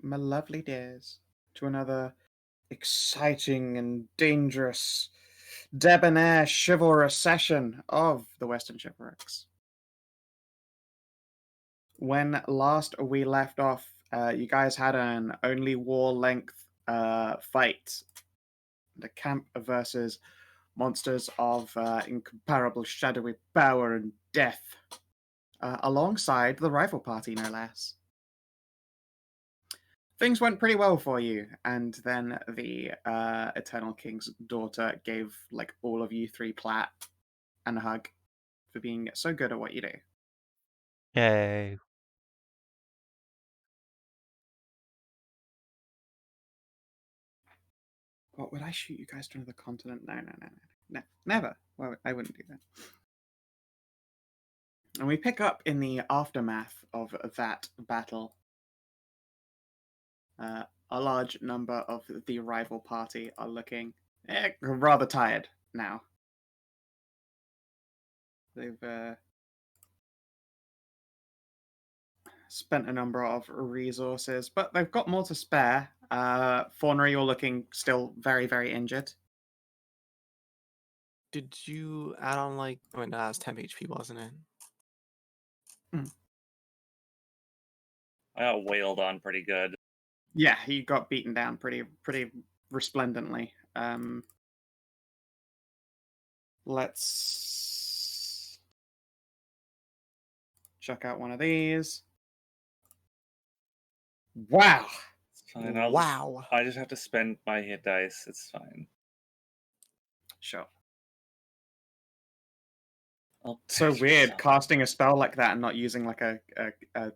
my lovely dears, to another exciting and dangerous, debonair, chivalrous session of the Western Chivalrics. When last we left off, you guys had an only war length fight. The camp versus monsters of incomparable shadowy power and death, alongside the rival party, no less. Things went pretty well for you, and then the Eternal King's daughter gave like all of you three plat and a hug for being so good at what you do. Yay. What, would I shoot you guys to another continent? No, never. Well, I wouldn't do that. And we pick up in the aftermath of that battle. A large number of the rival party are looking rather tired now. They've spent a number of resources, but they've got more to spare. Faunra, you're looking still very, very injured. Did you add on like? Oh, no, that was 10 HP, wasn't it? I got wailed on pretty good. Yeah, he got beaten down pretty resplendently. Let's check out one of these. Wow. It's fine. Wow. I just have to spend my hit dice. It's fine. Sure. I'll So patch weird myself. casting a spell like that and not using like a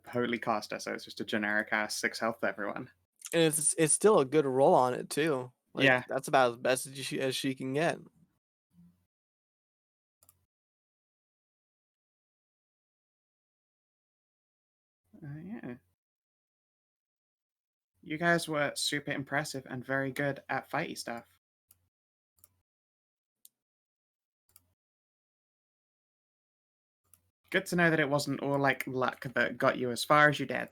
holy caster, so it's just a generic ass 6 health to everyone. And it's still a good roll on it too. Like, Yeah. that's about as best as she can get. Yeah. You guys were super impressive and very good at fighty stuff. Good to know that it wasn't all like luck that got you as far as you did.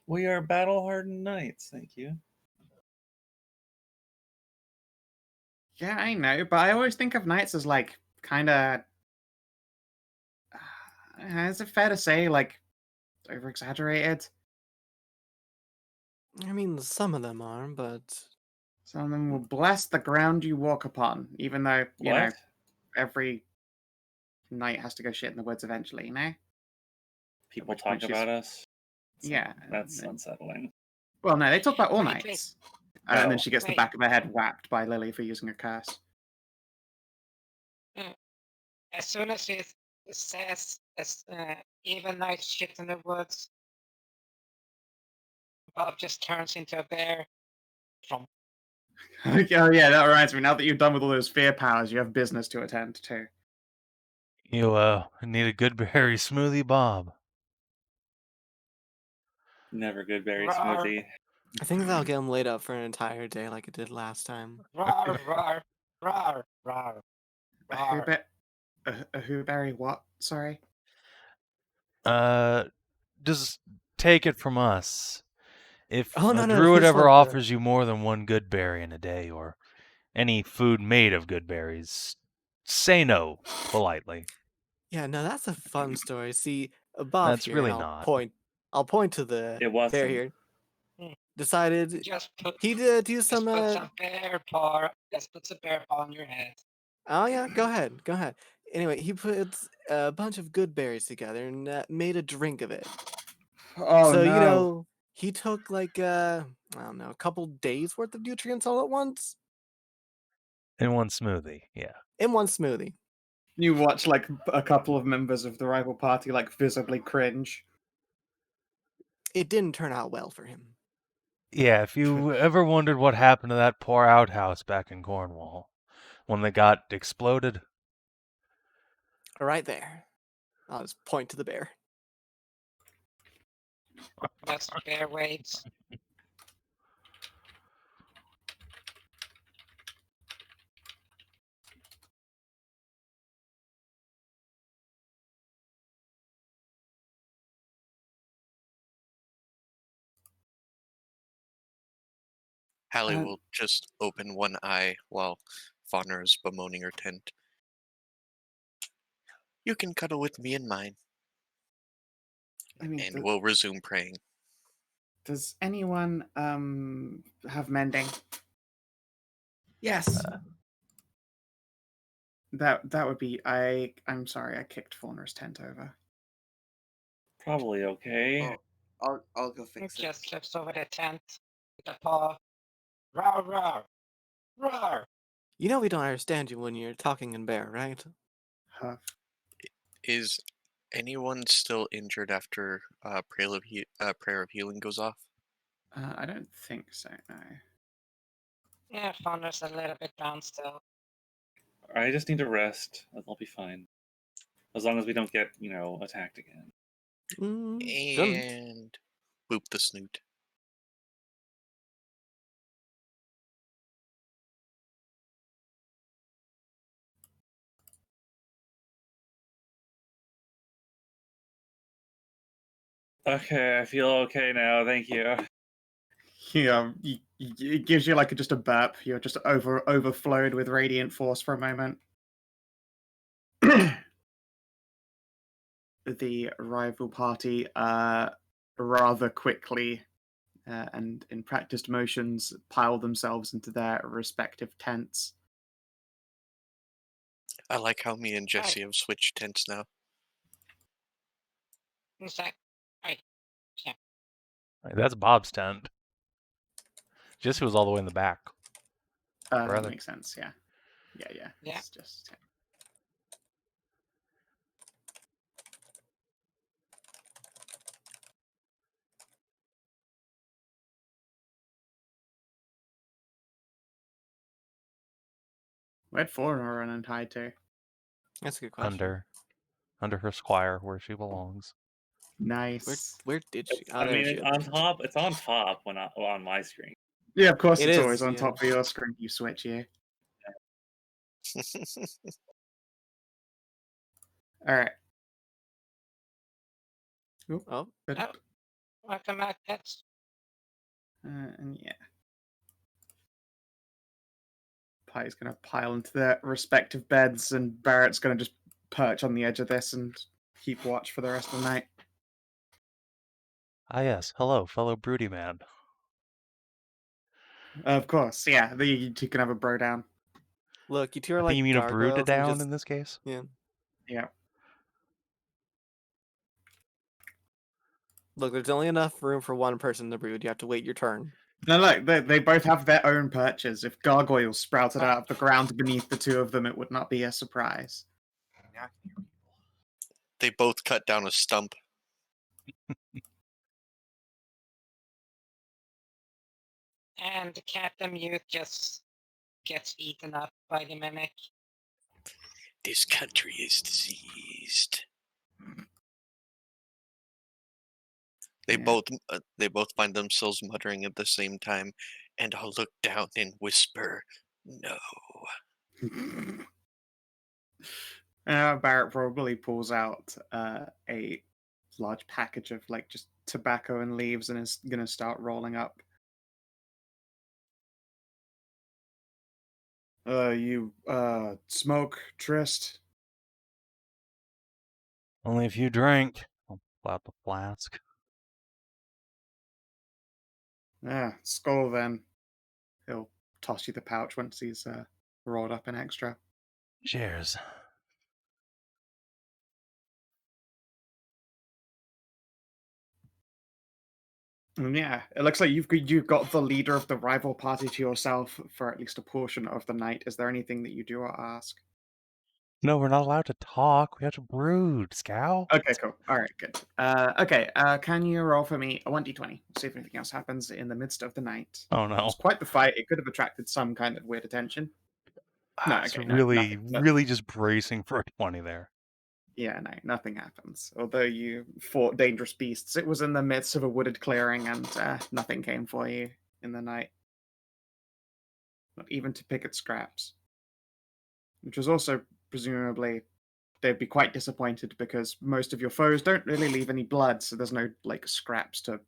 We are battle-hardened knights, thank you. Yeah, I know, but I always think of knights as like kind of. Is it fair to say like over exaggerated? I mean, some of them are, but Some of them will bless the ground you walk upon, even though you know What? every knight has to go shit in the woods eventually. You know. People which talk point she's- about us? Yeah. That's unsettling. Well, no, they talk about all Wait, knights. And then Oh. she gets the Wait. back of her head whacked by Lily for using a curse. As soon as she says even night shit in the woods, Bob just turns into a bear. From Oh yeah, that reminds me. Now that you're done with all those fear powers, you have business to attend to. You need a good berry smoothie, Bob. Never good berry Rawr. smoothie. I think that'll get him laid up for an entire day like it did last time. rawr, rawr, rawr, rawr, rawr. A whoberry what? Sorry. Just take it from us. If Oh, a no, druid this ever was the- offers you more than one good berry in a day, or any food made of good berries, say no politely. Yeah, no, that's a fun story. See, Bob That's here, really and not. I'll point to the It wasn't. bear here. Decided Just put he did do some. some bear paw. Just put some bear paw on your head. Oh yeah, go ahead. Anyway, he put a bunch of good berries together and made a drink of it. Oh So no. you know, he took like I don't know, a couple days worth of nutrients all at once In one smoothie, yeah. in one smoothie. You watch like a couple of members of the rival party like visibly cringe. It didn't turn out well for him. Yeah, if you ever wondered what happened to that poor outhouse back in Cornwall when they got exploded, Right there. I'll just point to the bear. That's bear weights. Hallie will just open one eye while Faunra is bemoaning her tent. You can cuddle with me in mine. I mean, And we'll resume praying. does anyone have mending? Yes. That would be I'm sorry, I kicked Faunra's tent over. Probably okay. I'll go fix it. Just flips over the tent with a paw. Roar, roar, roar. You know we don't understand you when you're talking in bear, right? Huff. Is anyone still injured after prayer of healing goes off? I don't think so, no. Yeah, Faunra's a little bit down still. I just need to rest. I'll be fine. As long as we don't get, attacked again. Shouldn't. And boop the snoot. Okay, I feel okay now. Thank you. Yeah, it gives you just a burp. You're just overflowed with radiant force for a moment. The rival party rather quickly and in practiced motions pile themselves into their respective tents. I like how me and Jesse have switched tents now. He's like, That's Bob's tent. Jesse was all the way in the back. That Brother. makes sense, yeah. Yeah. It's just... Where'd Faunra run and hide to? That's a good question. Under her squire, where she belongs. Nice. Where did she? I mean, it's on top. It's on top on my screen. Yeah, of course It it's is, always on yeah. top of your screen, you switch, yeah. Alright. Oh. welcome back, pets. And yeah. Pie's gonna pile into their respective beds, and Barrett's gonna just perch on the edge of this and keep watch for the rest of the night. Ah yes, hello, fellow broody man. Of course, yeah. You two can have a bro down. Look, you two are I like think you mean a brood gargoyles. down Just, in this case? yeah. Yeah. Look, there's only enough room for one person in the brood. You have to wait your turn. No, look, they both have their own perches. If gargoyles sprouted out of the ground beneath the two of them, it would not be a surprise. They both cut down a stump. And the cat the mute just gets eaten up by the mimic. This country is diseased. They both find themselves muttering at the same time, and I'll look down and whisper, "No." Barrett probably pulls out a large package of just tobacco and leaves and is gonna start rolling up. You smoke, Trist? Only if you drink. I'll pull out the flask. Yeah, skull then. He'll toss you the pouch once he's rolled up an extra. Cheers. And yeah, it looks like you've got the leader of the rival party to yourself for at least a portion of the night. Is there anything that you do or ask? No, we're not allowed to talk. We have to brood, Skow. Okay, cool. All right, good. Okay, can you roll for me a 1d20? See if anything else happens in the midst of the night. Oh It no. was quite the fight. It could have attracted some kind of weird attention. No, It's okay, no, really, nothing. really just bracing for a 20 there. Yeah, no, nothing happens. Although you fought dangerous beasts, it was in the midst of a wooded clearing, and nothing came for you in the night. Not even to pick at scraps. Which was also, presumably, they'd be quite disappointed because most of your foes don't really leave any blood, so there's no, scraps to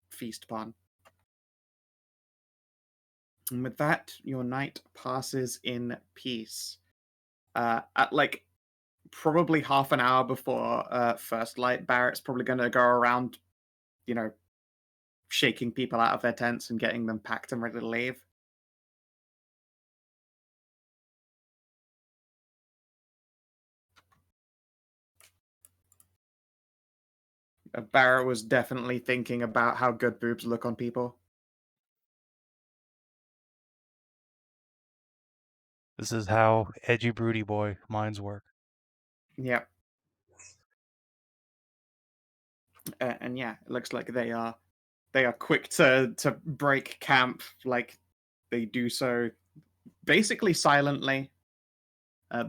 feast upon. And with that, your night passes in peace. At like probably half an hour before first light, Barrett's probably going to go around, shaking people out of their tents and getting them packed and ready to leave. Barrett was definitely thinking about how good boobs look on people. This is how edgy broody boy minds work. Yep. And yeah, it looks like they are quick to break camp. Like they do so basically silently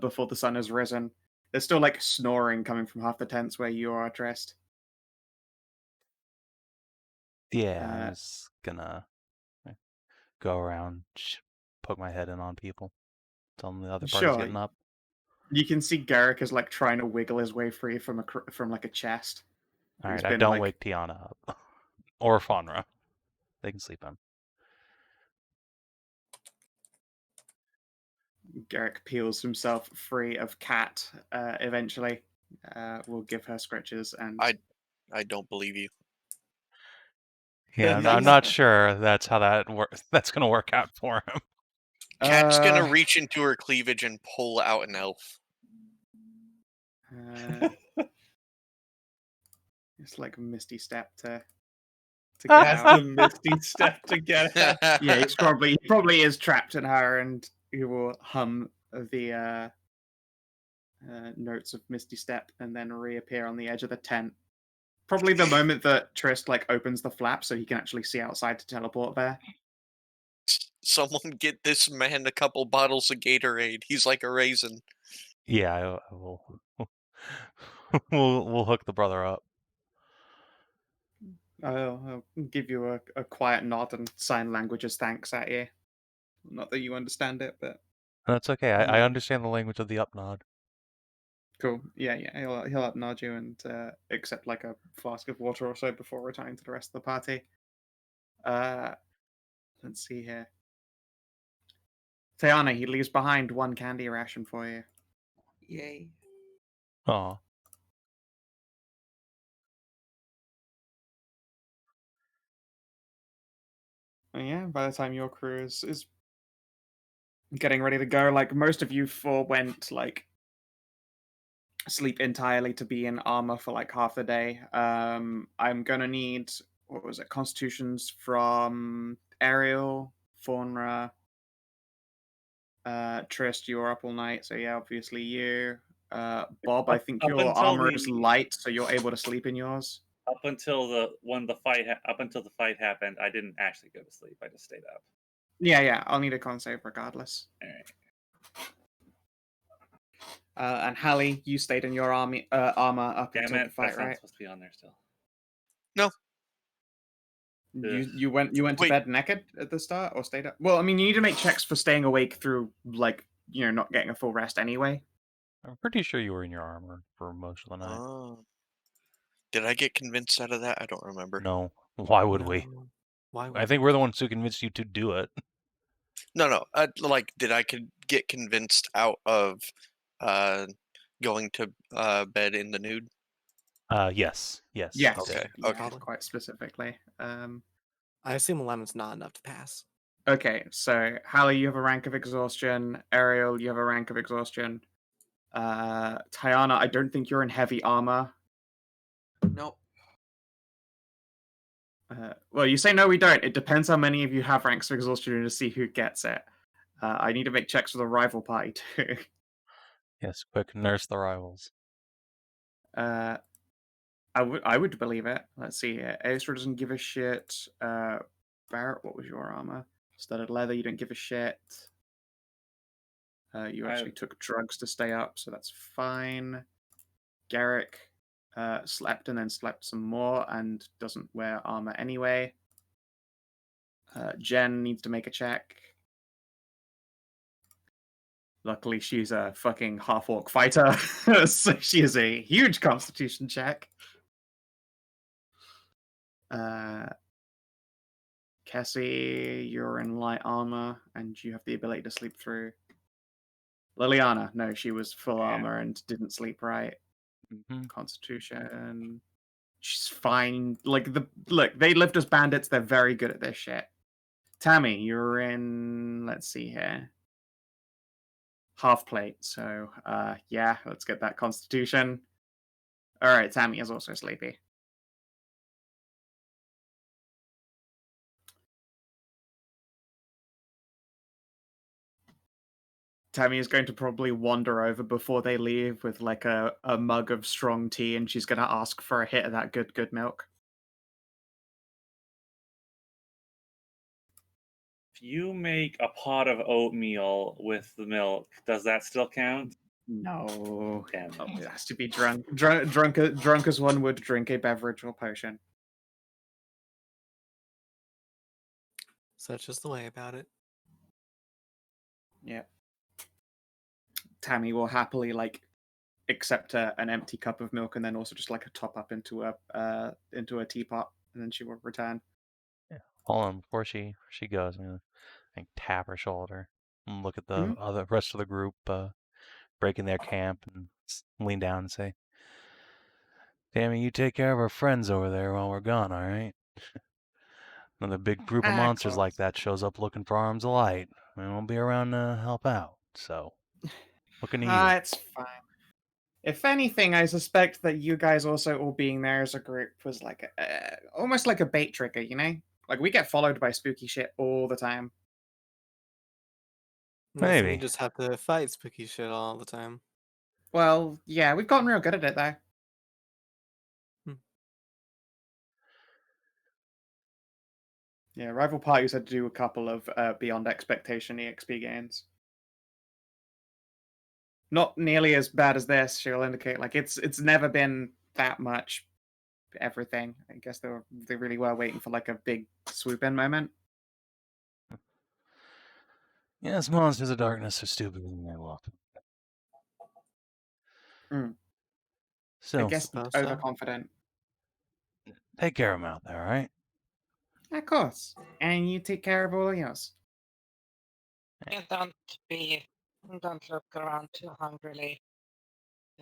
before the sun has risen. There's still like snoring coming from half the tents where you are dressed. Yeah, I'm just gonna go around, poke my head in on people, tell them the other party's Sure. getting up. You can see Garrick is like trying to wiggle his way free from like a chest. All He's right, I been, don't like- wake Tiana up or Faunra. They can sleep in. Garrick peels himself free of Cat. Eventually, will give her scratches and. I don't believe you. Yeah, I'm not sure that's how that works. That's gonna work out for him. Cat's gonna reach into her cleavage and pull out an elf. It's like a misty step to get That's out. the misty step to get out. Yeah, he probably is trapped in her, and he will hum the notes of Misty Step and then reappear on the edge of the tent. Probably the moment that Trist like opens the flap so he can actually see outside to teleport there. Someone get this man a couple bottles of Gatorade. He's like a raisin. Yeah, I will. We'll hook the brother up. I'll give you a quiet nod and sign language as thanks at you. Not that you understand it, but That's okay. I understand the language of the up nod. cool. Yeah. He'll up nod you and accept like a flask of water or so before returning to the rest of the party. Let's see here. Tajana, he leaves behind one candy ration for you. Yay. Oh, And yeah, by the time your crew is getting ready to go, like most of you forewent like sleep entirely to be in armor for like half the day. I'm gonna need what was it? Constitutions from Ariel, Faunra, Trist. You were up all night, so yeah, obviously you. Bob, I think Up your until armor the- is light, so you're able to sleep in yours. Up until the fight happened, I didn't actually go to sleep. I just stayed up. Yeah, I'll need a con save regardless. All right. And Hallie, you stayed in your armor up Damn until it, the fight, that's not right? supposed to be on there still. You went to Wait. bed naked at the start or stayed up? Well, I mean, you need to make checks for staying awake through like not getting a full rest anyway. I'm pretty sure you were in your armor for most of the night. Oh. Did I get convinced out of that? I don't remember. No, why would we? No. Why would I think we're the ones who convinced you to do it. No. Did I get convinced out of going to bed in the nude? Yes. Yes. Okay, Yeah, okay. quite specifically. I assume 11's not enough to pass. Okay, so Hallie, you have a rank of exhaustion. Ariel, you have a rank of exhaustion. Tajana, I don't think you're in heavy armor. Nope. Well, you say no, we don't. It depends how many of you have ranks of exhaustion to see who gets it. I need to make checks for the rival party too. Yes, quick, nurse the rivals. I would believe it. Let's see here. Aestra doesn't give a shit. Barrett, what was your armor? Studded leather, you don't give a shit. You actually took drugs to stay up, so that's fine. Garrick slept and then slept some more and doesn't wear armor anyway. Jen needs to make a check. Luckily, she's a fucking half-orc fighter, so she has a huge constitution check. Kessie, you're in light armor, and you have the ability to sleep through. Liliana, no, she was full armor and didn't sleep right. Constitution. She's fine. Look, they lived as bandits. They're very good at this shit. Tammy, you're in. Let's see here. Half plate. So, yeah, let's get that Constitution. All right, Tammy is also sleepy. Tammy is going to probably wander over before they leave with like a mug of strong tea, and she's going to ask for a hit of that good milk. If you make a pot of oatmeal with the milk, does that still count? No. Damn. Oh, it has to be drunk. Drunk as one would drink a beverage or potion. Such is the way about it. Yeah. Tammy will happily like accept an empty cup of milk and then also just like a top up into a teapot, and then she will return. Yeah. Hold on, before she goes, I'm gonna tap her shoulder and look at the other rest of the group breaking their camp and lean down and say, "Tammy, you take care of our friends over there while we're gone, all right? Another big group of monsters like that shows up looking for arms of light. We won't be around to help out, so looking to you." It's fine. If anything, I suspect that you guys also all being there as a group was like almost like a bait trigger, you know? Like, we get followed by spooky shit all the time. So we Maybe. just have to fight spooky shit all the time. Well, yeah, we've gotten real good at it, though. Yeah, rival parties had to do a couple of beyond expectation EXP gains. Not nearly as bad as this, she'll indicate. Like, it's never been that much everything. I guess they really were waiting for like a big swoop in moment. Yes, monsters of darkness are stupider than they look. So, I guess Suppose so. overconfident. take care of them out there, all right? Of course. And you take care of all of yours. And don't look around too hungrily.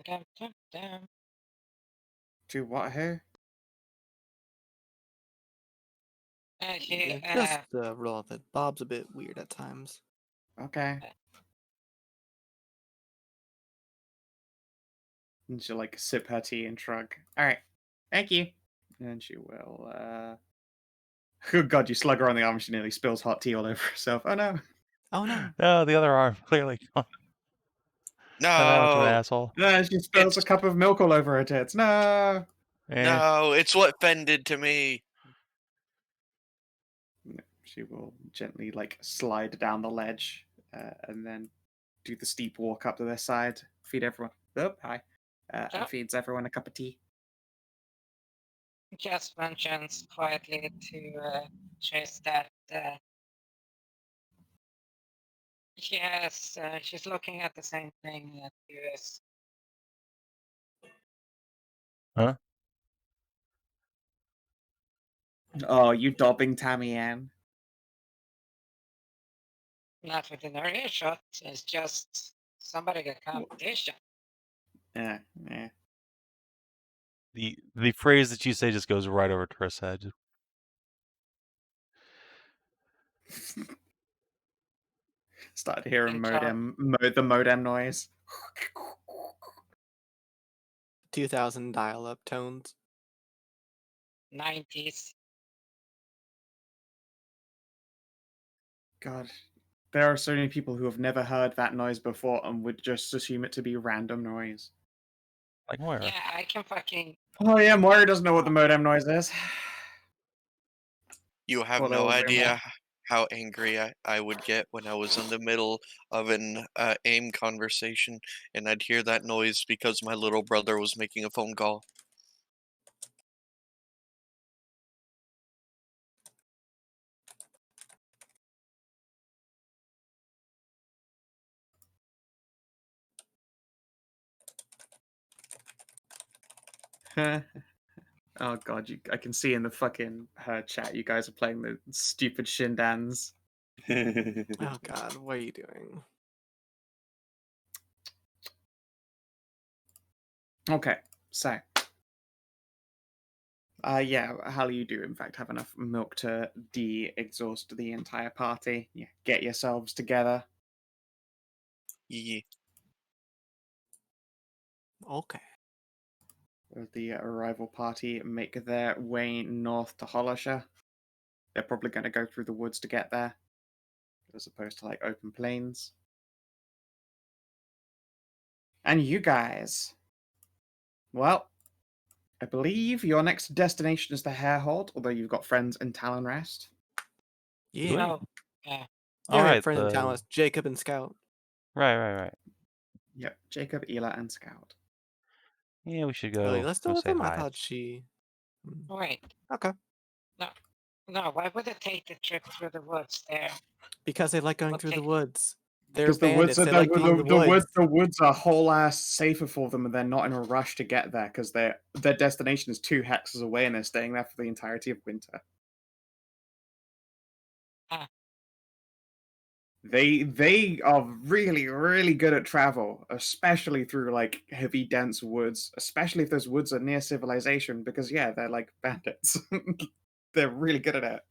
Dum, dum, dum. To what, her? Just roll with it. Bob's a bit weird at times. Okay. And she'll like sip her tea and shrug. Alright. Thank you. And she will Oh god, you slug her on the arm, she nearly spills hot tea all over herself. Oh no. Oh no. No, the other arm, clearly. Not much of an No, asshole. No, she spills a cup of milk all over her tits. No. no, it's what Fen did to me. She will gently like slide down the ledge and then do the steep walk up to their side, feed everyone. Oh, hi. And feeds everyone a cup of tea. Just mentions quietly to Chase that yes, she's looking at the same thing that you is. Huh? Oh, you dobbing Tammy Ann. Not within her earshot. It's just somebody got competition. Yeah. The phrase that you say just goes right over to her head. Started hearing Enjoy. the modem noise. 2000 dial-up tones. 90s. God, there are so many people who have never heard that noise before and would just assume it to be random noise. Like Moira. Yeah, I can fucking. Oh yeah, Moira doesn't know what the modem noise is. You have Poor no little idea how angry I would get when I was in the middle of an AIM conversation and I'd hear that noise because my little brother was making a phone call. Oh god, I can see in the fucking chat you guys are playing the stupid Shindans. Oh god, what are you doing? Okay, so yeah, how you do in fact have enough milk to de-exhaust the entire party. Yeah, get yourselves together. Yeah. Okay. The arrival party make their way north to Hollisher. They're probably going to go through the woods to get there, as opposed to like open plains. And you guys, well, I believe your next destination is the Harehold, although you've got friends in Talon Rest. Yeah. we? Oh, yeah. Yeah, All we have right, friends in town with Jacob and Scout. right. Yep, Jacob, Ela, and Scout. Yeah, we should Really, go let's go go with say them. I hi. thought she. Wait. Okay. No, why would it take the trip through the woods there? Because they like going We'll through the take- woods. They're Because the woods bandits. are They like being in the woods. the woods are whole ass safer for them, and they're not in a rush to get there because their destination is 2 hexes away, and they're staying there for the entirety of winter. Ah. They are really good at travel, especially through like heavy dense woods, especially if those woods are near civilization, because yeah, they're like bandits. They're really good at it.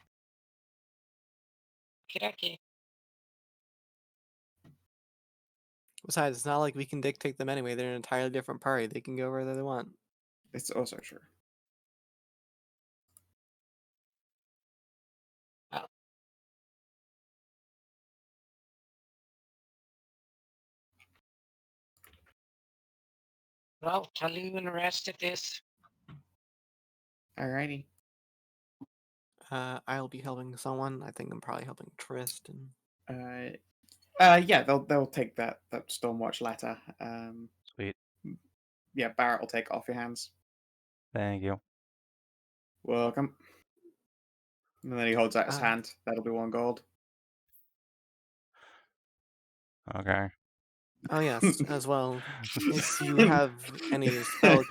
Kiraki. Besides, it's not like we can dictate them anyway. They're an entirely different party. They can go wherever they want. It's also true. Well, Talon arrested this. Alrighty. I'll be helping someone. I think I'm probably helping Tristan. Yeah, they'll take that Stormwatch letter. Sweet. Yeah, Barrett will take it off your hands. Thank you. Welcome. And then he holds out his Ah. hand. That'll be 1 gold. Okay. Oh yes, as well. If you have any spell,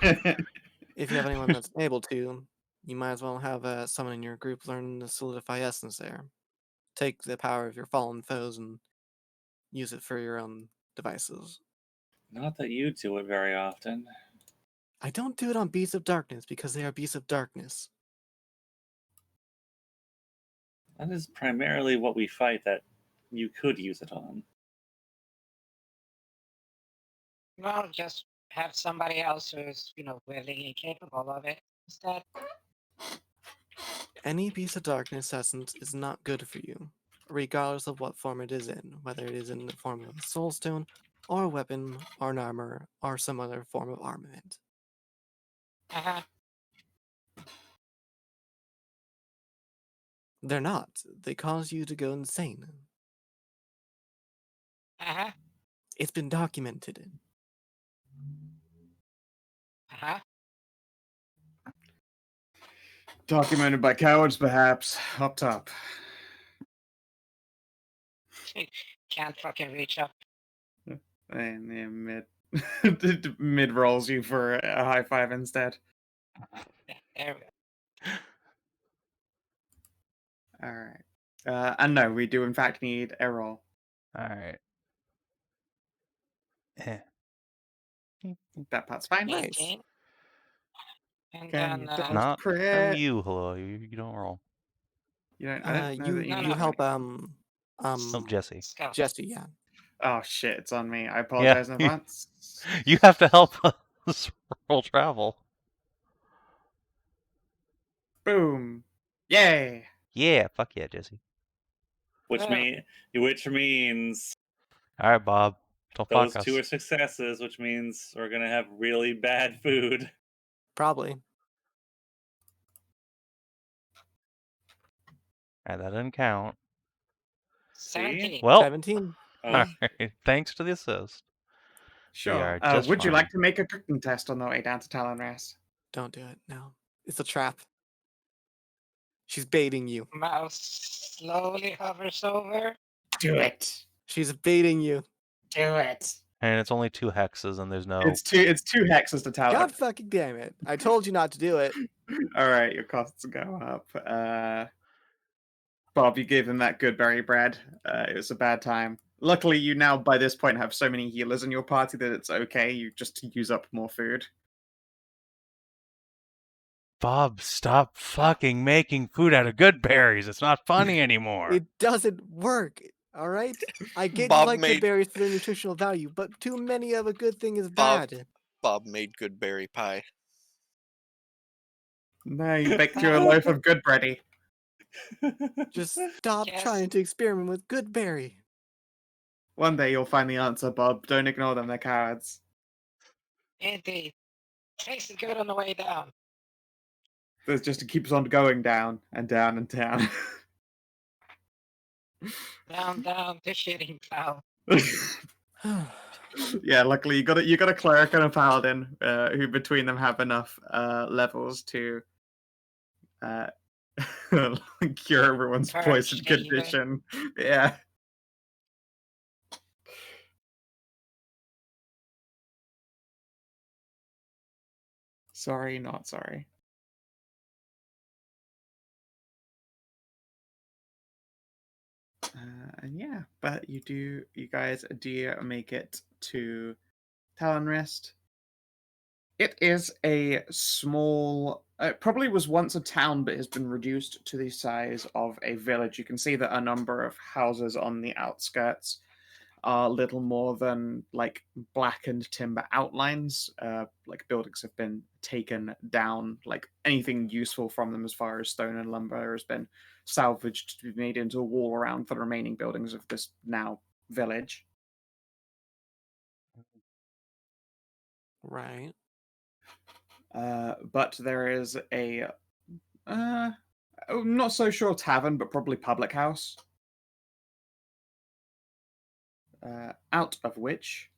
if you have anyone that's able to, you might as well have someone in your group learn to solidify essence there. Take the power of your fallen foes and use it for your own devices. Not that you do it very often. I don't do it on beasts of darkness because they are beasts of darkness. That is primarily what we fight that you could use it on. Well, just have somebody else who's, willing and capable of it instead. Any beast of darkness essence is not good for you, regardless of what form it is in, whether it is in the form of a soulstone, or a weapon, or an armor, or some other form of armament. Uh-huh. They're not. They cause you to go insane. Uh-huh. It's been documented. Uh-huh. Documented by cowards, perhaps. Up top. Can't fucking reach up. And yeah, mid rolls you for a high five instead. Yeah, there we go. All right. And no, we do in fact need a roll. All right. Eh. That part's fine. Nice. 18. And Can then, you don't Not crit? you, hello. You don't roll. You don't. I don't know that you No, need You no. help Oh, Jesse. Scout. Jesse, yeah. Oh shit! It's on me. I Yeah, apologize in advance. you have to help us roll travel. Boom! Yay! Yeah, fuck yeah, Jesse. Which Yeah. means All right, Bob. Don't those fuck us. 2 are successes, which means we're gonna have really bad food. Probably. All right, that didn't count. 17. Well, 17. Oh, all right. Thanks to the assist. Sure. are just Would you fine. like to make a cooking test on the way down to Talon Rest? Don't do it. No. It's a trap. She's baiting you. Mouse slowly hovers over. Do it. She's baiting you. Do it. And it's only 2 hexes, and there's no. It's two hexes to tally. God fucking damn it! I told you not to do it. All right, your costs go up. Bob, you gave them that good berry bread. It was a bad time. Luckily, you now by this point have so many healers in your party that it's okay. You just use up more food. Bob, stop fucking making food out of good berries. It's not funny anymore. It doesn't work. All right. I get you Bob like good made- berries for their nutritional value, but too many of a good thing is Bob- bad. Bob made good berry pie. No, you baked you a loaf of good bready. Just stop Yes. trying to experiment with good berry. One day you'll find the answer, Bob. Don't ignore them; they're cowards. Indeed. Tastes good on the way down. It just keeps on going down and down and down. Down to shitting cloud. Yeah, luckily you got a cleric and a paladin, who between them have enough levels to cure everyone's Purge poison the evil. condition. Yeah. Sorry, not sorry. And yeah, but you guys do make it to Talonrest. It is a small, it probably was once a town, but has been reduced to the size of a village. You can see that a number of houses on the outskirts are little more than like blackened timber outlines. Like buildings have been taken down, like anything useful from them as far as stone and lumber has been salvaged to be made into a wall around the remaining buildings of this now village. Right. But there is a not so sure tavern, but probably public house. Out of which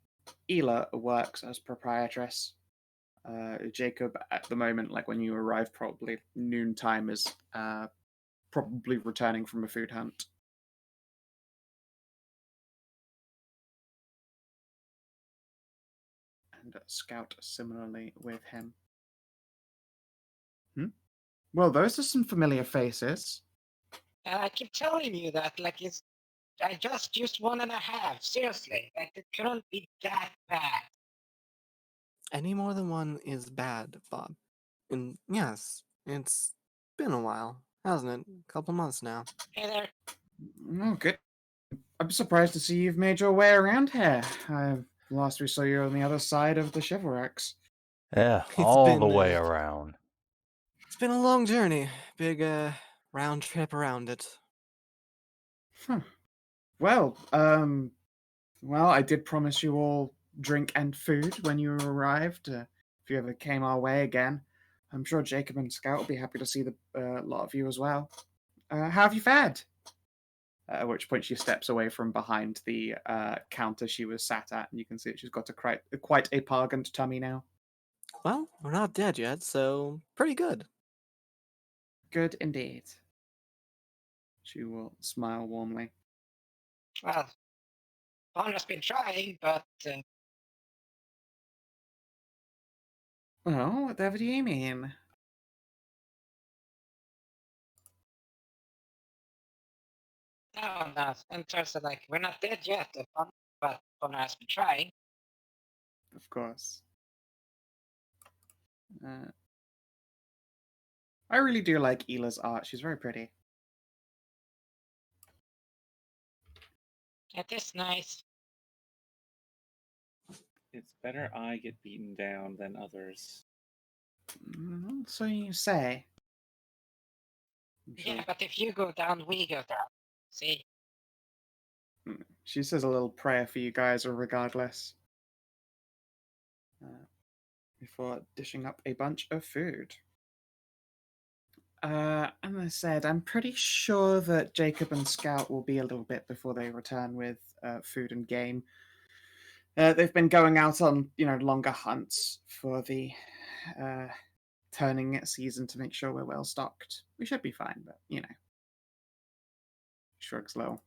Ela works as proprietress. Jacob, at the moment, like when you arrive, probably noontime, is probably returning from a food hunt. And Scout similarly with him. Well, those are some familiar faces. And I keep telling you that, like, I just used 1.5. Seriously, like, it couldn't be that bad. Any more than one is bad, Bob. And yes, it's been a while, hasn't it? A couple months now. Hey there. Oh, good. I'm surprised to see you've made your way around here. Last we saw you on the other side of the Chivalrex. Yeah, It's all the been, way around. It's been a long journey. Big round trip around it. Huh. Well, I did promise you all drink and food when you arrived. If you ever came our way again, I'm sure Jacob and Scout will be happy to see the lot of you as well. How have you fared? At which point she steps away from behind the counter she was sat at, and you can see that she's got quite a pargant tummy now. Well, we're not dead yet, so pretty good. Good indeed. She will smile warmly. Well, Faunra's been trying, but Well, whatever do you mean? no. In terms of, like, we're not dead yet, but Faunra's been trying. Of course. I really do like Ela's art. She's very pretty. It is nice. It's better I get beaten down than others. So you say. I'm sure- Yeah, but if you go down, we go down. See? She says a little prayer for you guys, regardless. Before dishing up a bunch of food. And I said, I'm pretty sure that Jacob and Scout will be a little bit before they return with food and game. They've been going out on, longer hunts for the turning season to make sure we're well stocked. We should be fine, but, shrugs low.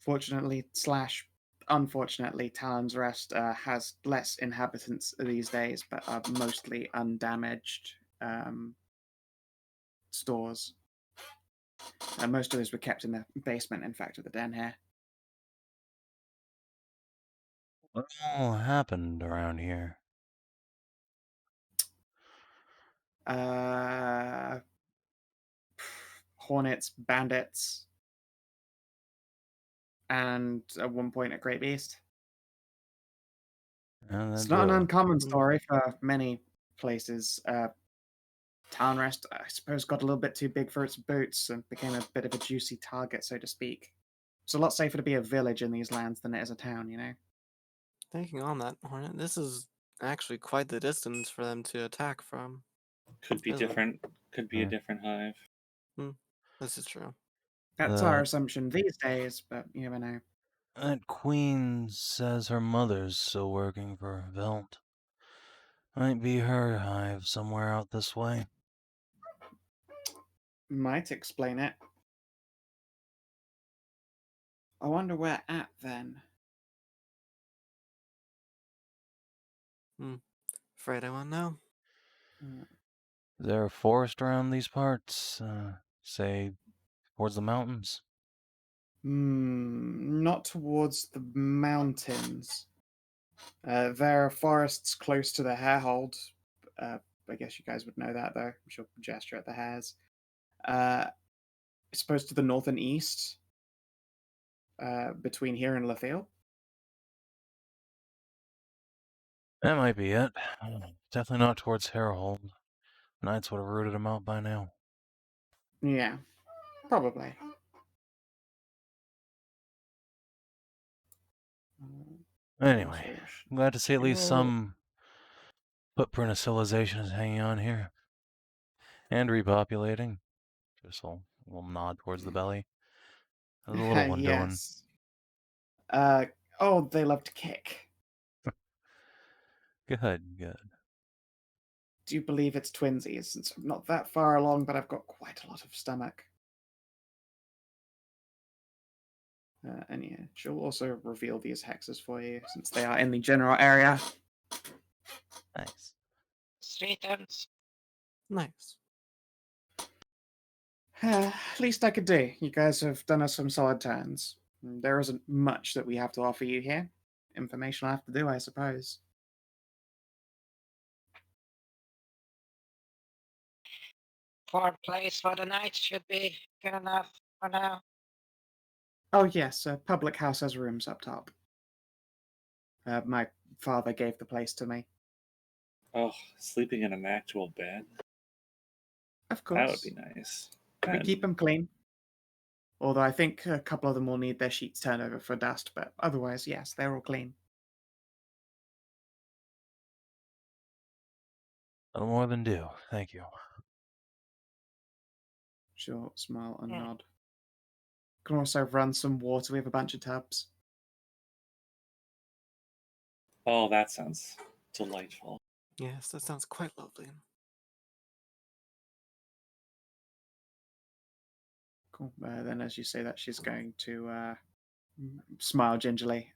Fortunately, / unfortunately, Talon's Rest has less inhabitants these days, but are mostly undamaged stores. Most of those were kept in the basement, in fact, of the den here. What all happened around here? Hornets, bandits, and at one point a great beast. It's not an uncommon story for many places. Town Rest, I suppose, got a little bit too big for its boots and became a bit of a juicy target, so to speak. It's a lot safer to be a village in these lands than it is a town, you know? Thinking on that, Hornet, this is actually quite the distance for them to attack from. Could be Isn't it? different. Could be a different hive. This is true. That's our assumption these days, but you never know. That queen says her mother's still working for Velt. Might be her hive somewhere out this way. Might explain it. I wonder where at then. Afraid I won't know. Is there a forest around these parts? Say, towards the mountains? Not towards the mountains. There are forests close to the Harehold. I guess you guys would know that, though. She'll gesture at the hares. I suppose to the north and east, between here and Lathiel. That might be it. Definitely not towards Harehold. Knights would have rooted him out by now. Yeah, probably. Anyway, I'm glad to see at least some footprint of civilization is hanging on here. And repopulating. Just a little nod towards the belly. How's the little one doing? Oh, they love to kick. Good. Do you believe it's twinsies? Since I'm not that far along, but I've got quite a lot of stomach. And yeah, she'll also reveal these hexes for you, since they are in the general area. Nice. Sweetens. Nice. Least I could do. You guys have done us some solid turns. There isn't much that we have to offer you here. Information I have to do, I suppose. For place for the night should be good enough for now. Oh yes, a public house has rooms up top. My father gave the place to me. Oh, sleeping in an actual bed? Of course. That would be nice. We keep them clean. Although I think a couple of them will need their sheets turned over for dust, but otherwise, yes, they're all clean. Little more than due. Thank you. Short, smile, and nod. Can also run some water. We have a bunch of tubs. Oh, that sounds delightful. Yes, that sounds quite lovely. Cool. Then, as you say that, she's going to smile gingerly.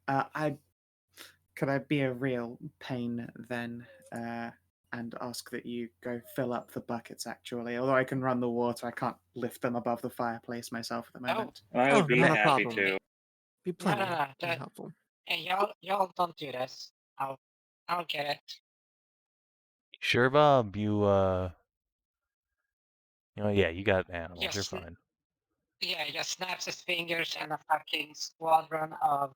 Could I be a real pain then, and ask that you go fill up the buckets? Actually, although I can run the water, I can't lift them above the fireplace myself at the moment. I would be not a happy problem. to. Be plenty. No. Be helpful. Hey, y'all don't do this. I'll get it. Sure, Bob? You yeah, you got animals. Yes. You're fine. Yeah, he just snaps his fingers and a fucking squadron of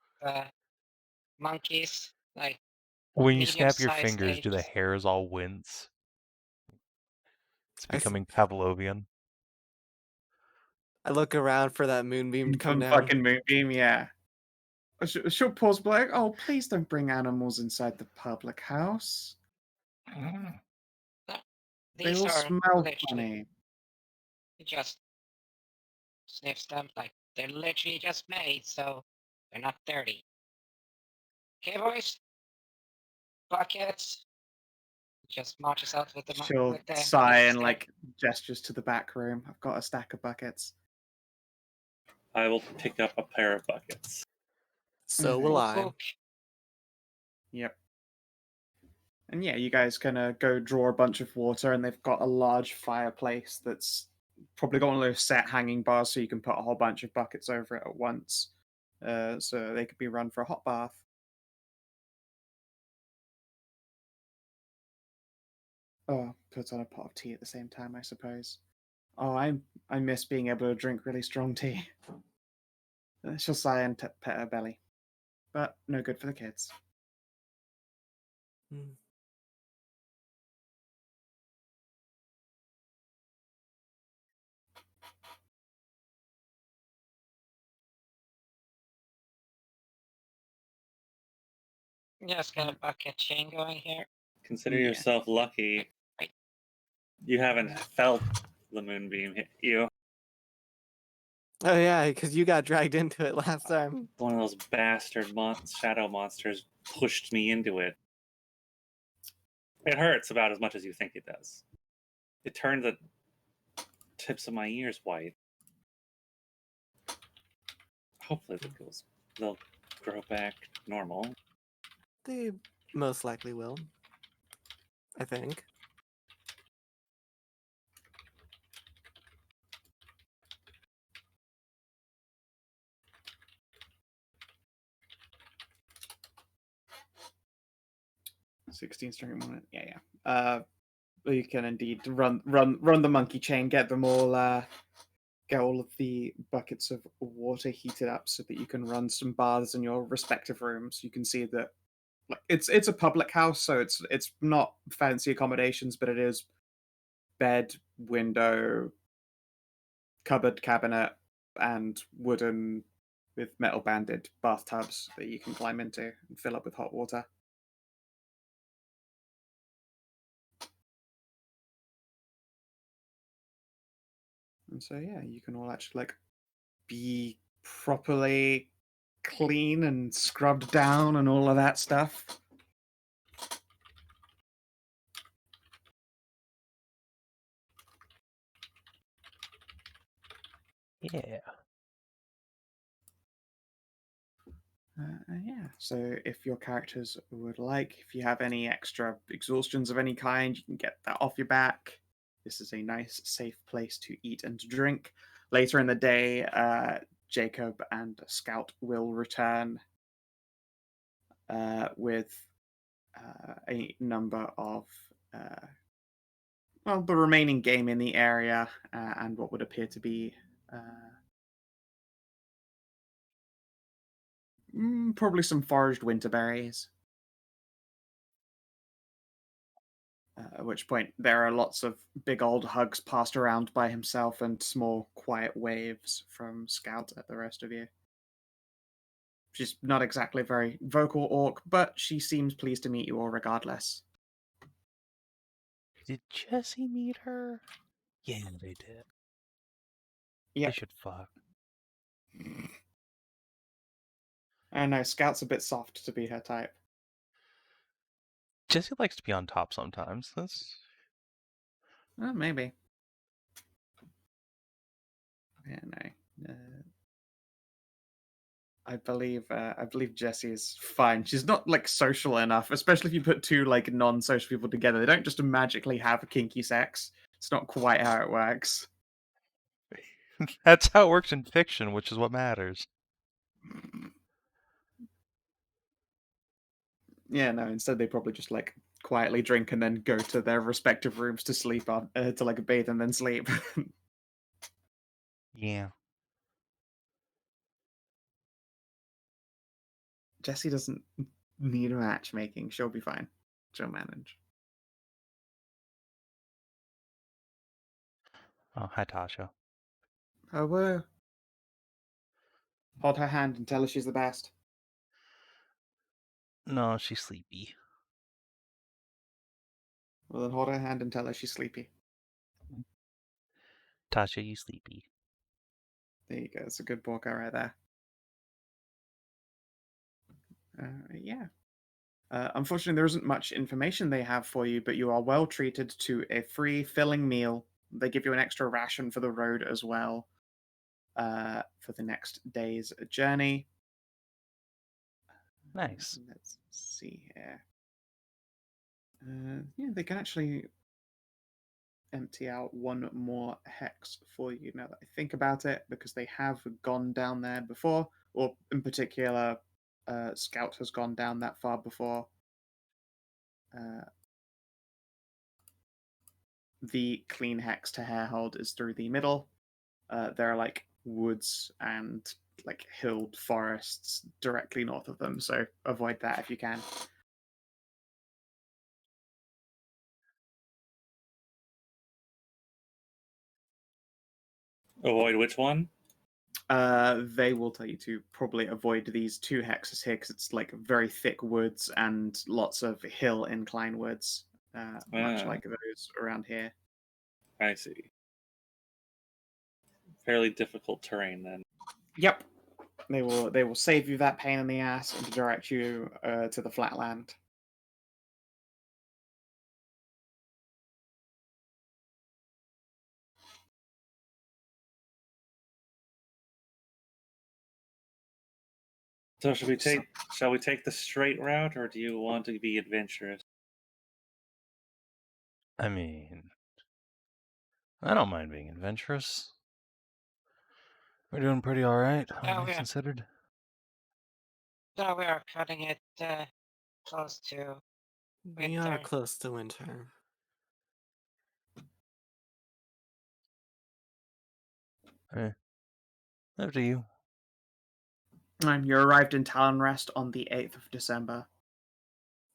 monkeys, like When you snap your medium-sized fingers, do the apes. hairs all wince? It's I s- becoming Pavlovian. I look around for that moonbeam to come down. Fucking moonbeam, yeah. She'll pause, but like, oh, please don't bring animals inside the public house. They These all are smell literally funny. he just sniffs them like they're literally just made, so they're not dirty. Okay, boys. Buckets. Just marches out with the She'll with the sigh and stick. like gestures to the back room. I've got a stack of buckets. I will pick up a pair of buckets. So will I. Cook. Yep. And yeah, you guys kind of go draw a bunch of water, and they've got a large fireplace that's probably got one of those set hanging bars, so you can put a whole bunch of buckets over it at once, so they could be run for a hot bath. Oh, put on a pot of tea at the same time, I suppose. Oh, I miss being able to drink really strong tea. She'll sigh and pet her belly, but no good for the kids. Mm. Just got a bucket chain going here. Consider Yeah. yourself lucky. Right. You haven't felt the moonbeam hit you. Oh yeah, because you got dragged into it last time. One of those bastard shadow monsters pushed me into it. It hurts about as much as you think it does. It turned the tips of my ears white. Hopefully they'll grow back normal. They most likely will. I think. $16 strength on it. Yeah. You can indeed run the monkey chain, get them all, get all of the buckets of water heated up so that you can run some baths in your respective rooms. You can see that, like, it's a public house, so it's not fancy accommodations, but it is bed, window, cupboard, cabinet, and wooden with metal banded bathtubs that you can climb into and fill up with hot water. And so yeah, you can all actually like be properly clean and scrubbed down and all of that stuff. Yeah. Yeah, so if your characters would like, if you have any extra exhaustions of any kind, you can get that off your back. This is a nice, safe place to eat and to drink. Later in the day, Jacob and Scout will return with a number of the remaining game in the area and what would appear to be probably some foraged winterberries. At which point there are lots of big old hugs passed around by himself and small quiet waves from Scout at the rest of you. She's not exactly a very vocal orc, but she seems pleased to meet you all regardless. Did Jesse meet her? Yeah, they did. Yeah. They should fuck. I know, Scout's a bit soft to be her type. Jesse likes to be on top sometimes. That's Maybe. Yeah, no. I believe Jessie is fine. She's not like social enough, especially if you put two like non-social people together. They don't just magically have kinky sex. It's not quite how it works. that's how it works in fiction, which is what matters. Yeah, no. Instead, they probably just like quietly drink and then go to their respective rooms to sleep on, to like bathe and then sleep. Yeah. Jessie doesn't need matchmaking. She'll be fine. She'll manage. Oh, hi, Tasha. Oh, hold her hand and tell her she's the best. No, she's sleepy. Well, then hold her hand and tell her she's sleepy. Tasha, you sleepy. There you go. It's a good porker right there. Yeah. Unfortunately, there isn't much information they have for you, but you are well treated to a free filling meal. They give you an extra ration for the road as well for the next day's journey. Nice. Let's see here. Yeah, they can actually empty out one more hex for you now that I think about it, because they have gone down there before, or in particular, Scout has gone down that far before. The clean hex to Harehold is through the middle. There are like woods and like hilled forests directly north of them, so avoid that if you can. Avoid which one? They will tell you to probably avoid these two hexes here because it's like very thick woods and lots of hill incline woods, much like those around here. I see. Fairly difficult terrain then. Yep. They will save you that pain in the ass and direct you to the flatland. So shall we take the straight route, or do you want to be adventurous? I mean, I don't mind being adventurous. We're doing pretty all right, all things considered. So we are cutting it close to We are winter. close to winter. Up to you. You arrived in Talonrest on the 8th of December.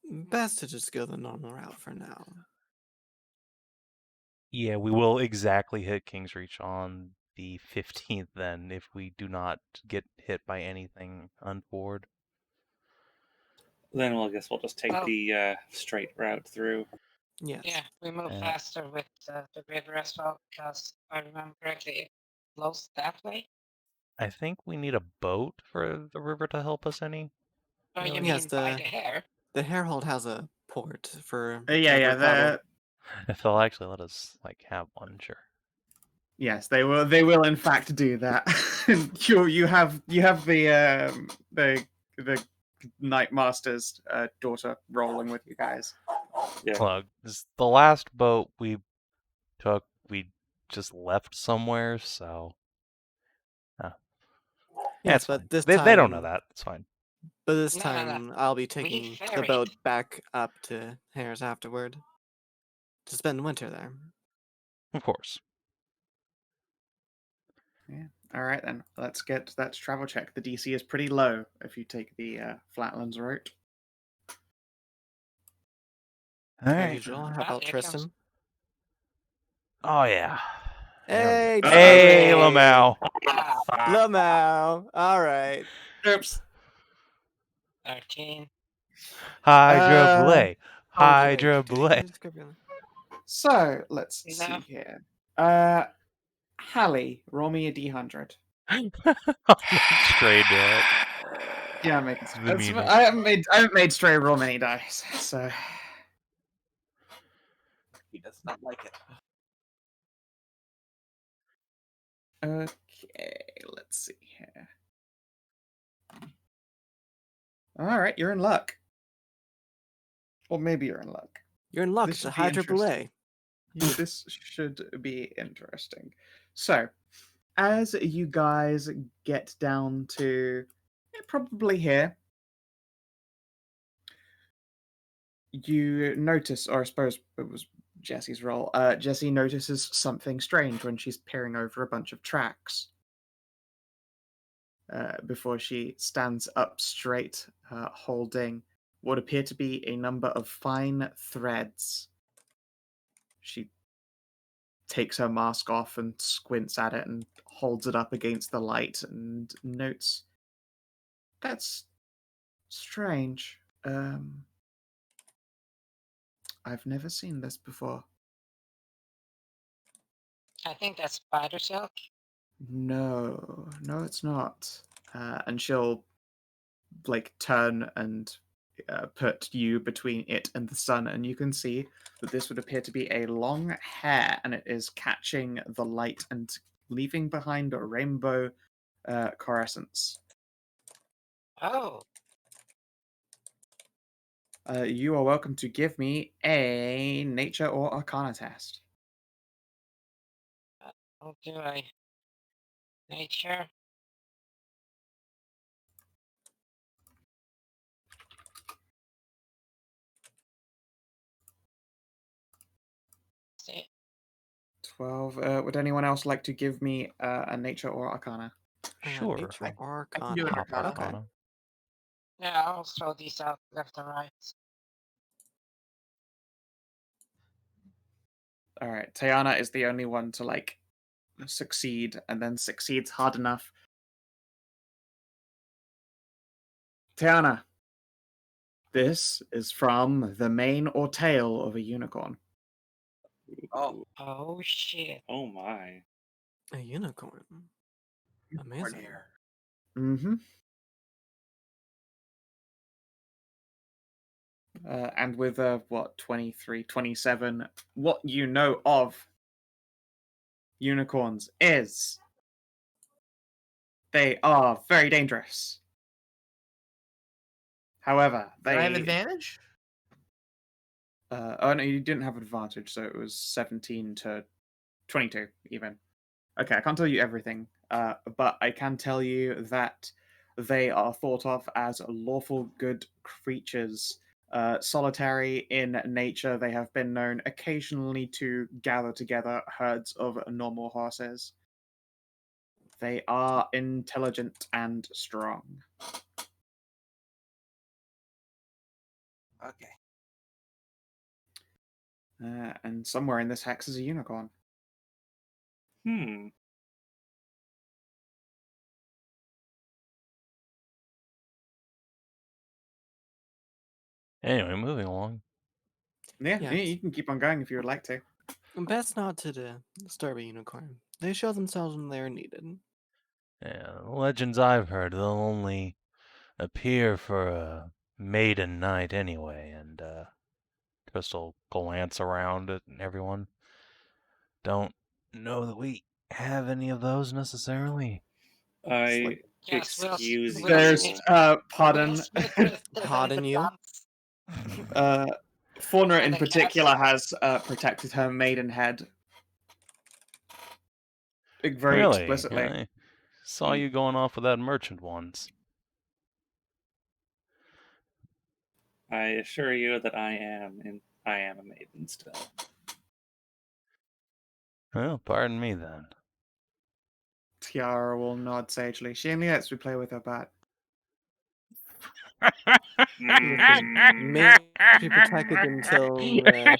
Best to just go the normal route for now. Yeah, we will exactly hit King's Reach on the 15th then, if we do not get hit by anything untoward. Then I guess we'll just take the straight route through. Yes. Yeah, we move faster with the river as well, because if I remember correctly, it flows that way. I think we need a boat for the river to help us any. Oh, you Yes, mean by the Hare? The Harehold has a port for Yeah. travel. If they'll actually let us have one, sure. Yes, they will. They will, in fact, do that. you have the Night Master's daughter rolling with you guys. Yeah. Look, the last boat we took, we just left somewhere, so. Yes, it's but fine. this they time don't know that. It's fine. But this No. time I'll be taking the boat back up to Hare's afterward to spend winter there. Of course. Yeah. All right, then. Let's get that travel check. The DC is pretty low if you take the Flatlands route. All As right. usual. How about Tristan? Oh, yeah. Hey, hey, Lamau. Lamau. All right. Oops. 13. Hydra Blay. Hydra Blay. So, let's see here. Hallie, roll me a D100. Stray do it. Yeah, I haven't made Stray roll many dice, so he does not like it. Okay, let's see here. All right, you're in luck. Or maybe you're in luck. You're in luck. It's a Hydra Belay. This should be interesting. So, as you guys get down to probably here, you notice, or I suppose it was Jesse's role, Jesse notices something strange when she's peering over a bunch of tracks. Before she stands up straight, holding what appear to be a number of fine threads. She takes her mask off and squints at it and holds it up against the light and notes, "That's strange. I've never seen this before." I think that's spider silk. No, it's not. And she'll turn and put you between it and the sun, and you can see that this would appear to be a long hair, and it is catching the light and leaving behind a rainbow coalescence. Oh. You are welcome to give me a nature or arcana test. I'll do a nature. See, 12. Would anyone else like to give me a nature or arcana? Sure. Nature or I can do an Arcana. Pop arcana. Arcana. yeah, I'll throw these out left and right. All right, Tajana is the only one to like succeed, and then succeeds hard enough. Tajana, this is from the mane or tail of a unicorn. Oh, Oh shit. Oh my. A unicorn. Amazing. hair. Mm-hmm. And with what, 23, 27, what you know of unicorns is they are very dangerous. However, Do I have they advantage? oh no, you didn't have advantage, so it was 17 to 22 even. Okay, I can't tell you everything, but I can tell you that they are thought of as lawful good creatures. Solitary in nature, they have been known occasionally to gather together herds of normal horses. They are intelligent and strong. Okay. And somewhere in this hex is a unicorn. Hmm. Anyway, moving along. Yeah, Yeah, yeah, it's- you can keep on going if you would like to. Best not to disturb a unicorn. They show themselves when they are needed. Yeah, the legends I've heard, they'll only appear for a maiden night anyway, and Crystal glance around at everyone. Don't know that we have any of those necessarily. I like- Yes, excuse Will There's, Smith. pardon, Will Smith is Pardon the you? dance. Faunra in And the cat. particular has protected her maidenhead very Really? explicitly. I saw Hmm. you going off with that merchant once. I assure you that I am a maiden still. Well, pardon me then. Tiara will nod sagely. She only lets me play with her bat. May be protected until the Tiara.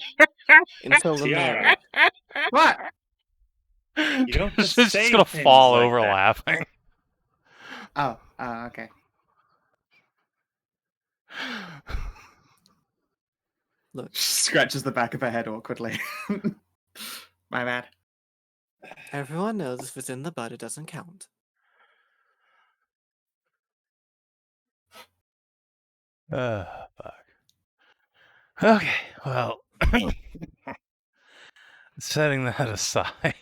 marriage. What? You don't just She's say gonna things fall like over that. laughing. Oh, okay. Look, She scratches the back of her head awkwardly. My bad. everyone knows if it's in the bud, it doesn't count. Fuck. Okay, well, setting that aside,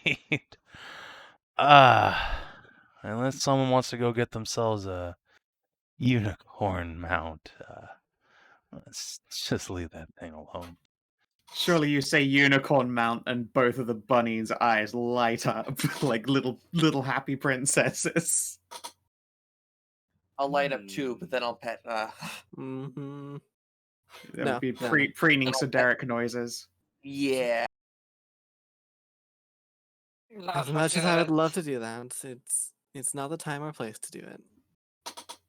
unless someone wants to go get themselves a unicorn mount, let's just leave that thing alone. Surely you say unicorn mount and both of the bunny's eyes light up like little happy princesses. I'll light up too, but then I'll pet. Mm-hmm. That No, would be no. preening Soderic noises. Yeah. As much as I would love to do that, it's not the time or place to do it.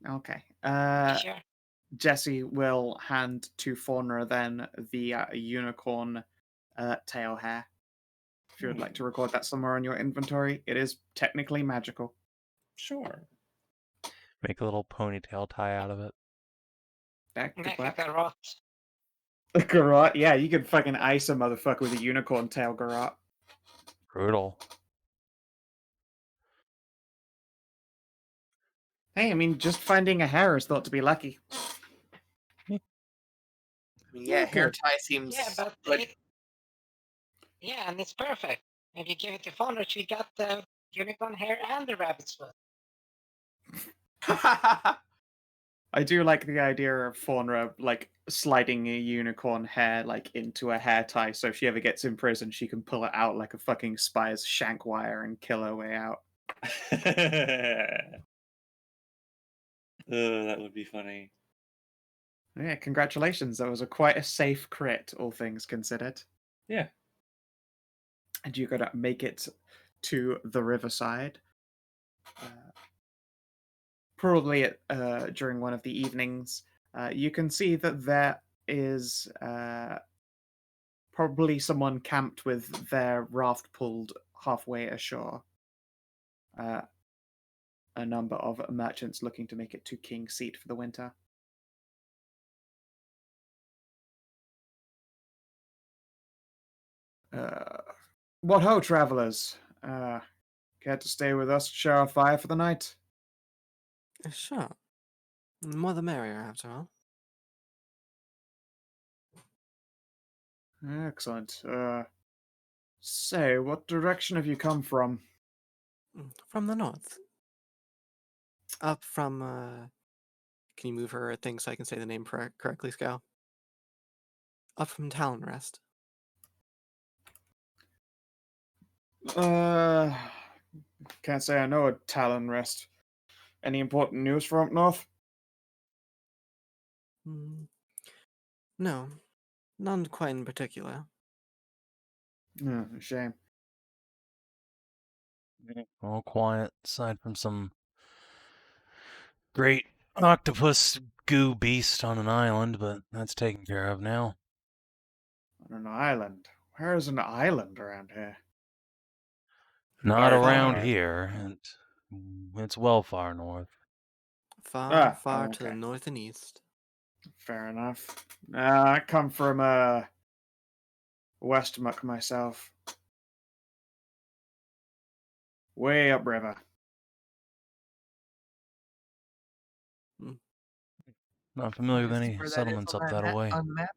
Okay. Sure. Jesse will hand to Faunra then the unicorn tail hair. If you would like to record that somewhere on your inventory, it is technically magical. Sure. Make a little ponytail tie out of it. That could Make a work. garrote. A garrote? Yeah, you could fucking ice a motherfucker with a unicorn tail garrote. Brutal. Hey, I mean, just finding a hair is thought to be lucky. I mean, yeah, hair tie seems Yeah, but like yeah, and it's perfect. If you give it to Faunra, she got the unicorn hair and the rabbit's foot. I do like the idea of Faunra like sliding a unicorn hair like into a hair tie, so if she ever gets in prison, she can pull it out like a fucking spider's shank wire and kill her way out. That would be funny. Yeah, congratulations. That was quite a safe crit, all things considered. Yeah. And you gotta make it to the riverside. Probably during one of the evenings. You can see that there is probably someone camped with their raft pulled halfway ashore. A number of merchants looking to make it to Kingseat for the winter. What ho, travelers? Care to stay with us to share our fire for the night? Sure. The more the merrier, after all. Excellent. Say, what direction have you come from? From the north. Up from, can you move her thing so I can say the name correctly, Skow? Up from Talon Rest. Can't say I know a Talon Rest. Any important news from up north? No, none quite in particular. A shame. All quiet, aside from some great octopus goo beast on an island, but that's taken care of now. On an island? Where is an island around here? Not around Far. here. It's well far north. Far, far to okay. the north and east. Fair enough. I come from Westmock myself. Way upriver. Not familiar with See any where that is settlements on up that way. on the map?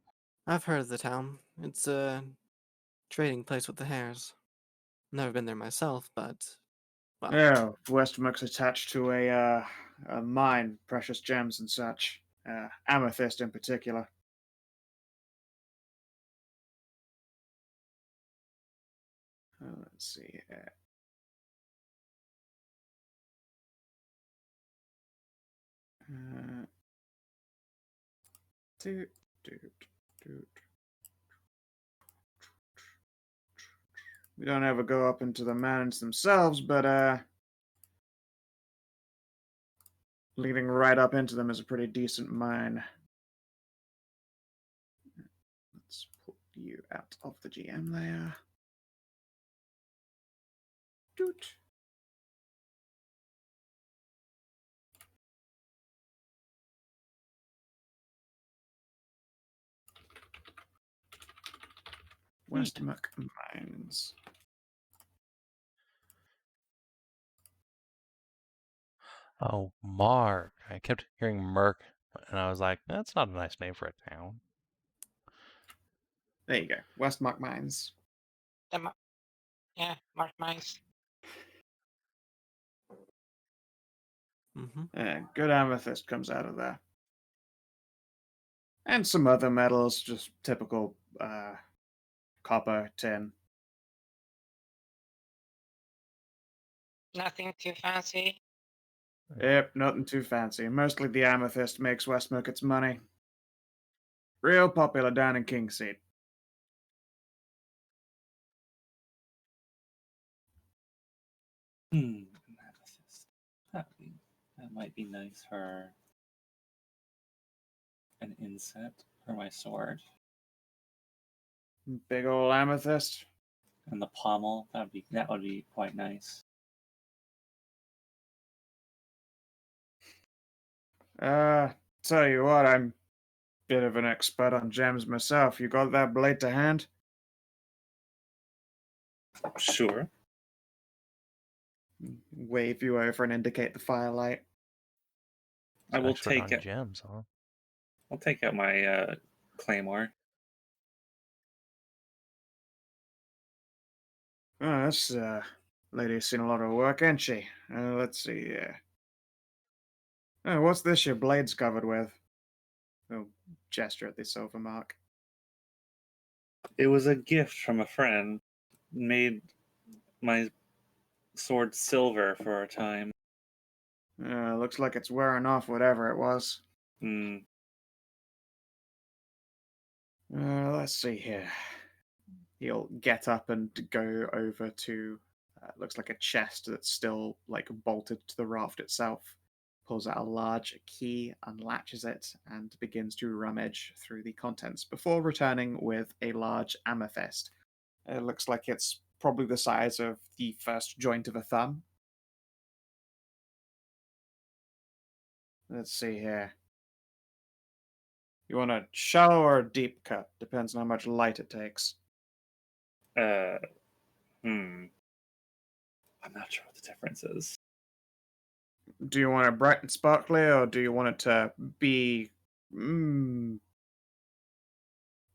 I've heard of the town. It's a trading place with the Hares. Never been there myself, but well, Yeah, Westmock's attached to a mine, precious gems and such. Amethyst in particular. Let's see. Doot, doot, doot. We don't ever go up into the mountains themselves, but leading right up into them is a pretty decent mine. Let's put you out of the GM there. Doot. Westmock Mines. Oh, Mark. I kept hearing Merc, and I was like, that's not a nice name for a town. There you go. Westmock Mines. Yeah, Mark Mines. Good amethyst comes out of there. And some other metals, just typical copper, tin. Nothing too fancy. Yep, nothing too fancy. Mostly the amethyst makes Westmock its money. Real popular down in Kingseat. Amethyst. That might be nice for an inset for my sword. Big ol' amethyst. And the pommel, that would be quite nice. Tell you what, I'm a bit of an expert on gems myself. You got that blade to hand? Sure. Wave you over and indicate the firelight. I will Expert take on it. gems, huh? I'll take out my claymore. Oh, this lady's seen a lot of work, ain't she? Let's see. Oh, what's this your blade's covered with? Oh, gesture at the silver mark. It was a gift from a friend. Made my sword silver for a time. Looks like it's wearing off whatever it was. Hmm. Let's see here. He'll get up and go over to looks like a chest that's still like bolted to the raft itself. Pulls out a large key, unlatches it, and begins to rummage through the contents before returning with a large amethyst. It looks like it's probably the size of the first joint of a thumb. Let's see here. You want a shallow or a deep cut? Depends on how much light it takes. I'm not sure what the difference is. Do you want it bright and sparkly, or do you want it to be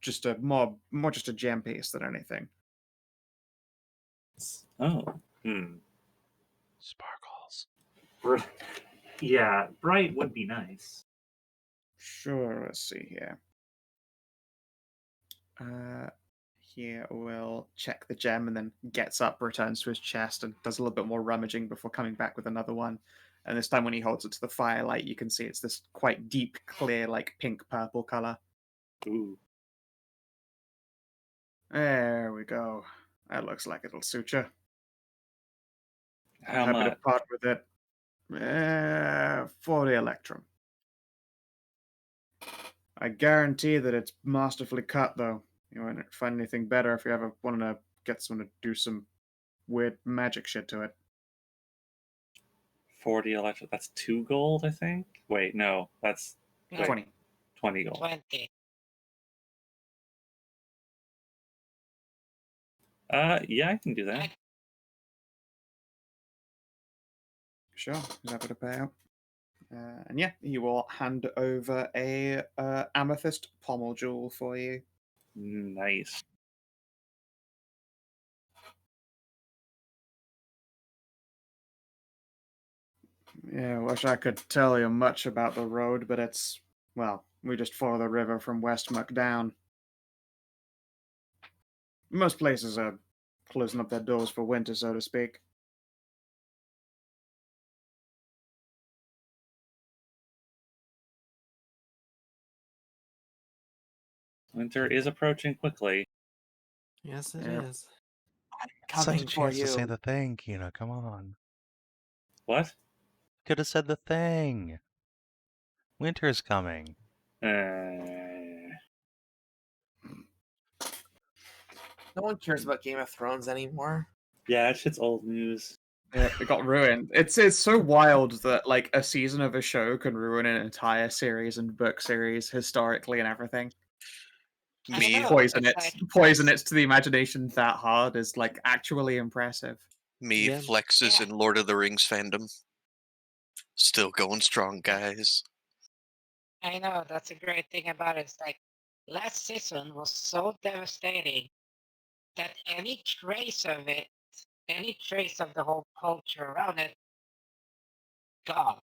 just a more just a gem piece than anything? Oh. Sparkles. Yeah, bright would be nice. Sure, let's see here. Here we'll check the gem and then gets up, returns to his chest, and does a little bit more rummaging before coming back with another one. And this time when he holds it to the firelight, you can see it's this quite deep, clear, like pink-purple color. Ooh. There we go. That looks like it'll suit you. How Happy to much? part with it. 40 electrum. I guarantee that it's masterfully cut, though. You won't find anything better if you ever want to get someone to do some weird magic shit to it. 40 electric. That's 2 gold, I think. Wait, no, that's No, 20. 20 gold. 20. Yeah, I can do that. Sure, he's happy to pay out. And yeah, he will hand over a amethyst pommel jewel for you. Nice. Yeah, wish I could tell you much about the road, but it's, well, we just follow the river from Westmock down. Most places are closing up their doors for winter, so to speak. Winter is approaching quickly. Yes, it Yep. is. Such a Coming for chance to say you. the thing, Kina. Come on. What? Could have said the thing. Winter's coming. No one cares about Game of Thrones anymore. Yeah, that shit's old news. Yeah, it got ruined. It's so wild that like a season of a show can ruin an entire series and book series historically and everything. I Me, know, Poison it's it, like poison it to the imagination that hard is like actually impressive. me Yeah. flexes Yeah. in Lord of the Rings fandom. Still going strong, guys. I know, that's a great thing about it. It's like last season was so devastating that any trace of it, any trace of the whole culture around it, gone.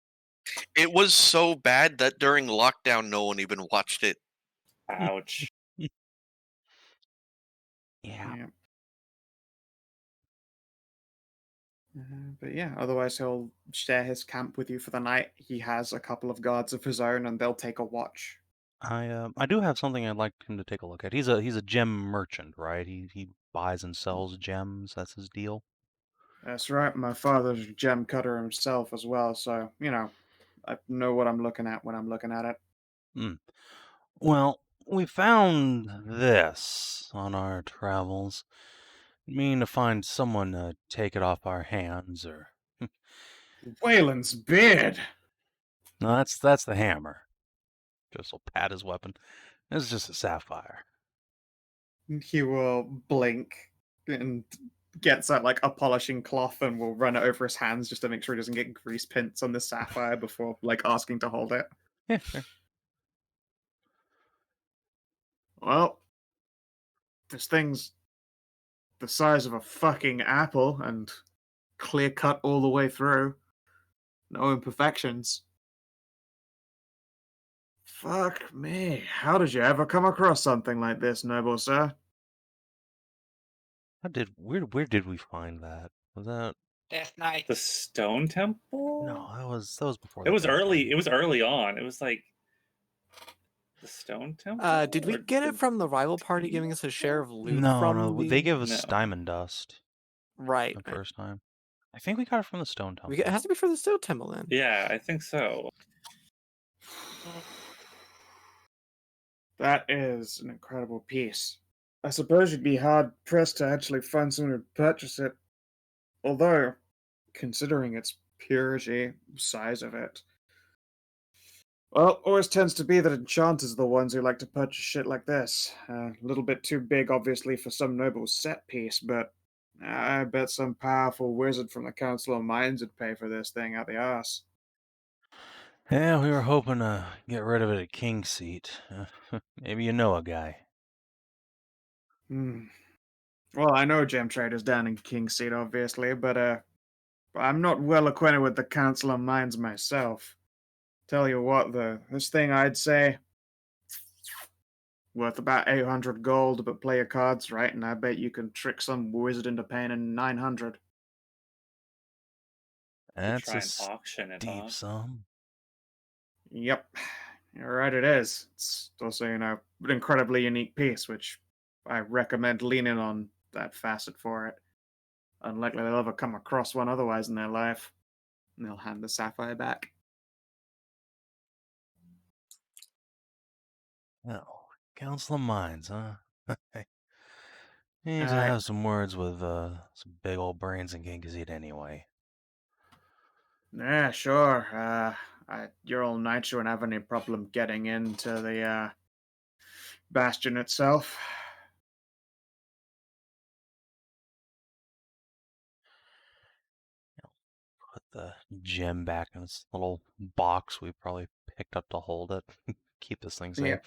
It was so bad that during lockdown, no one even watched it. Ouch. Yeah. Yeah. But yeah, otherwise he'll share his camp with you for the night. He has a couple of guards of his own, and they'll take a watch. I do have something I'd like him to take a look at. He's a gem merchant, right? He buys and sells gems. That's his deal. That's right. My father's a gem cutter himself as well, so I know what I'm looking at when I'm looking at it. Well, we found this on our travels. Mean to find someone to take it off our hands, or Waylon's beard. no? That's the hammer. Just will pat his weapon. This is just a sapphire. He will blink and gets out like a polishing cloth and will run it over his hands just to make sure he doesn't get grease prints on the sapphire before like asking to hold it. Yeah, sure. Well, this thing's the size of a fucking apple and clear cut all the way through. No imperfections. Fuck me. How did you ever come across something like this, noble sir? Where did we find that? Was that Death Knight. The Stone Temple? no? That was before. It was Death early. Knight. It was early on. It was like the Stone Temple. Did we or get the- it from the rival party giving us a share of loot No, from no, the... they gave us No. diamond dust Right. the first time. I think we got it from the Stone Temple. It has to be for the Stone Temple then. Yeah, I think so. That is an incredible piece. I suppose you'd be hard pressed to actually find someone who'd purchase it. Although, considering its purity, size of it. Well, always tends to be that enchanters are the ones who like to purchase shit like this. A little bit too big, obviously, for some noble set piece, but I bet some powerful wizard from the Council of Mines would pay for this thing out the arse. Yeah, we were hoping to get rid of it at Kingseat. Maybe you know a guy. Well, I know gem traders down in Kingseat, obviously, but I'm not well acquainted with the Council of Mines myself. Tell you what, though, this thing I'd say worth about 800 gold, but play your cards right, and I bet you can trick some wizard into paying in 900. That's try a and auction it steep off. sum. Yep, you're right, it is. It's also, an incredibly unique piece, which I recommend leaning on that facet for it. Unlikely they'll ever come across one otherwise in their life. And they'll hand the sapphire back. Oh, Council of Mines, huh? Need to Alright. have some words with some big old brains in Kingseat anyway. Yeah, sure. Your old knight shouldn't have any problem getting into the bastion itself. Put the gem back in this little box we probably picked up to hold it. Keep this thing safe.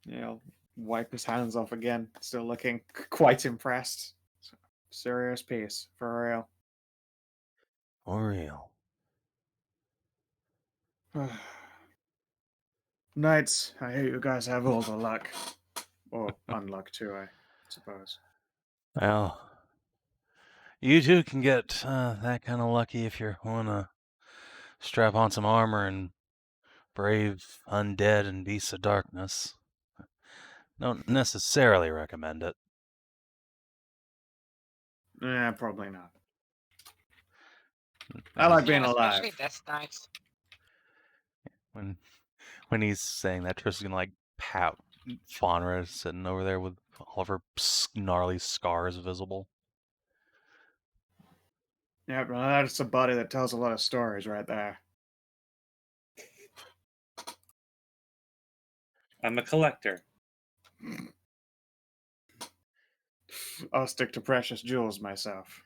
Yeah, I'll wipe his hands off again, still looking quite impressed. Serious piece, for real. For real. Knights, I hear you guys have all the luck. Or unluck too, I suppose. Well, you two can get that kind of lucky if you're willing to strap on some armor and brave undead and beasts of darkness. Don't necessarily recommend it. Yeah, probably not. I like being alive. Especially Death Knights. When he's saying that, Tristan's gonna like pout Faunra sitting over there with all of her gnarly scars visible. Yeah, but that's a body that tells a lot of stories right there. I'm a collector. I'll stick to precious jewels myself.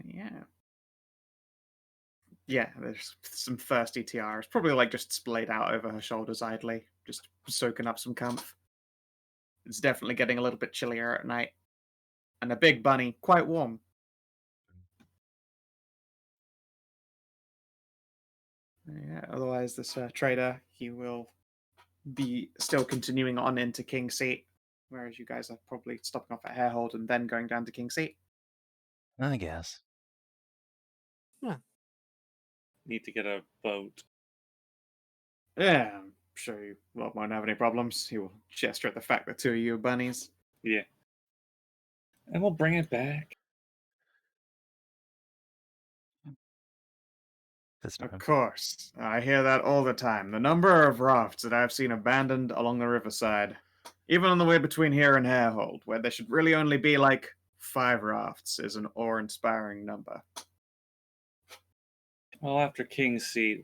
Yeah. Yeah, there's some thirsty tiaras. Probably like just splayed out over her shoulders idly, just soaking up some comfort. It's definitely getting a little bit chillier at night. And a big bunny, quite warm. Yeah, otherwise this trader, he will be still continuing on into Kingseat, whereas you guys are probably stopping off at Harehold and then going down to Kingseat. I guess. Need to get a boat. Yeah, I'm sure you won't have any problems. He will gesture at the fact that two of you are bunnies. Yeah. And we'll bring it back. This Of time. course. I hear that all the time. The number of rafts that I've seen abandoned along the riverside, even on the way between here and Harehold, where there should really only be like 5 rafts, is an awe-inspiring number. Well, after Kingseat,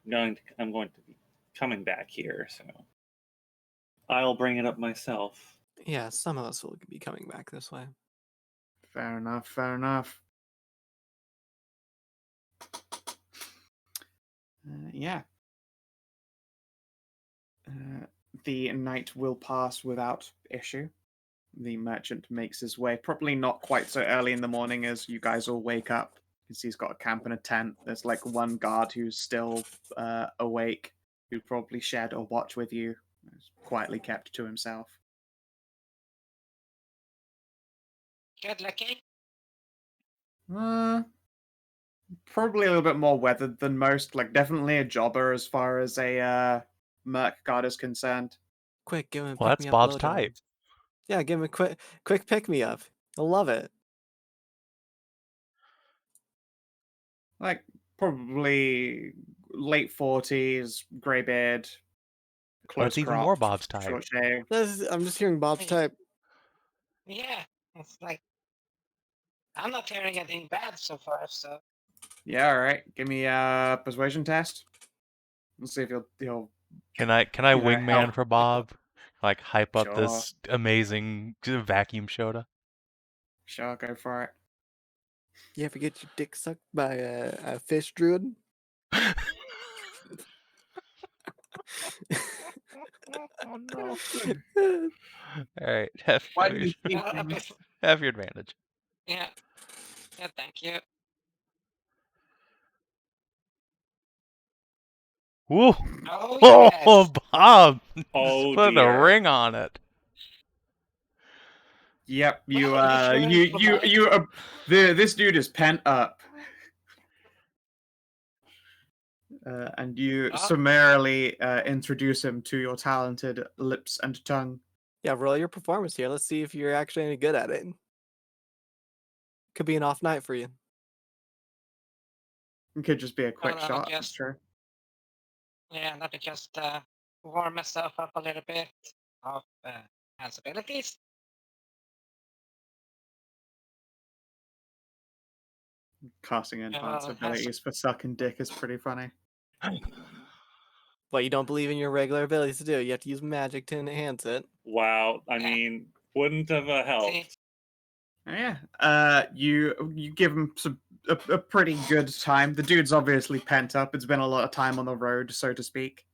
I'm going to be coming back here, so I'll bring it up myself. Yeah, some of us will be coming back this way. Fair enough, fair enough. Yeah. The night will pass without issue. The merchant makes his way, probably not quite so early in the morning as you guys all wake up. Because he's got a camp in a tent. There's like one guard who's still awake, who probably shared a watch with you. He's quietly kept to himself. Good looking. Probably a little bit more weathered than most. Like, definitely a jobber as far as a merc guard is concerned. Quick, give him a Well, pick that's me up Bob's blowjob. type. Yeah, give him a quick pick me up. I love it. Like, probably late 40s, grey beard, close That's even more crop, Bob's type. short shave. I'm just hearing Bob's type. Yeah, it's like I'm not hearing anything bad so far. So Yeah, all right. Give me a persuasion test. Let's see if he'll Can I you know, wingman help. for Bob? Like hype up Sure. this amazing vacuum soda? Sure, go for it. You ever get your dick sucked by a fish druid? Oh no! All right, Why do you think have your advantage. yeah, thank you. Woo! Oh Oh, yes. Bob! Oh, Put a dear. ring on it. Yep, you Well, this dude is pent up. And you Oh. summarily introduce him to your talented lips and tongue. Yeah, roll your performance here. Let's see if you're actually any good at it. Could be an off night for you. It could just be a quick Well, shot. That's true. Yeah, let me just warm myself up a little bit of hands abilities. Casting enhanced abilities for sucking dick is pretty funny. But you don't believe in your regular abilities to do it. You have to use magic to enhance it. Wow, I mean, wouldn't have helped. Yeah. You give him a pretty good time. The dude's obviously pent up. It's been a lot of time on the road, so to speak.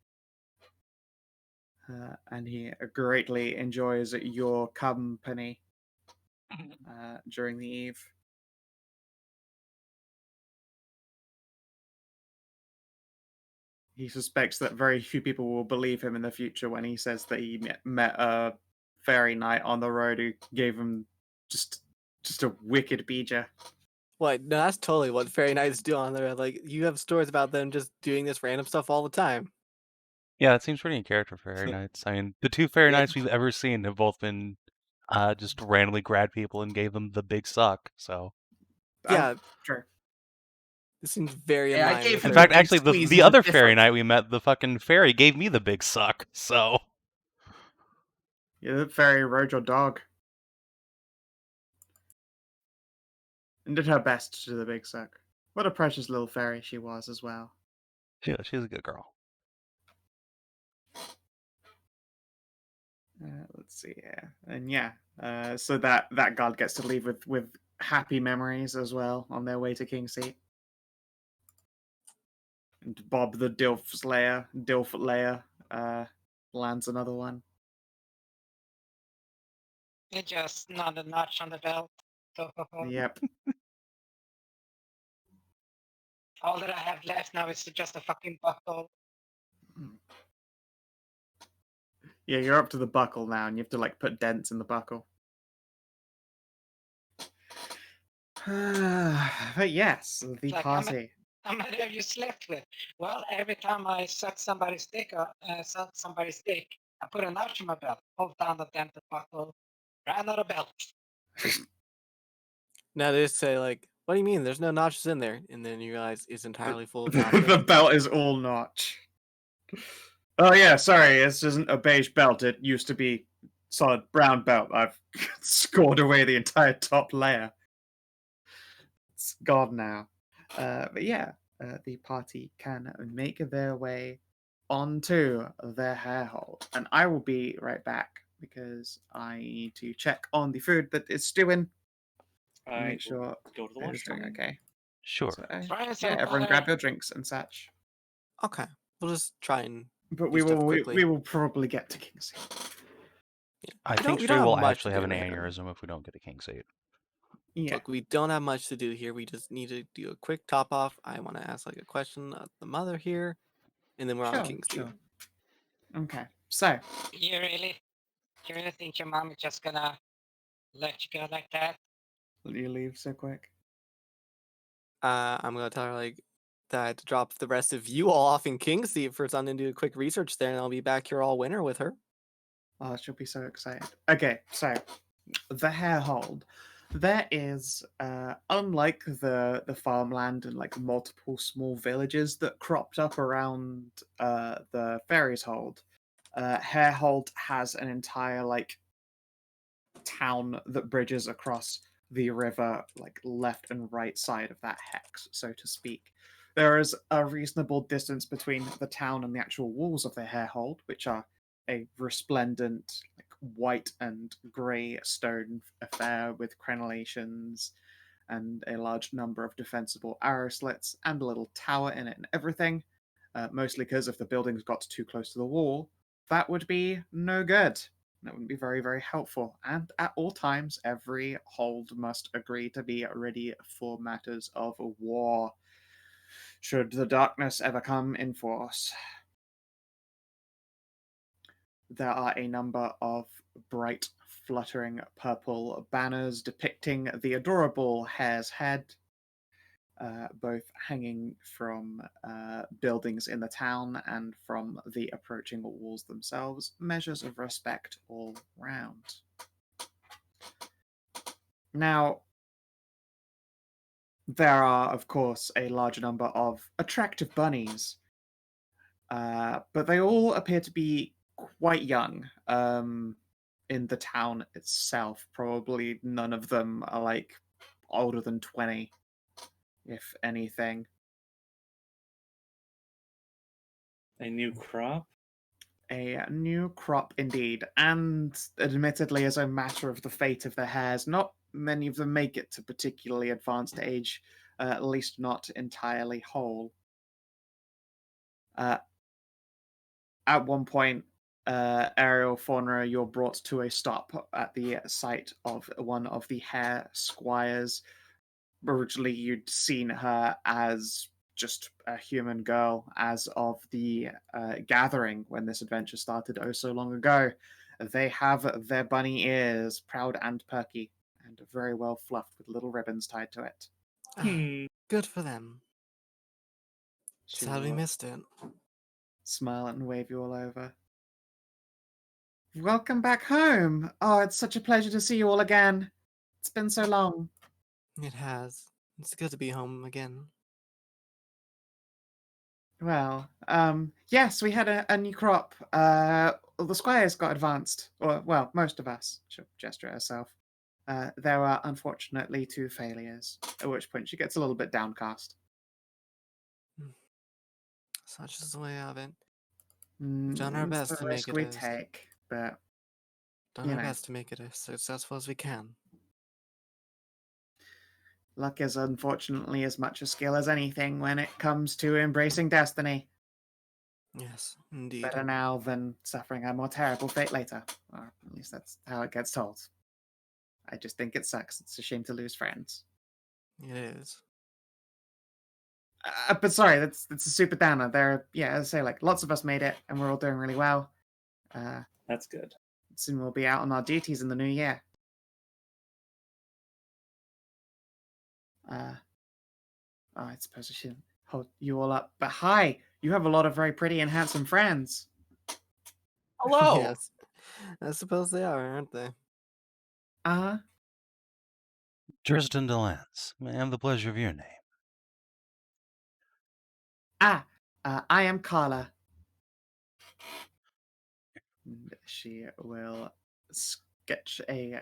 And he greatly enjoys your company during the eve. He suspects that very few people will believe him in the future when he says that he met a fairy knight on the road who gave him just a wicked beeger. What? No, that's totally what fairy knights do on there. Like, you have stories about them just doing this random stuff all the time. Yeah, that seems pretty in character for Fairy Knights. I mean, the two Fairy Knights we've ever seen have both been just randomly grabbed people and gave them the big suck. So Yeah, sure. This seems very in Yeah, I line. gave with in him her. fact, the big actually, squeeze, the he's other different. Fairy Knight we met, the fucking fairy, gave me the big suck. So Yeah, the fairy rode your dog. And did her best to do the big suck. What a precious little fairy she was as well. she's a good girl. Let's see here. And yeah, so that guard gets to leave with happy memories as well on their way to Kingseat. And Bob the Dilf Layer, lands another one. It just not a notch on the belt. Yep. All that I have left now is just a fucking buckle. Yeah, you're up to the buckle now, and you have to like put dents in the buckle. But yes, the Like, party. How many have you slept with? Well, every time I suck somebody's dick, I put a notch in my belt, pulled down the dented buckle, ran out of belt. Now they just say like, "What do you mean? There's no notches in there?" And then you realize it's entirely full of notches. The belt is all notch. Oh yeah, sorry, this isn't a beige belt. It used to be solid brown belt. I've scored away the entire top layer. It's gone now. But yeah, the party can make their way onto their Harehold. And I will be right back because I need to check on the food that it's stewing. Make sure go to the it's doing washroom. okay. Sure. So, yeah, everyone grab your drinks and such. Okay, we'll just try and. But do stuff quickly. we will probably get to Kingseat. Yeah. I We think don't Stray have will much to actually have do an here. aneurysm if we don't get a Kingseat. Yeah. Look, we don't have much to do here. We just need to do a quick top off. I want to ask like a question of the mother here, and then we're on Sure, Kingseat. sure. Okay, so You really think your mom is just gonna let you go like that? will you leave so quick? I'm gonna tell her like that I had to drop the rest of you all off in Kingseat for something to do a quick research there, and I'll be back here all winter with her. Oh, she'll be so excited. Okay, so the Harehold. There is, unlike the farmland and like multiple small villages that cropped up around the Fairies Hold, Harehold has an entire like town that bridges across the river, like left and right side of that hex, so to speak. There is a reasonable distance between the town and the actual walls of the Harehold, which are a resplendent, like white and grey stone affair with crenellations and a large number of defensible arrow slits and a little tower in it and everything. Mostly because if the buildings got too close to the wall, that would be no good. That wouldn't be very, very helpful. And at all times, every hold must agree to be ready for matters of war, should the darkness ever come in force. There are a number of bright, fluttering purple banners depicting the adorable Hare's head, both hanging from buildings in the town and from the approaching walls themselves, measures of respect all round. Now, there are, of course, a large number of attractive bunnies, but they all appear to be quite young in the town itself. Probably none of them are like older than 20, if anything. A new crop? A new crop indeed, and admittedly, as a matter of the fate of the hares, not many of them make it to particularly advanced age, at least not entirely whole. At one point, Ariel, Faunra, you're brought to a stop at the site of one of the Hare squires. Originally, you'd seen her as just a human girl as of the gathering when this adventure started oh so long ago. They have their bunny ears, proud and perky, and very well fluffed with little ribbons tied to it. Good for them. She Sad we will missed it. smile and wave you all over. Welcome back home. Oh, it's such a pleasure to see you all again. It's been so long. It has. It's good to be home again. Well, yes, we had a new crop. The squires got advanced, or well, most of us. She'll gesture at herself. There are unfortunately 2 failures, at which point she gets a little bit downcast. Such is the way of it. We've done our It's best the to make risk it we as take, but done you our know. best to make it as successful as we can. Luck is unfortunately as much a skill as anything when it comes to embracing destiny. Yes, indeed. Better now than suffering a more terrible fate later. Or at least that's how it gets told. I just think it sucks. It's a shame to lose friends. It is. But sorry, that's a super downer. There, yeah, as I say, like lots of us made it, and we're all doing really well. That's good. Soon we'll be out on our duties in the new year. I suppose I shouldn't hold you all up, but hi, you have a lot of very pretty and handsome friends. Hello. Yes. I suppose they are, aren't they? Tristan DeLance, may I have the pleasure of your name? I am Carla. And she will sketch a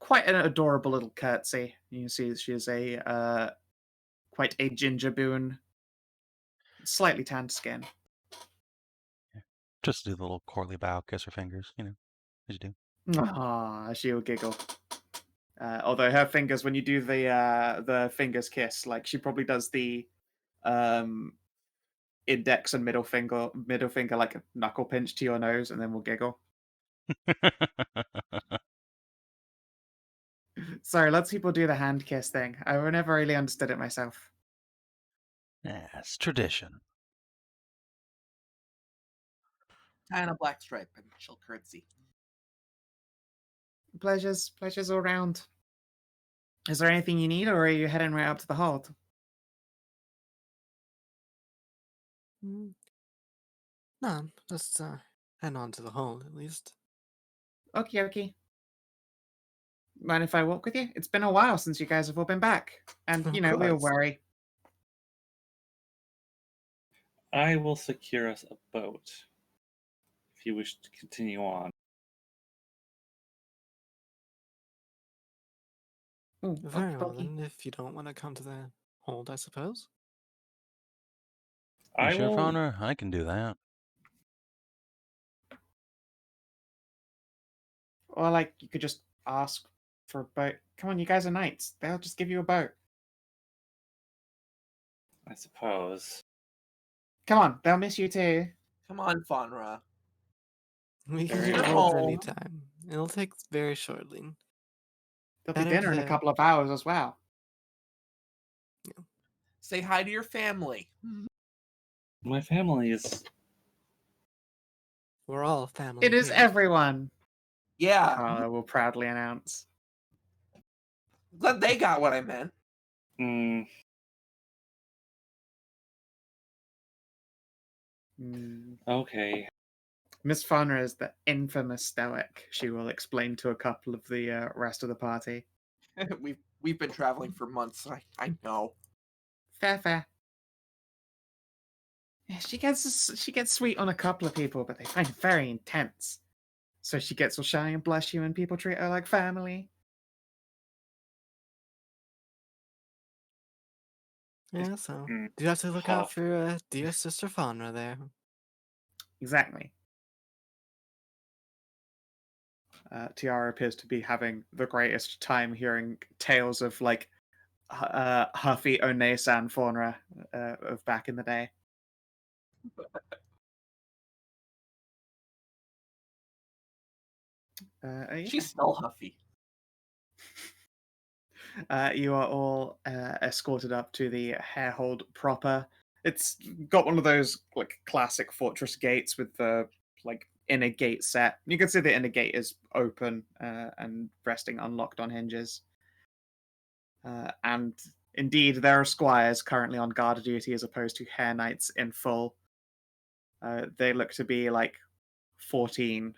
quite an adorable little curtsy. You see, she is a quite a ginger boon, slightly tanned skin. Just do the little courtly bow, kiss her fingers, as you do. Ah, she will giggle. Although her fingers, when you do the fingers kiss, like she probably does the index and middle finger like a knuckle pinch to your nose, and then will giggle. Sorry, lots of people do the hand kiss thing. I never really understood it myself. Yeah, it's tradition. Tie on a black stripe and she'll curtsy. Pleasures all round. Is there anything you need, or are you heading right up to the hold? No, just head on to the hold at least. Okay. Mind if I walk with you? It's been a while since you guys have all been back. And, Of we all course. worry. I will secure us a boat if you wish to continue on. Ooh, Very well okey-dokey. then, if you don't want to come to the hold, I suppose. You I sure, will. Faunra? I can do that. Or, like, you could just ask for a boat. Come on, you guys are knights. They'll just give you a boat. I suppose. Come on, they'll miss you too. Come on, Faunra. We can Very do the well. hold No. anytime. It'll take very shortly. There'll be Better dinner in a to- couple of hours as well. Say hi to your family. My family is. We're all family. It is here. everyone, Yeah, Carla will proudly announce. glad they got what I meant. Mm, okay. Miss Faunra is the infamous stoic. She will explain to a couple of the rest of the party. We've been traveling for months. I know. Fair. Yeah, she gets sweet on a couple of people, but they find it very intense. So she gets all shy and blushy when people treat her like family. Yeah, so Mm, do you have to look out tough. for dear sister Faunra there? Exactly. Tiara appears to be having the greatest time hearing tales of like Huffy Onesan Faunra of back in the day. Yeah. She's still huffy. You are all escorted up to the Harehold proper. It's got one of those like classic fortress gates with the like inner gate set. You can see the inner gate is open and resting unlocked on hinges. And indeed, there are squires currently on guard duty as opposed to Hare Knights in full. They look to be like 14,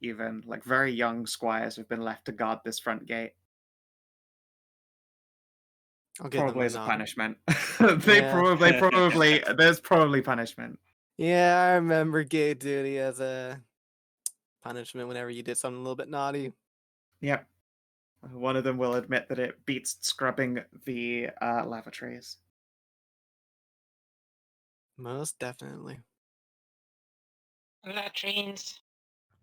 even like very young squires have been left to guard this front gate. I'll give them Probably a as a nod. punishment. Yeah. There's probably punishment. Yeah, I remember gate duty as a punishment whenever you did something a little bit naughty. Yep. One of them will admit that it beats scrubbing the lavatories. Most definitely. Latrines.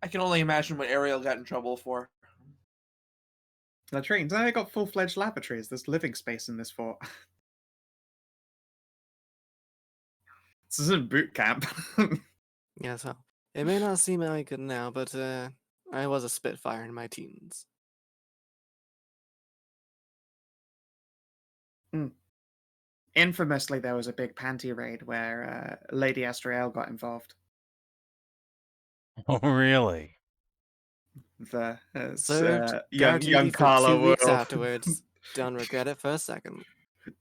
I can only imagine what Ariel got in trouble for. Latrines. They got full-fledged lavatories. There's living space in this fort. This isn't boot camp. Yeah, so it may not seem like it now, but I was a Spitfire in my teens. Infamously, there was a big panty raid where Lady Astrael got involved. Oh, really? The Served young guard duty for Carla 2 weeks will afterwards. Don't regret it for a second.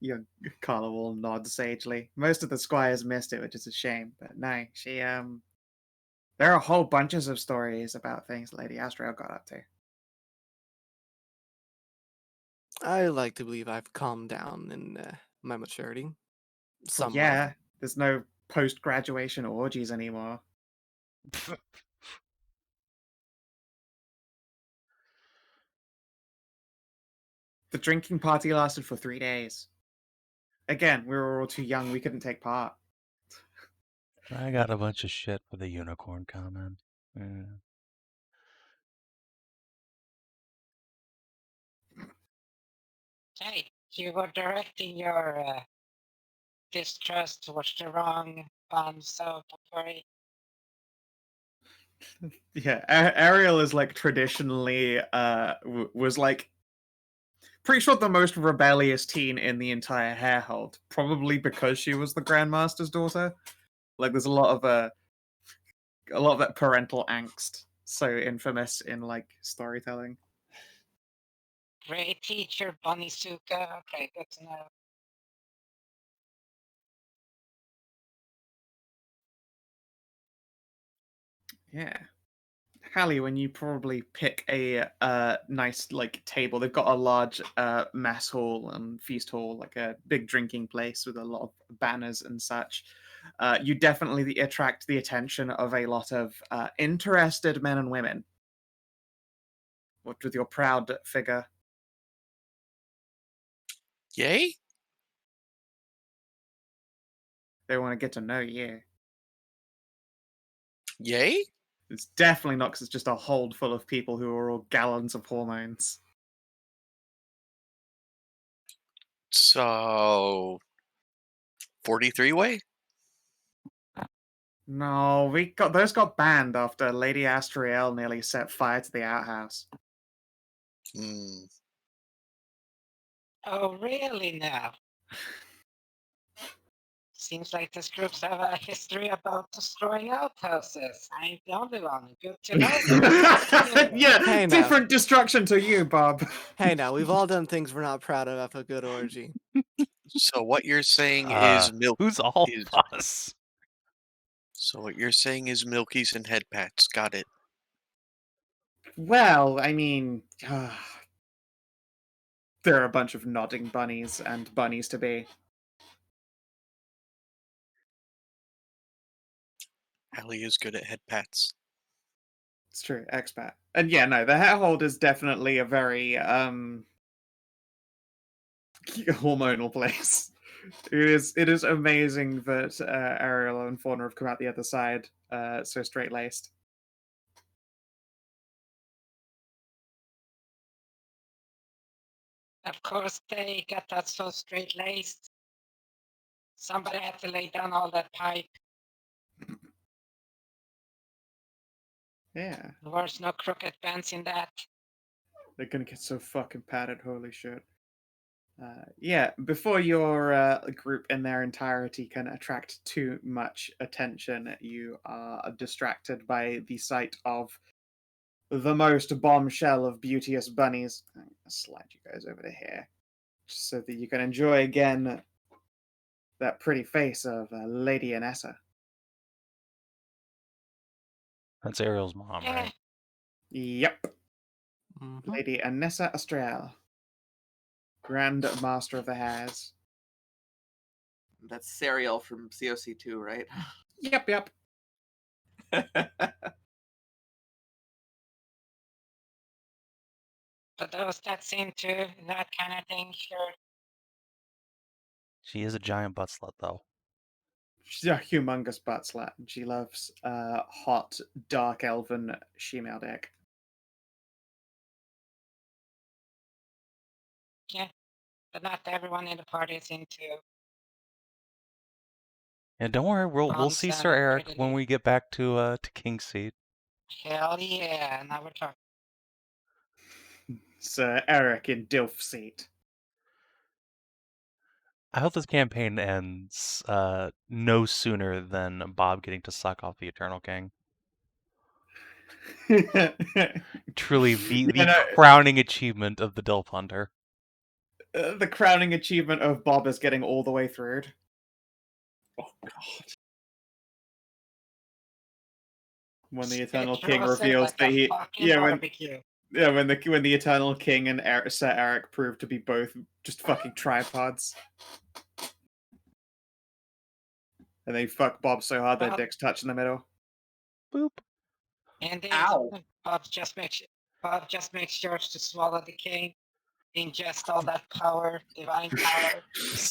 young Carla will nod sagely. Most of the squires missed it, which is a shame. But no, she there are whole bunches of stories about things Lady Astrael got up to. I like to believe I've calmed down in my maturity. Well, Somewhat. yeah, there's no post-graduation orgies anymore. The drinking party lasted for 3 days. Again, we were all too young. We couldn't take part. I got a bunch of shit for the unicorn comment. Yeah. Hey, you were directing your distrust towards the wrong pawn, so don't worry. Yeah, Ariel is like traditionally was like pretty sure the most rebellious teen in the entire Harehold, probably because she was the Grandmaster's daughter. Like, there's a lot of that parental angst, so infamous in like storytelling. Great teacher, Bunnysuka. Okay, good to know. Yeah. Hallie, when you probably pick a nice like table, they've got a large mess hall and feast hall, like a big drinking place with a lot of banners and such. You definitely attract the attention of a lot of interested men and women. What with your proud figure? Yay? They want to get to know you. Yay? It's definitely not because it's just a hold full of people who are all gallons of hormones. So 43 way? No, those got banned after Lady Ariel nearly set fire to the outhouse. Hmm. Oh, really now? Seems like this group's have a history about destroying outhouses. I ain't the only one. Good to know. Yeah, Hey, now. different destruction to you, Bob. Hey, now, we've all done things we're not proud of after a good orgy. So what you're saying is milk. Who's all is- of us? So what you're saying is milkies and head pats. Got it. Well, I mean, there are a bunch of nodding bunnies and bunnies to be. Hallie is good at head pats. It's true, expat. And yeah, no, the Harehold is definitely a very hormonal place. It is amazing that Ariel and Faunra have come out the other side so straight laced. Of course, they got that so straight laced. Somebody had to lay down all that pipe. Yeah, There's no crooked bands in that. they're gonna get so fucking padded. Holy shit. Yeah, before your group in their entirety can attract too much attention, you are distracted by the sight of the most bombshell of beauteous bunnies. I'm gonna slide you guys over to here, just so that you can enjoy again that pretty face of Lady Anessa. That's Ariel's mom, right? Yep, Mhm. Lady Anessa Astriel, Grand Master of the Hares. That's Ariel from COC2, right? Yep. But those that seem to that kind of thing, sure. She is a giant butt slut, though. She's a humongous butt slut, and she loves hot, dark elven female dick. Yeah, but not everyone in the party is into. And don't worry, we'll see Nonsense, Sir Eric pretty when neat. we get back to Kingseat. Hell yeah, now we're talking. Sir Eric in Dilf Seat. I hope this campaign ends no sooner than Bob getting to suck off the Eternal King. Truly, the crowning achievement of the Dilf Hunter. The crowning achievement of Bob is getting all the way through. Oh god. When the It Eternal King roasted reveals like that a he, fucking yeah, when barbecue. the Eternal King and Sir Eric proved to be both just fucking tripods, and they fuck Bob so hard their Well- dicks touch in the middle. Boop. And Ow. Bob just makes sure to swallow the king, ingest all that power, divine power.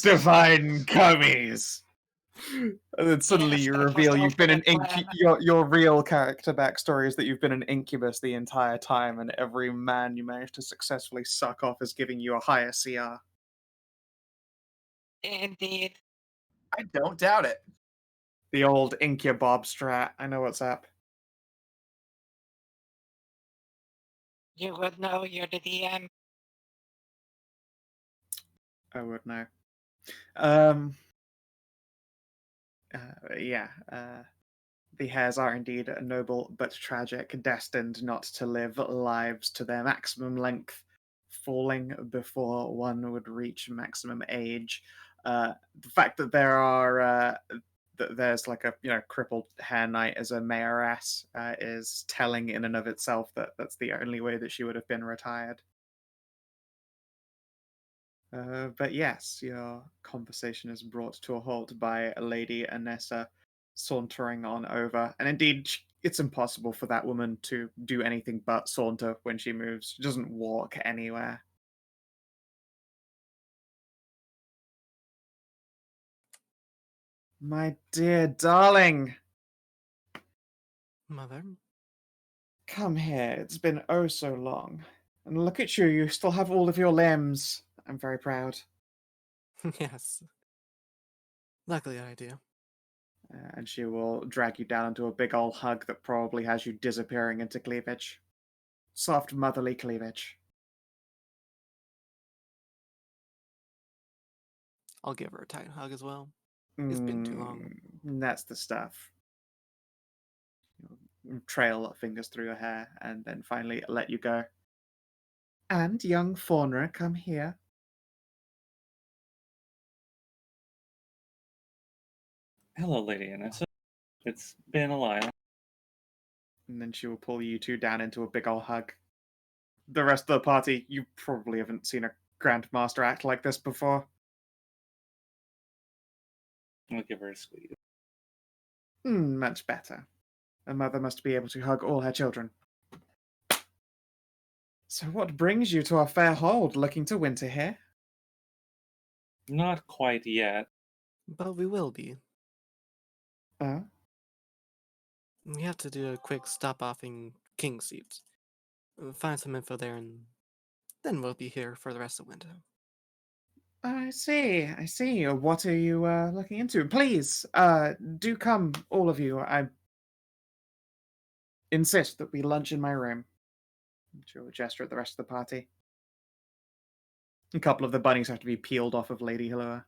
Divine cummies. And then suddenly Yes, you that was reveal the you've been an ultimate plan. your real character backstory is that you've been an incubus the entire time, and every man you managed to successfully suck off is giving you a higher CR. Indeed. I don't doubt it. The old incubob strat. I know what's up. You would know, you're the DM. I would know. Yeah. The Hares are indeed noble but tragic, destined not to live lives to their maximum length, falling before one would reach maximum age. The fact that there's like a crippled Hare Knight as a mayoress is telling in and of itself that that's the only way that she would have been retired. But yes, your conversation is brought to a halt by Lady Anessa sauntering on over. And indeed, it's impossible for that woman to do anything but saunter when she moves. She doesn't walk anywhere. My dear darling, Mother? come here. It's been oh so long. And look at you, you still have all of your limbs. I'm very proud. Yes. Luckily I do. And she will drag you down into a big old hug that probably has you disappearing into cleavage. Soft, motherly cleavage. I'll give her a tight hug as well. It's been too long. That's the stuff. Trail fingers through your hair and then finally let you go. And young Faunra, come here. Hello, Lady Anessa. It's been a while. And then she will pull you two down into a big ol' hug. The rest of the party, you probably haven't seen a Grandmaster act like this before. I'll give her a squeeze. Much better. A mother must be able to hug all her children. So what brings you to our fair hold, looking to winter here? Not quite yet. But we will be. Oh? We have to do a quick stop off in Kingseat. Find some info there and then we'll be here for the rest of winter. I see. What are you looking into? Please, do come, all of you. I insist that we lunch in my room. She will gesture at the rest of the party. A couple of the bunnies have to be peeled off of Lady Halua.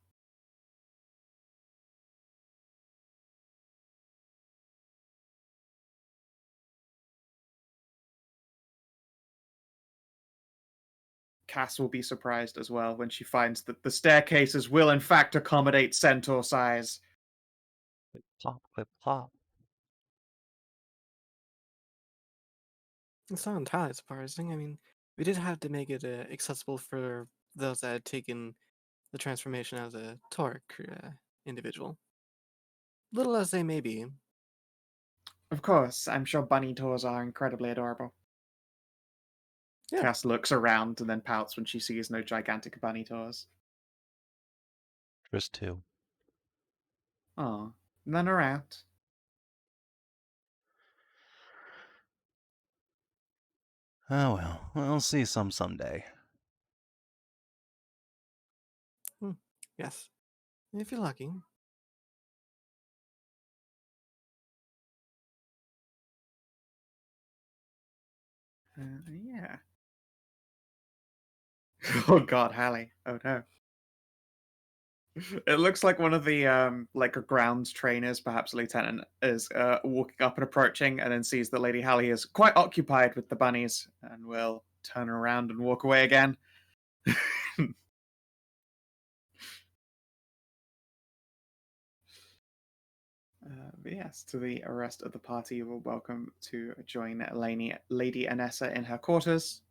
Cass will be surprised as well when she finds that the staircases will in fact accommodate centaur size. Clip, plop, clip, plop. It's not entirely surprising. I mean, we did have to make it accessible for those that had taken the transformation as a Tauric individual. Little as they may be. Of course, I'm sure bunny tours are incredibly adorable. Yeah. Cass looks around and then pouts when she sees no gigantic bunny tours. Just two. Oh, none are out. Oh well, we'll see some someday. Yes. If you're lucky. Yeah. Oh god, Hallie. Oh no. It looks like one of the like a grounds trainers, perhaps a lieutenant, is walking up and approaching and then sees that Lady Hallie is quite occupied with the bunnies and will turn around and walk away again. But yes, to the rest of the party, you are welcome to join Lady Anessa in her quarters.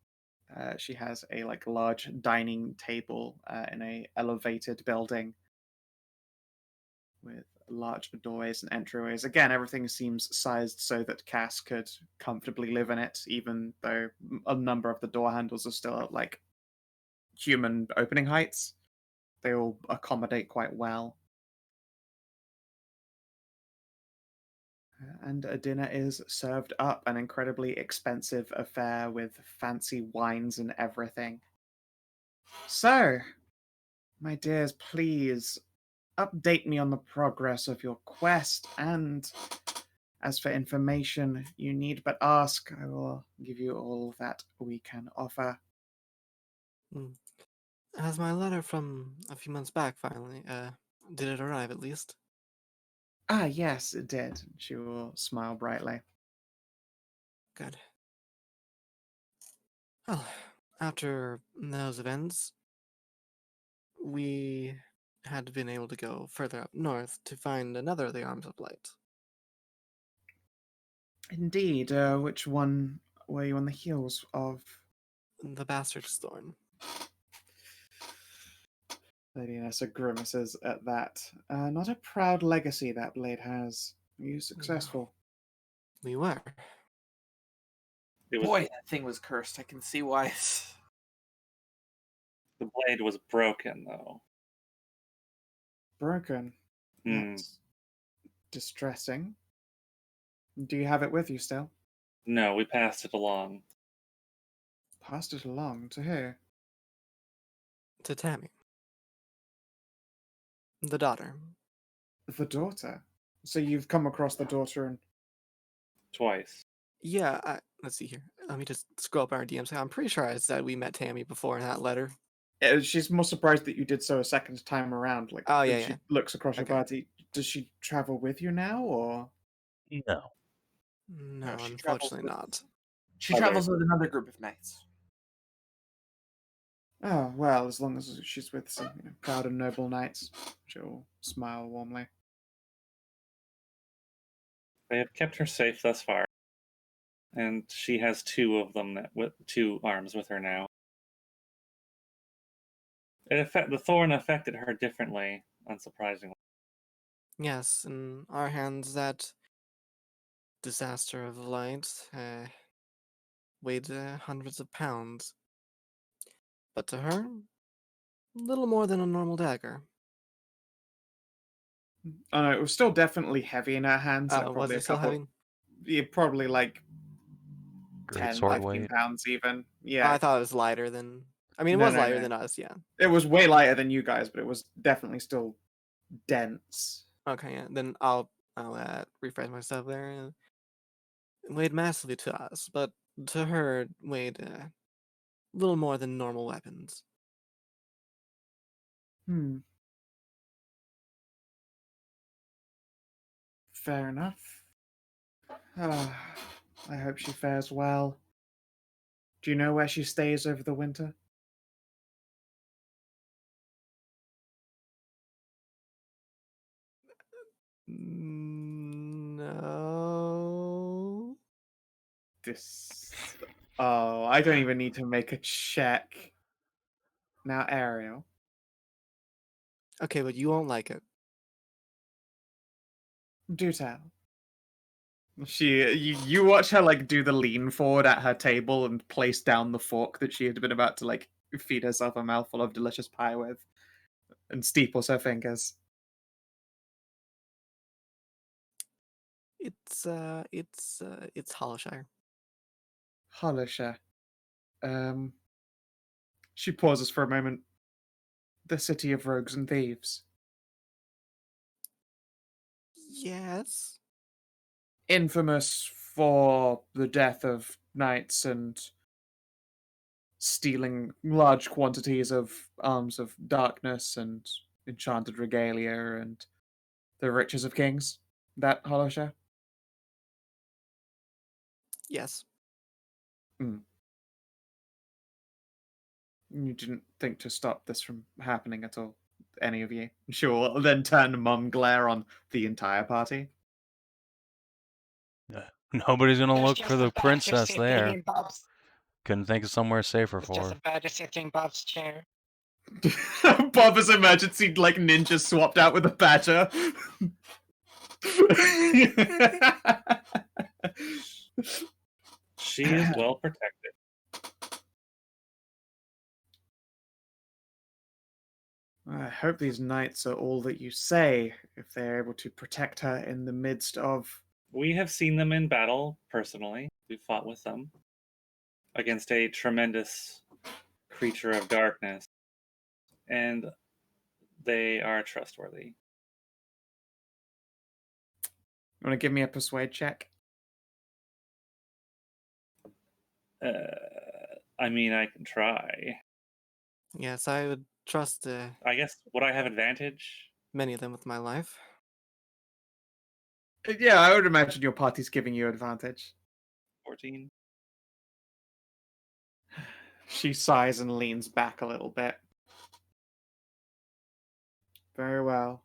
She has a like large dining table in a elevated building with large doorways and entryways. Again, everything seems sized so that Cass could comfortably live in it, even though a number of the door handles are still at like human opening heights. They all accommodate quite well. And a dinner is served up, an incredibly expensive affair with fancy wines and everything. So, my dears, please update me on the progress of your quest, and as for information you need but ask, I will give you all that we can offer. Has my letter from a few months back finally, did it arrive at least? Ah, yes, it did. She will smile brightly. Good. Well, after those events, we had been able to go further up north to find another of the Arms of Light. Indeed. Which one were you on the heels of? The Bastard's Thorn. Lady Nessa grimaces at that. Not a proud legacy that blade has. Are you successful? We were. It was Boy, that thing was cursed. I can see why. the blade was broken though. Broken. Hmm. That's distressing. Do you have it with you still? No, we passed it along. Passed it along to who? To Tammy. The daughter. The daughter. So you've come across the daughter and Twice. Yeah, let's see here. Let me just scroll up our DMs. I'm pretty sure I said we met Tammy before in that letter. she's more surprised that you did so a second time around. Like, Oh, when yeah, she yeah. looks across your Okay. party. Does she travel with you now, or? No. No, she unfortunately travels not. She Other. travels with another group of knights. Oh, well, as long as she's with some proud and noble knights, she'll smile warmly. They have kept her safe thus far, and she has two of them with two arms with her now. The thorn affected her differently, unsurprisingly. Yes, in our hands, that disaster of light weighed hundreds of pounds. But to her, little more than a normal dagger. Oh no, it was still definitely heavy in her hands. Like Was probably it a still couple. heavy? Yeah, probably like Great 10, sword 15 weight. pounds even. Oh, Yeah. I thought it was lighter than. I mean, it No, was no, lighter no. than us, yeah. It was way lighter than you guys, but it was definitely still dense. Okay, yeah. Then I'll rephrase myself there. It weighed massively to us, but to her, it weighed little more than normal weapons. Fair enough. I hope she fares well. Do you know where she stays over the winter? No. Oh, I don't even need to make a check. Now, Ariel. Okay, but you won't like it. Do tell. You watch her like do the lean forward at her table and place down the fork that she had been about to like feed herself a mouthful of delicious pie with, and steeples her fingers. It's Hollowshire. Hollisher. She pauses for a moment. The city of rogues and thieves. Yes. Infamous for the death of knights and stealing large quantities of arms of darkness and enchanted regalia and the riches of kings. That Hollowshire? Yes. You didn't think to stop this from happening at all, any of you? Sure, then turn mum glare on the entire party. Nobody's gonna There's look just for the a badger princess sitting there. in Bob's. Couldn't think of somewhere safer It's for just her. a badger sitting in Bob's chair. Bob is emergency like ninja swapped out with a badger. She is well protected. I hope these knights are all that you say, if they're able to protect her in the midst of. We have seen them in battle personally. We fought with them against a tremendous creature of darkness, and they are trustworthy. You want to give me a persuade check? I mean, I can try. Yes, I would trust I guess, would I have advantage? many of them with my life. Yeah, I would imagine your party's giving you advantage. 14. She sighs and leans back a little bit. Very well.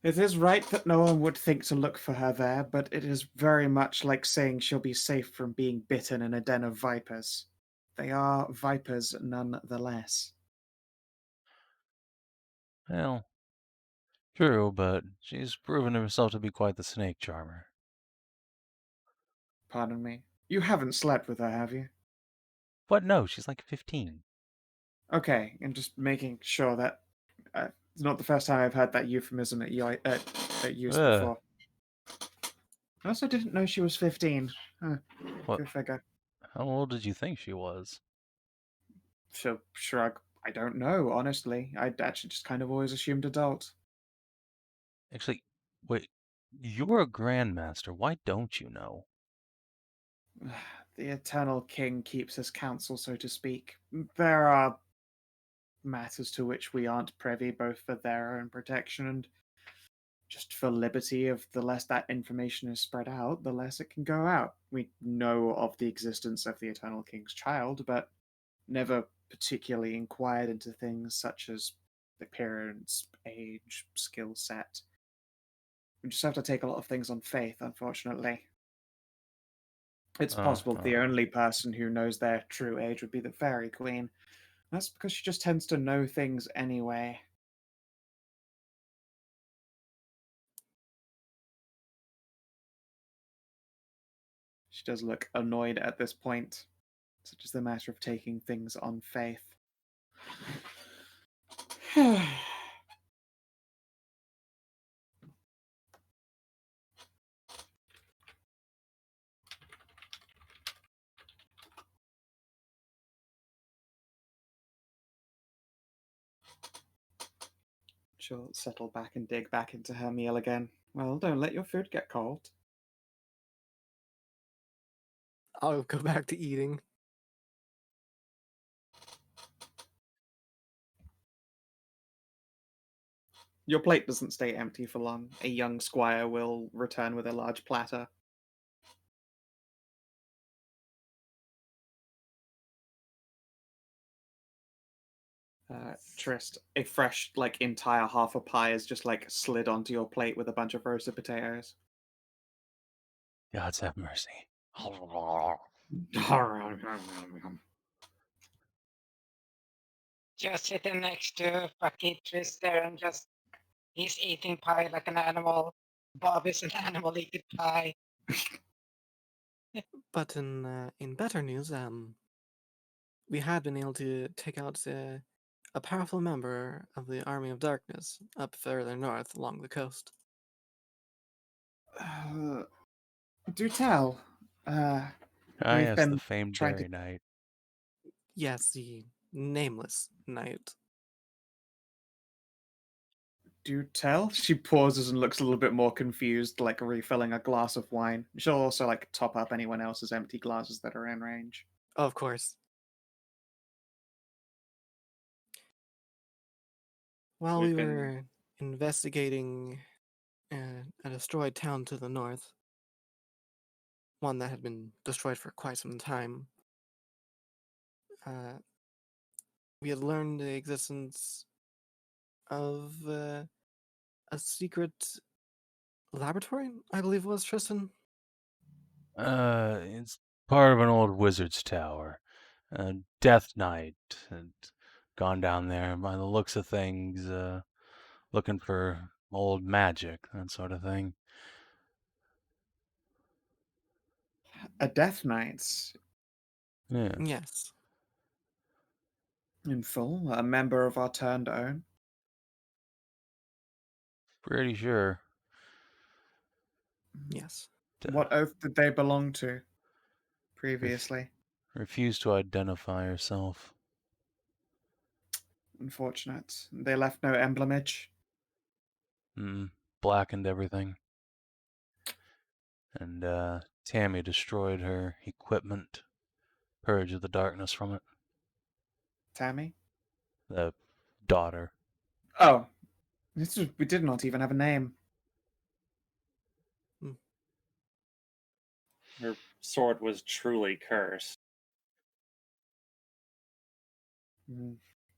It is right that no one would think to look for her there, but it is very much like saying she'll be safe from being bitten in a den of vipers. They are vipers nonetheless. Well, true, but she's proven herself to be quite the snake charmer. Pardon me. You haven't slept with her, have you? What? No, she's like 15. Okay, I'm just making sure that it's not the first time I've heard that euphemism at used Ugh. before. I also didn't know she was 15. Huh, What? go figure. How old did you think she was? She'll shrug. I don't know, honestly. I'd actually just kind of always assumed adult. Actually, wait. You're a grandmaster. Why don't you know? The Eternal King keeps his counsel, so to speak. There are matters to which we aren't privy, both for their own protection and just for liberty. Of the less that information is spread out, the less it can go out. We know of the existence of the Eternal King's child, but never particularly inquired into things such as appearance, age, skill set. We just have to take a lot of things on faith, unfortunately. It's possible the only person who knows their true age would be the Fairy Queen. That's because she just tends to know things anyway. She does look annoyed at this point. Such is the matter of taking things on faith. She'll settle back and dig back into her meal again. Well, don't let your food get cold. I'll go back to eating. Your plate doesn't stay empty for long. A young squire will return with a large platter. Trist, a fresh, entire half a pie is just, slid onto your plate with a bunch of roasted potatoes. Gods have mercy. Just sitting next to fucking Tristan and just he's eating pie like an animal. Bob is an animal eating pie. But in better news, we had been able to take out a powerful member of the Army of Darkness up further north along the coast. Do tell. Ah, We've yes, been the famed trying Dairy to- Knight. Yes, the nameless knight. Do tell? She pauses and looks a little bit more confused, like refilling a glass of wine. She'll also, top up anyone else's empty glasses that are in range. Of course. While we We've been- were investigating a destroyed town to the north, one that had been destroyed for quite some time, we had learned the existence of a secret laboratory, I believe it was, Tristan? It's part of an old wizard's tower. Death Knight had gone down there by the looks of things, looking for old magic, that sort of thing. A Death Knight, Yeah, Yes. in full, a member of our turned own. pretty sure. Yes. What oath did they belong to previously? Refused to identify herself. Unfortunate. They left no emblemage. Blackened everything. And Tammy destroyed her equipment. purge the darkness from it. Tammy? The daughter. Oh, we did not even have a name. Her sword was truly cursed.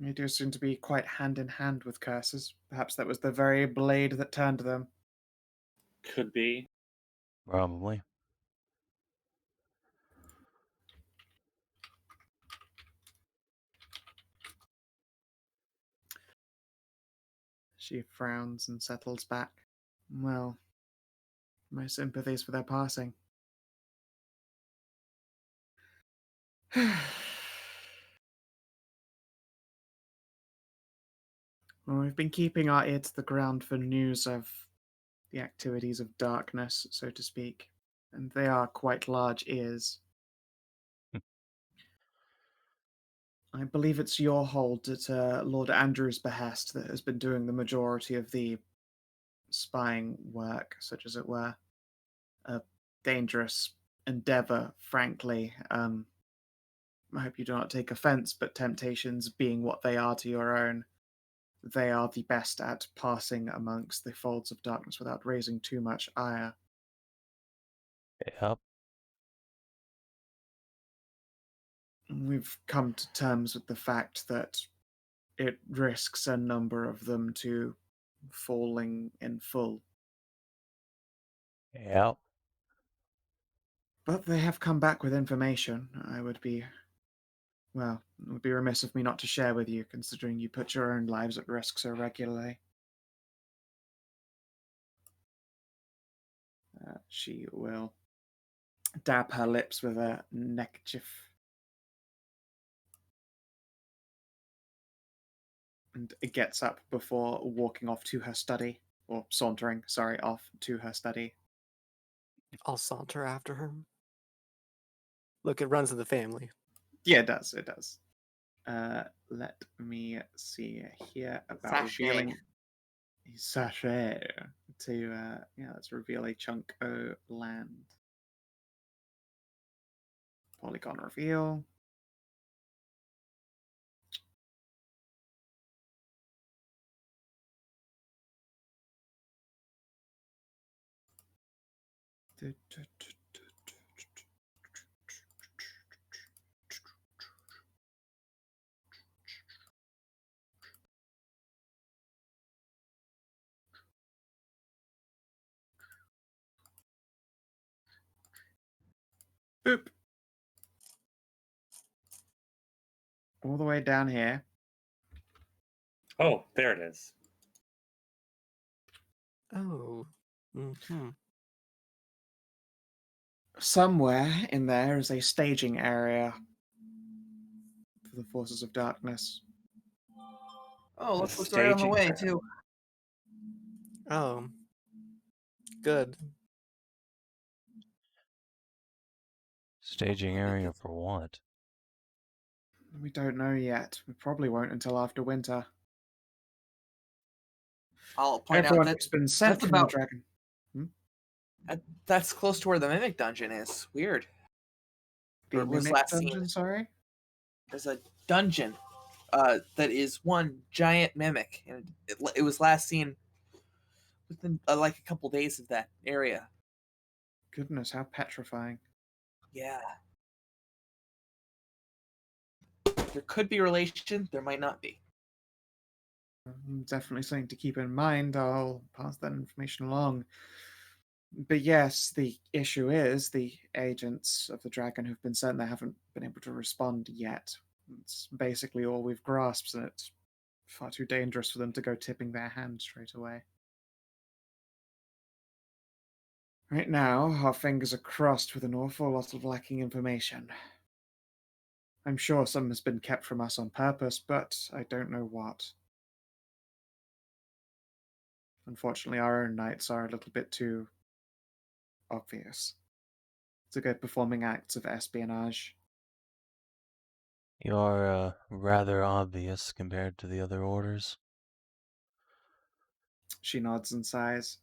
They do seem to be quite hand in hand with curses. Perhaps that was the very blade that turned them. Could be. Probably. She frowns and settles back. Well, my sympathies for their passing. Well, we've been keeping our ear to the ground for news of the activities of darkness, so to speak, and they are quite large ears. I believe it's your hold at Lord Andrew's behest that has been doing the majority of the spying work, such as it were. A dangerous endeavor, frankly. I hope you do not take offense, but temptations being what they are to your own, they are the best at passing amongst the folds of darkness without raising too much ire. Yep. We've come to terms with the fact that it risks a number of them to falling in full. Yep. But they have come back with information. It would be remiss of me not to share with you, considering you put your own lives at risk so regularly. She will dab her lips with a neckerchief and gets up before walking off to her study, or sauntering, off to her study. I'll saunter after her. Look, it runs in the family. Yeah, it does. It does. Let me see here about revealing sachet to let's reveal a chunk of land. Polygon reveal. Boop. All the way down here. Oh, there it is. Oh. Mm-hmm. Somewhere in there is a staging area for the forces of darkness. Oh, look what's right on the way, too. Oh. Good. Staging area for what? We don't know yet. We probably won't until after winter. I'll point Everyone out who's been sent that's from the about dragon. that's close to where the Mimic Dungeon is. Weird. The Or was Mimic last dungeon, seen. sorry? There's a dungeon that is one giant mimic, and it was last seen within like a couple days of that area. Goodness, how petrifying. Yeah. There could be relation, there might not be. Definitely something to keep in mind. I'll pass that information along. But yes, the issue is the agents of the dragon who've been sent there haven't been able to respond yet. It's basically all we've grasped, and it's far too dangerous for them to go tipping their hand straight away. Right now, our fingers are crossed with an awful lot of lacking information. I'm sure some has been kept from us on purpose, but I don't know what. Unfortunately, our own knights are a little bit too obvious to go performing acts of espionage. You're rather obvious compared to the other orders. She nods and sighs.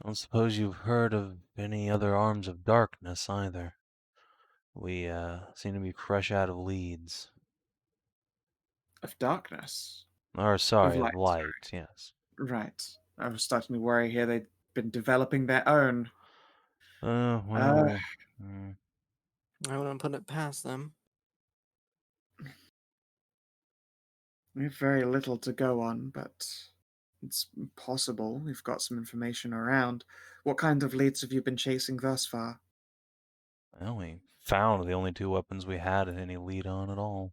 I don't suppose you've heard of any other arms of darkness either. We seem to be fresh out of Leeds. Of darkness. Or Of sorry, light. of light, yes. Right. I was starting to worry here they'd been developing their own. Well, I wouldn't put it past them. We have very little to go on, but it's possible. We've got some information around. What kind of leads have you been chasing thus far? well, we found the only 2 weapons we had any lead on at all.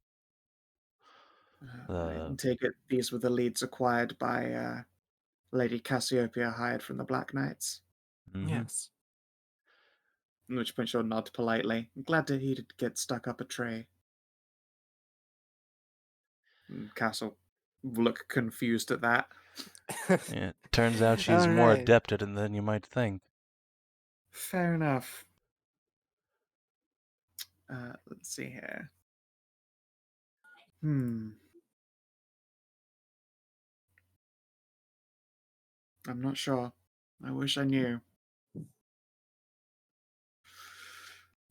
I take it these were the leads acquired by Lady Cassiopeia hired from the Black Knights. Yes. At which point she'll nod politely. I'm glad to he'd get stuck up a tree. Castle look confused at that. Yeah, it turns out she's more Alright. adept at it than you might think. Fair enough. Let's see here. I'm not sure. I wish I knew.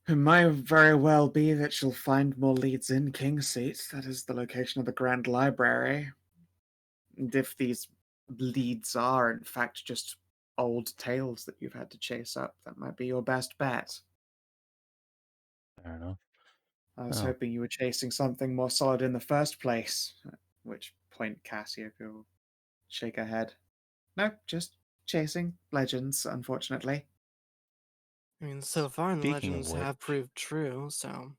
It might very well be that she'll find more leads in Kingseat. That is the location of the Grand Library. And if these leads are, in fact, just old tales that you've had to chase up, that might be your best bet. Fair enough. I was Oh. hoping you were chasing something more solid in the first place. At which point Cassiopeia will shake her head. No, just chasing legends, unfortunately. I mean, so far the Speaking of legends have which- proved true, so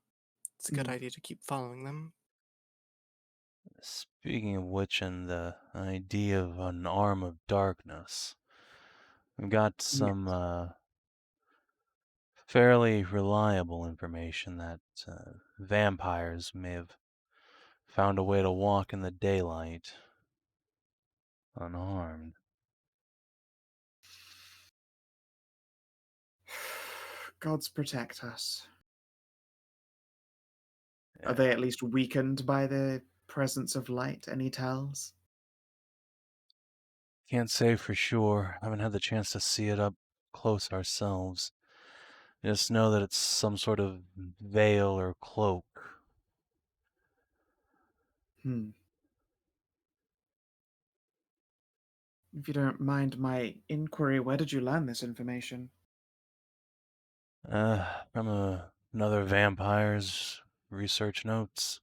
it's a good idea to keep following them. Speaking of which, and the idea of an arm of darkness, we've got some fairly reliable information that vampires may have found a way to walk in the daylight unharmed. Gods protect us. Yeah. Are they at least weakened by the presence of light? Any tells? Can't say for sure. Haven't had the chance to see it up close ourselves. Just know that it's some sort of veil or cloak. If you don't mind my inquiry, where did you learn this information? From another vampire's research notes.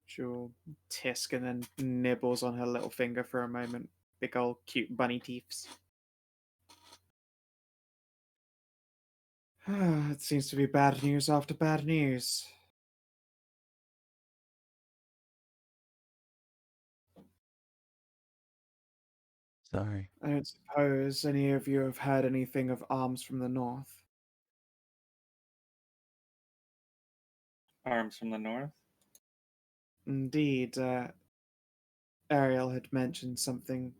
She'll tisk and then nibbles on her little finger for a moment. Big old cute bunny teeths. It seems to be bad news after bad news. Sorry. I don't suppose any of you have heard anything of arms from the north. Arms from the north? Indeed, Ariel had mentioned something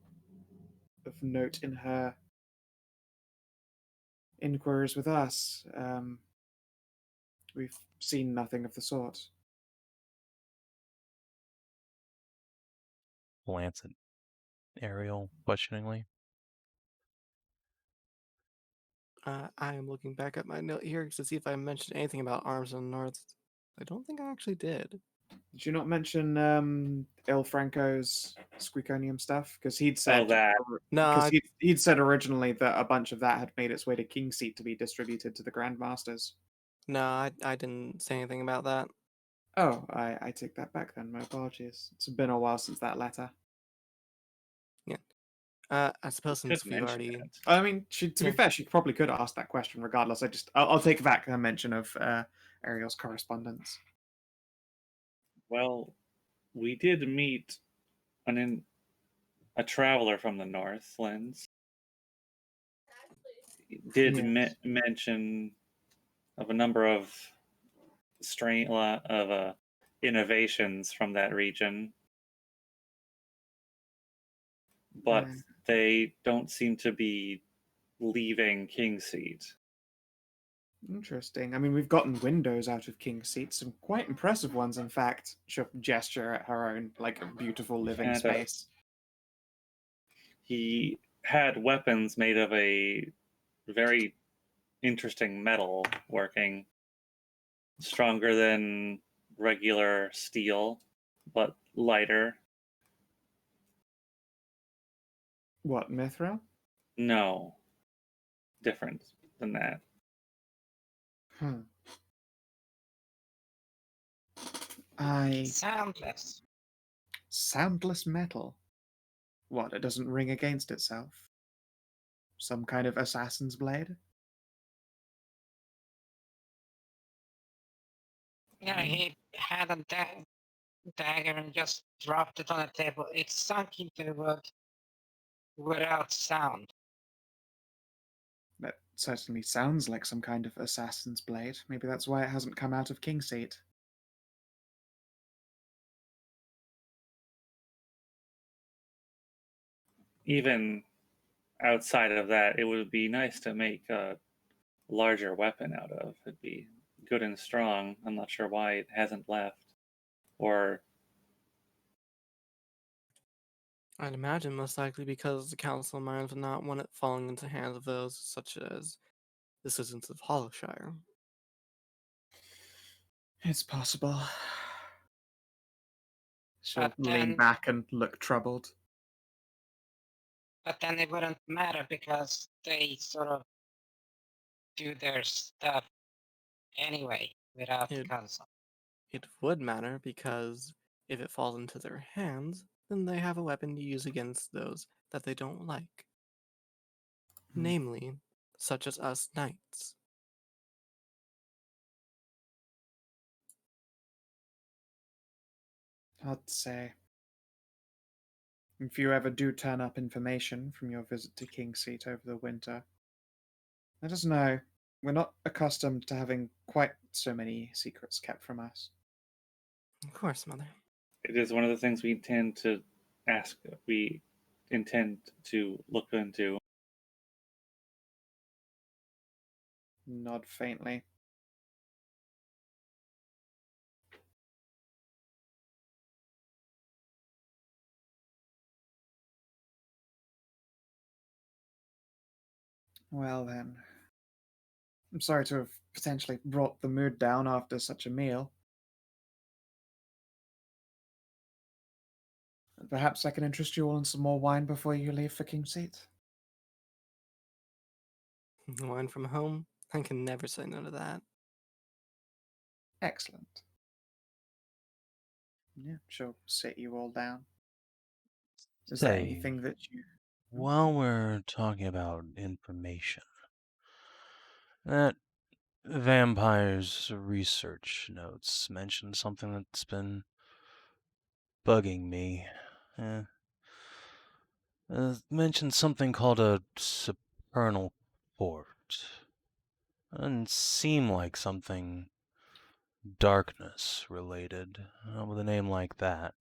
of note in her inquiries with us. We've seen nothing of the sort. Glance at Ariel questioningly. I am looking back at my note here to see if I mentioned anything about arms in the north. I don't think I actually did. Did you not mention Il Franco's Squeakonium stuff? Because he'd said that. No, because he'd said originally that a bunch of that had made its way to Kingseat to be distributed to the Grandmasters. no, I didn't say anything about that. Oh, I take that back then. My apologies. It's been a while since that letter. I suppose Could since we mention already it. I mean, to be Yeah. fair, she probably could ask that question regardless. I'll take back her mention of Ariel's correspondence. Well, we did meet a traveler from the Northlands. Did Yes. mention of a number of innovations from that region, but Yeah. they don't seem to be leaving Kingseat. Interesting. I mean, we've gotten windows out of Kingseat, some quite impressive ones, in fact. She'll gesture at her own, like, a beautiful living And, space. He had weapons made of a very interesting metal working, stronger than regular steel, but lighter. What, Mithril? No, different than that. Soundless. Soundless metal? What, it doesn't ring against itself? Some kind of assassin's blade? Yeah, he had a dagger and just dropped it on the table. It sunk into the wood without sound. That certainly sounds like some kind of assassin's blade. Maybe that's why it hasn't come out of Kingseat. Even outside of that, it would be nice to make a larger weapon out of. It'd be good and strong. I'm not sure why it hasn't left. Or I'd imagine most likely because the Council of Mines would not want it falling into hands of those such as the citizens of Hollowshire. It's possible. She'll But lean then, back and look troubled. but then it wouldn't matter because they sort of do their stuff anyway without the It, council. it would matter because if it falls into their hands, then they have a weapon to use against those that they don't like. Namely, such as us knights. I'd say, if you ever do turn up information from your visit to Kingseat over the winter, let us know. We're not accustomed to having quite so many secrets kept from us. Of course, Mother. it is one of the things we intend to ask. We intend to look into. Nod faintly. Well then, I'm sorry to have potentially brought the mood down after such a meal. Perhaps I can interest you all in some more wine before you leave for Kingseat. Wine from home? I can never say no to that. Excellent. Yeah, she'll sit you all down. Is there Say, anything that you... while we're talking about information, that vampire's research notes mentioned something that's been bugging me. Mentioned something called a supernal port. Doesn't seem like something darkness related with a name like that.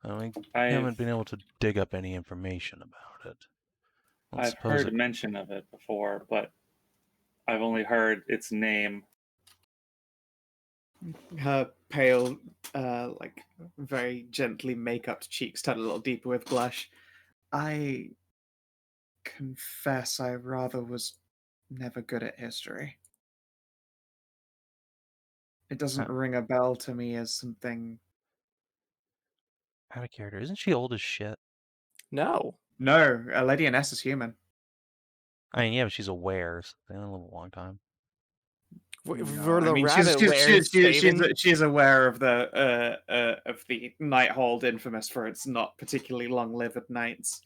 We haven't been able to dig up any information about it. I've heard mention of it before, but I've only heard its name. Her pale, like, very gently make-upped cheeks turn a little deeper with blush. I confess I rather was never good at history. It doesn't ring a bell to me as something... Out of character. Isn't she old as shit? No. No, Lady Ines is human. I mean, yeah, but she's aware, so they only live a long time. We're the rabbit wares, she's aware of the Nighthold, infamous for its not particularly long-lived knights.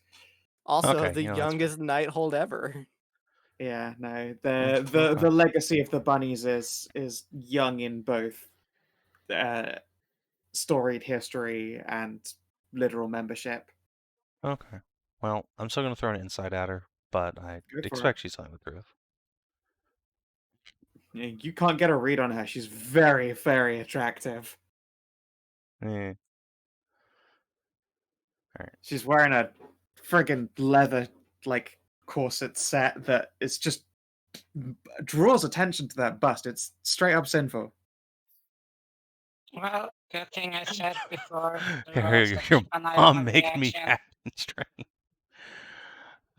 Also, Okay, the you know, that's youngest Nighthold ever. Yeah, no, Okay. the legacy of the bunnies is young in both storied history and literal membership. Okay. Well, I'm still going to throw an insight at her, but I Good for expect she's telling the truth. You can't get a read on her. She's very, very attractive. Eh. Alright. She's wearing a friggin' leather, like, corset set that is just draws attention to that bust. It's straight up sinful. Well, good thing I said before. Your mom make me happen, Stray.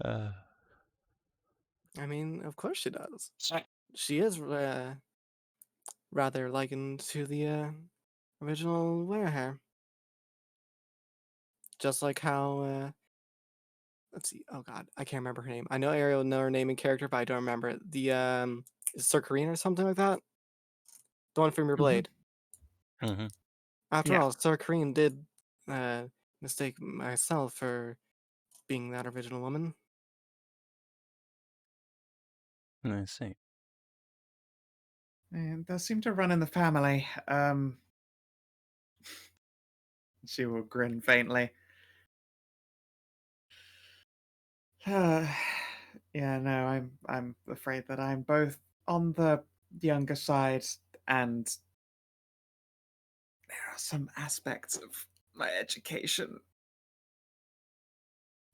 I mean, of course she does. So, She is rather likened to the original Werehare. Just like how, let's see, oh god, I can't remember her name. I know Ariel know her name and character, but I don't remember it. The, is Sir Kareen or something like that? The one from your blade. Mm-hmm. After Yeah. all, Sir Kareen did mistake myself for being that original woman. I see. And they seem to run in the family. She will grin faintly. Yeah, no, I'm afraid that I'm both on the younger side, and there are some aspects of my education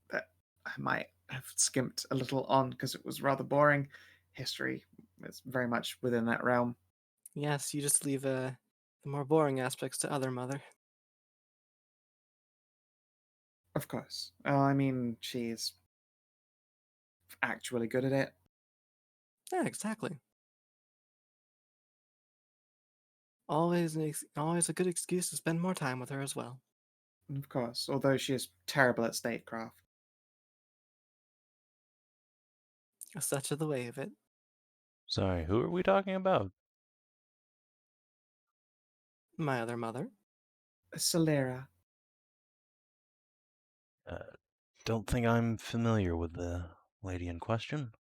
that I might have skimped a little on because it was rather boring. History is very much within that realm. Yes, you just leave the more boring aspects to other mother. Of course. I mean, she's actually good at it. Yeah, exactly. Always always a good excuse to spend more time with her as well. Of course, although she is terrible at statecraft. Such is the way of it. Sorry, who are we talking about? My other mother. Solera. Don't think I'm familiar with the lady in question.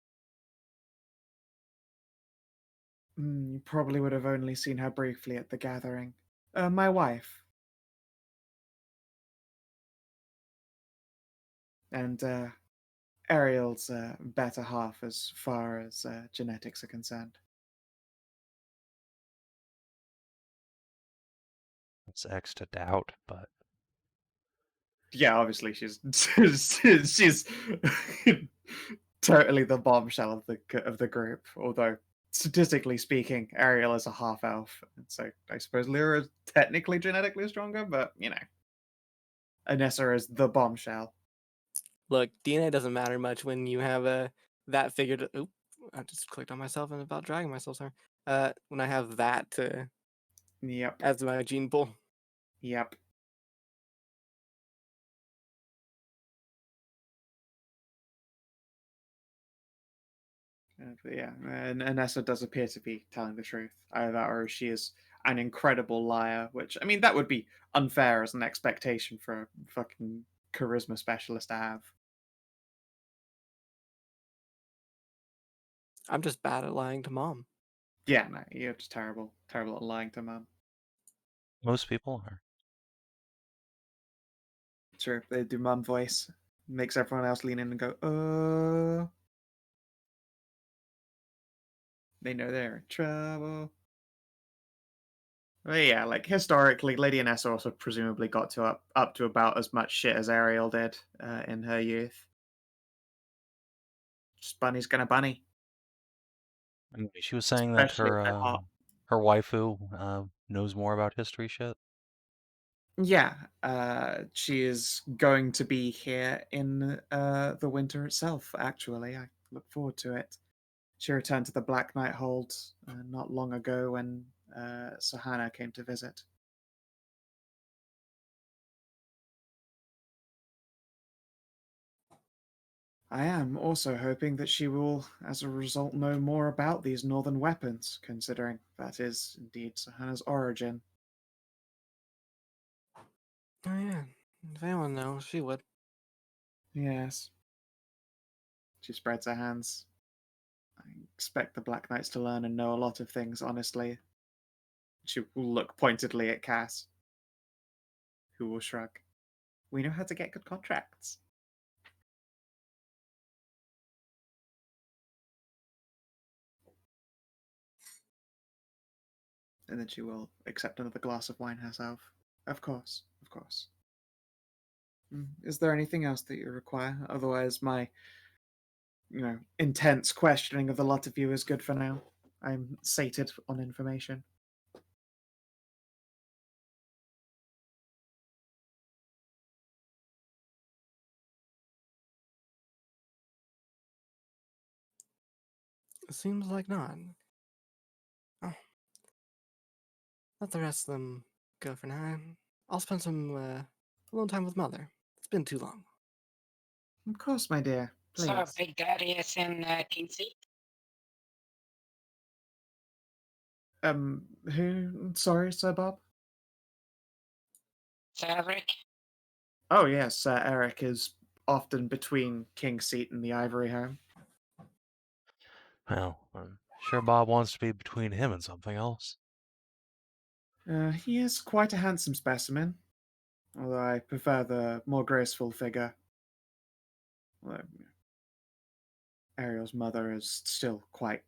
You probably would have only seen her briefly at the gathering. My wife. And Ariel's better half as far as genetics are concerned. It's X to doubt, but Yeah, obviously she's she's totally the bombshell of the group. Although statistically speaking, Ariel is a half elf, and so I suppose Lyra is technically genetically stronger. But you know, Anessa is the bombshell. Look, DNA doesn't matter much when you have that figure to. Oop, I just clicked on myself and about dragging myself. Sorry. When I have that Yep, as my gene pool. yep. But yeah, and Anessa does appear to be telling the truth. Either that or she is an incredible liar, which, I mean, that would be unfair as an expectation for a fucking charisma specialist to have. I'm just bad at lying to mom. Yeah, no, you're just terrible. Terrible at lying to mum. most people are. True, they do mum voice. Makes everyone else lean in and go, they know they're in trouble. But yeah, like historically, Lady Anessa also presumably got to up to about as much shit as Ariel did in her youth. Just bunny's gonna bunny, Anyway, she was saying that especially if they're hot. her waifu knows more about history shit. Yeah, she is going to be here in the winter itself. Actually, I look forward to it. She returned to the Black Knight Hold not long ago when Sahana came to visit. I am also hoping that she will, as a result, know more about these northern weapons, considering that is indeed Sahana's origin. Oh yeah, if anyone knows, she would. Yes. She spreads her hands. I expect the Black Knights to learn and know a lot of things, honestly. She will look pointedly at Cass, who will shrug. We know how to get good contracts. And then she will accept another glass of wine herself. Of course, of course. Is there anything else that you require? Otherwise, my, intense questioning of the lot of you is good for now. I'm sated on information. Seems like not. Oh, let the rest of them go for now. I'll spend some alone time with Mother. It's been too long. Of course, my dear. So Please. Big Daddy is in Kingseat? Who? Sorry, Sir Bob? Cedric? Oh, yes, Eric is often between Kingseat and the Ivory Home. Well, I'm sure Bob wants to be between him and something else. He is quite a handsome specimen, although I prefer the more graceful figure. Well, Ariel's mother is still quite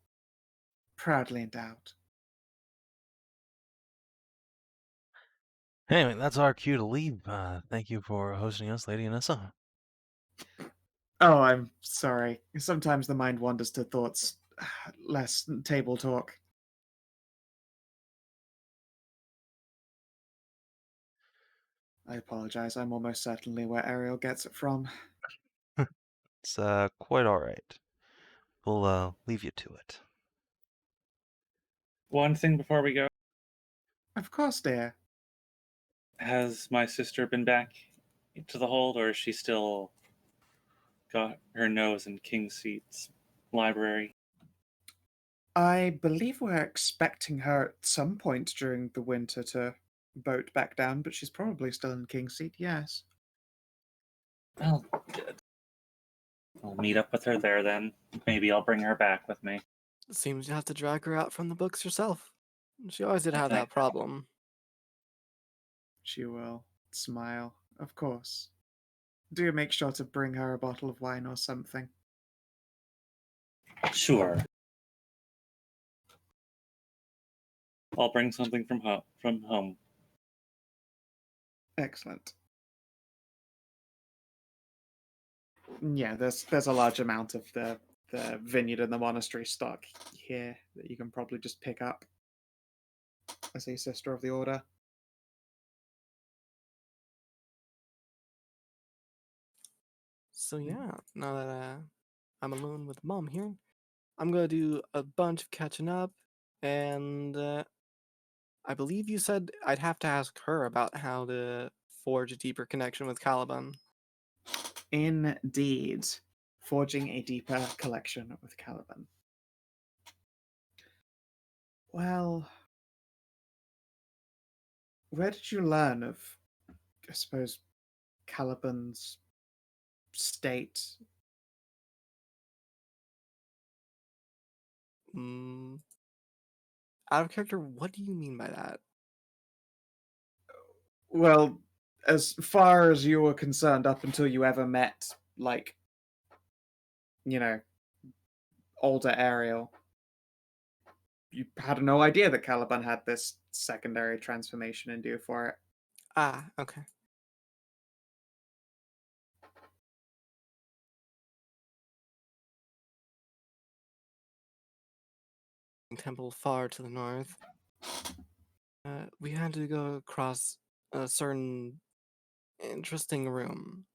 proudly endowed. Anyway, that's our cue to leave. Thank you for hosting us, Lady Anissa. Oh, I'm sorry. Sometimes the mind wanders to thoughts less table talk. I apologize. I'm almost certainly where Ariel gets it from. It's quite all right. We'll leave you to it. One thing before we go. Of course, dear. Has my sister been back to the hold, or is she still got her nose in Kingseat's library? I believe we're expecting her at some point during the winter to boat back down, but she's probably still in Kingseat, yes. Well, good. I'll meet up with her there then. Maybe I'll bring her back with me. It seems you have to drag her out from the books yourself. She always did have that problem. She will smile, of course. Do make sure to bring her a bottle of wine or something. Sure. I'll bring something from home. Excellent. Yeah, there's a large amount of the vineyard and the monastery stock here that you can probably just pick up as a sister of the order. So yeah, now that I'm alone with Mom here, I'm gonna do a bunch of catching up, and I believe you said I'd have to ask her about how to forge a deeper connection with Caliban. Indeed. Forging a deeper collection with Caliban. Well, where did you learn of, I suppose, Caliban's state? Out of character, what do you mean by that? Well, as far as you were concerned, up until you ever met, like, older Ariel, you had no idea that Caliban had this secondary transformation endue for it. Ah, okay. Temple far to the north. We had to go across a certain interesting room.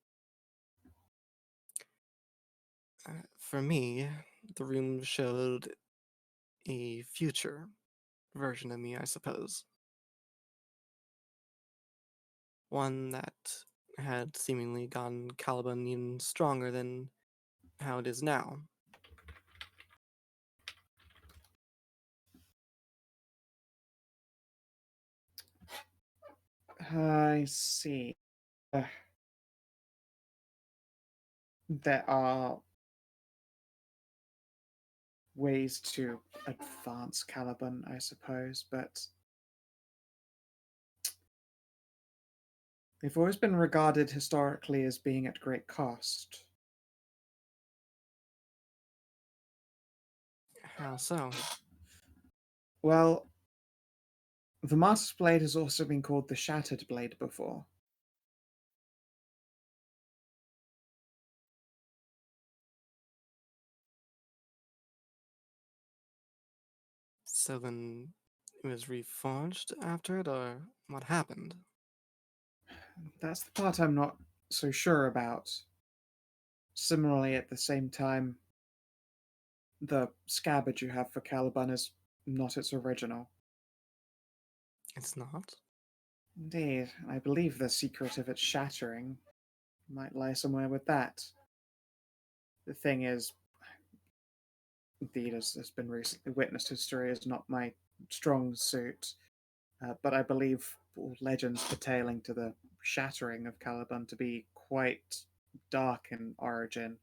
For me, the room showed a future version of me, I suppose. One that had seemingly gone Caliban even stronger than how it is now. I see. There are ways to advance Caliban, I suppose, but they've always been regarded historically as being at great cost. How so? Well, the Martyr's Blade has also been called the Shattered Blade before. So then it was reforged after it, or what happened? That's the part I'm not so sure about. Similarly, at the same time, The scabbard you have for Caliban is not its original. It's not. Indeed, I believe the secret of its shattering might lie somewhere with that. The thing is, indeed, as has been recently witnessed, history is not my strong suit, but I believe all legends pertaining to the shattering of Caliban to be quite dark in origin.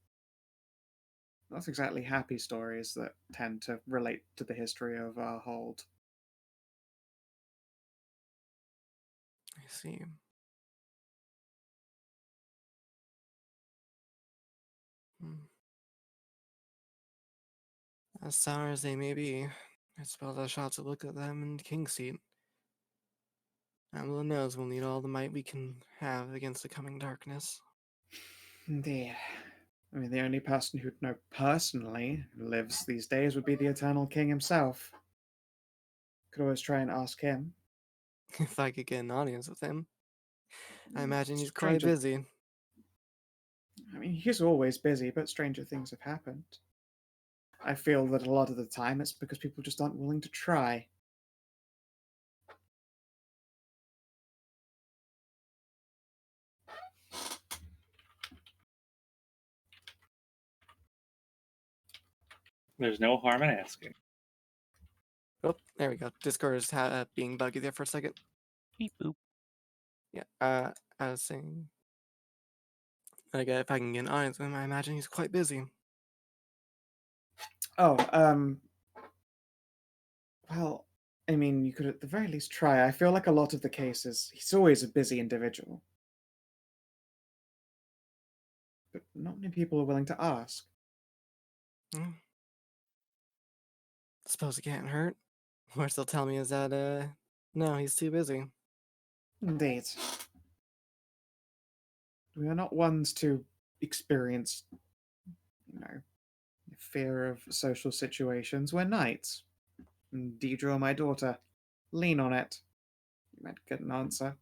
Not exactly happy stories that tend to relate to the history of Harehold. I see. As sour as they may be, I suppose I shall have to look at them in Kingseat. Amxal knows we'll need all the might we can have against the coming darkness. Indeed. I mean, the only person who'd know personally who lives these days would be the Eternal King himself. Could always try and ask him. If I could get an audience with him. I imagine he's quite Stranger- busy. I mean, he's always busy, but stranger things have happened. I feel that a lot of the time it's because people just aren't willing to try. There's no harm in asking. Oh, there we go. Discord is being buggy there for a second. Beep boop. Yeah, I was saying, like, if I can get an audience with him, I imagine he's quite busy. Oh, well, I mean, you could at the very least try. I feel like a lot of the cases, he's always a busy individual. But not many people are willing to ask. Hmm. Suppose it can't hurt. Worst they'll tell me is that, no, he's too busy. Indeed. We are not ones to experience, fear of social situations. We're knights. And Deidre, my daughter, lean on it. You might get an answer.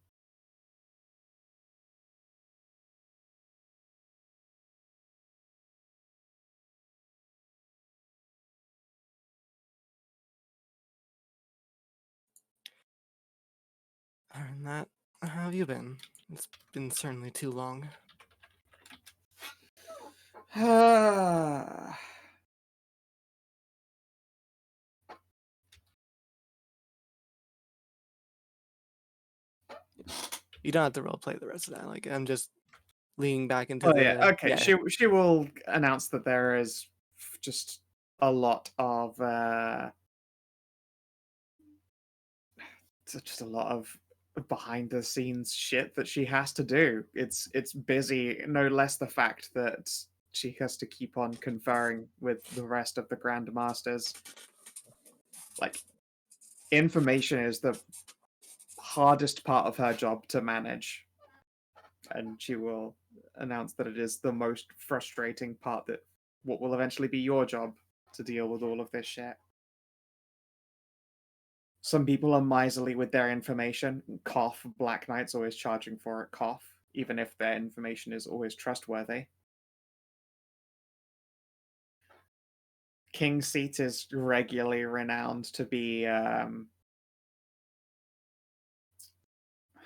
Other than that, how have you been? It's been certainly too long. You don't have to roleplay the rest of that. Like, I'm just leaning back into Oh yeah, okay. Yeah. She will announce that there is just a lot of just a lot of behind the scenes shit that she has to do. It's busy, no less the fact that she has to keep on conferring with the rest of the Grandmasters. Like, information is the hardest part of her job to manage, and she will announce that it is the most frustrating part, that what will eventually be your job to deal with all of this shit. Some people are miserly with their information. Cough. Black Knight's always charging for it. Cough. Even if their information is always trustworthy. Kingseat is regularly renowned to be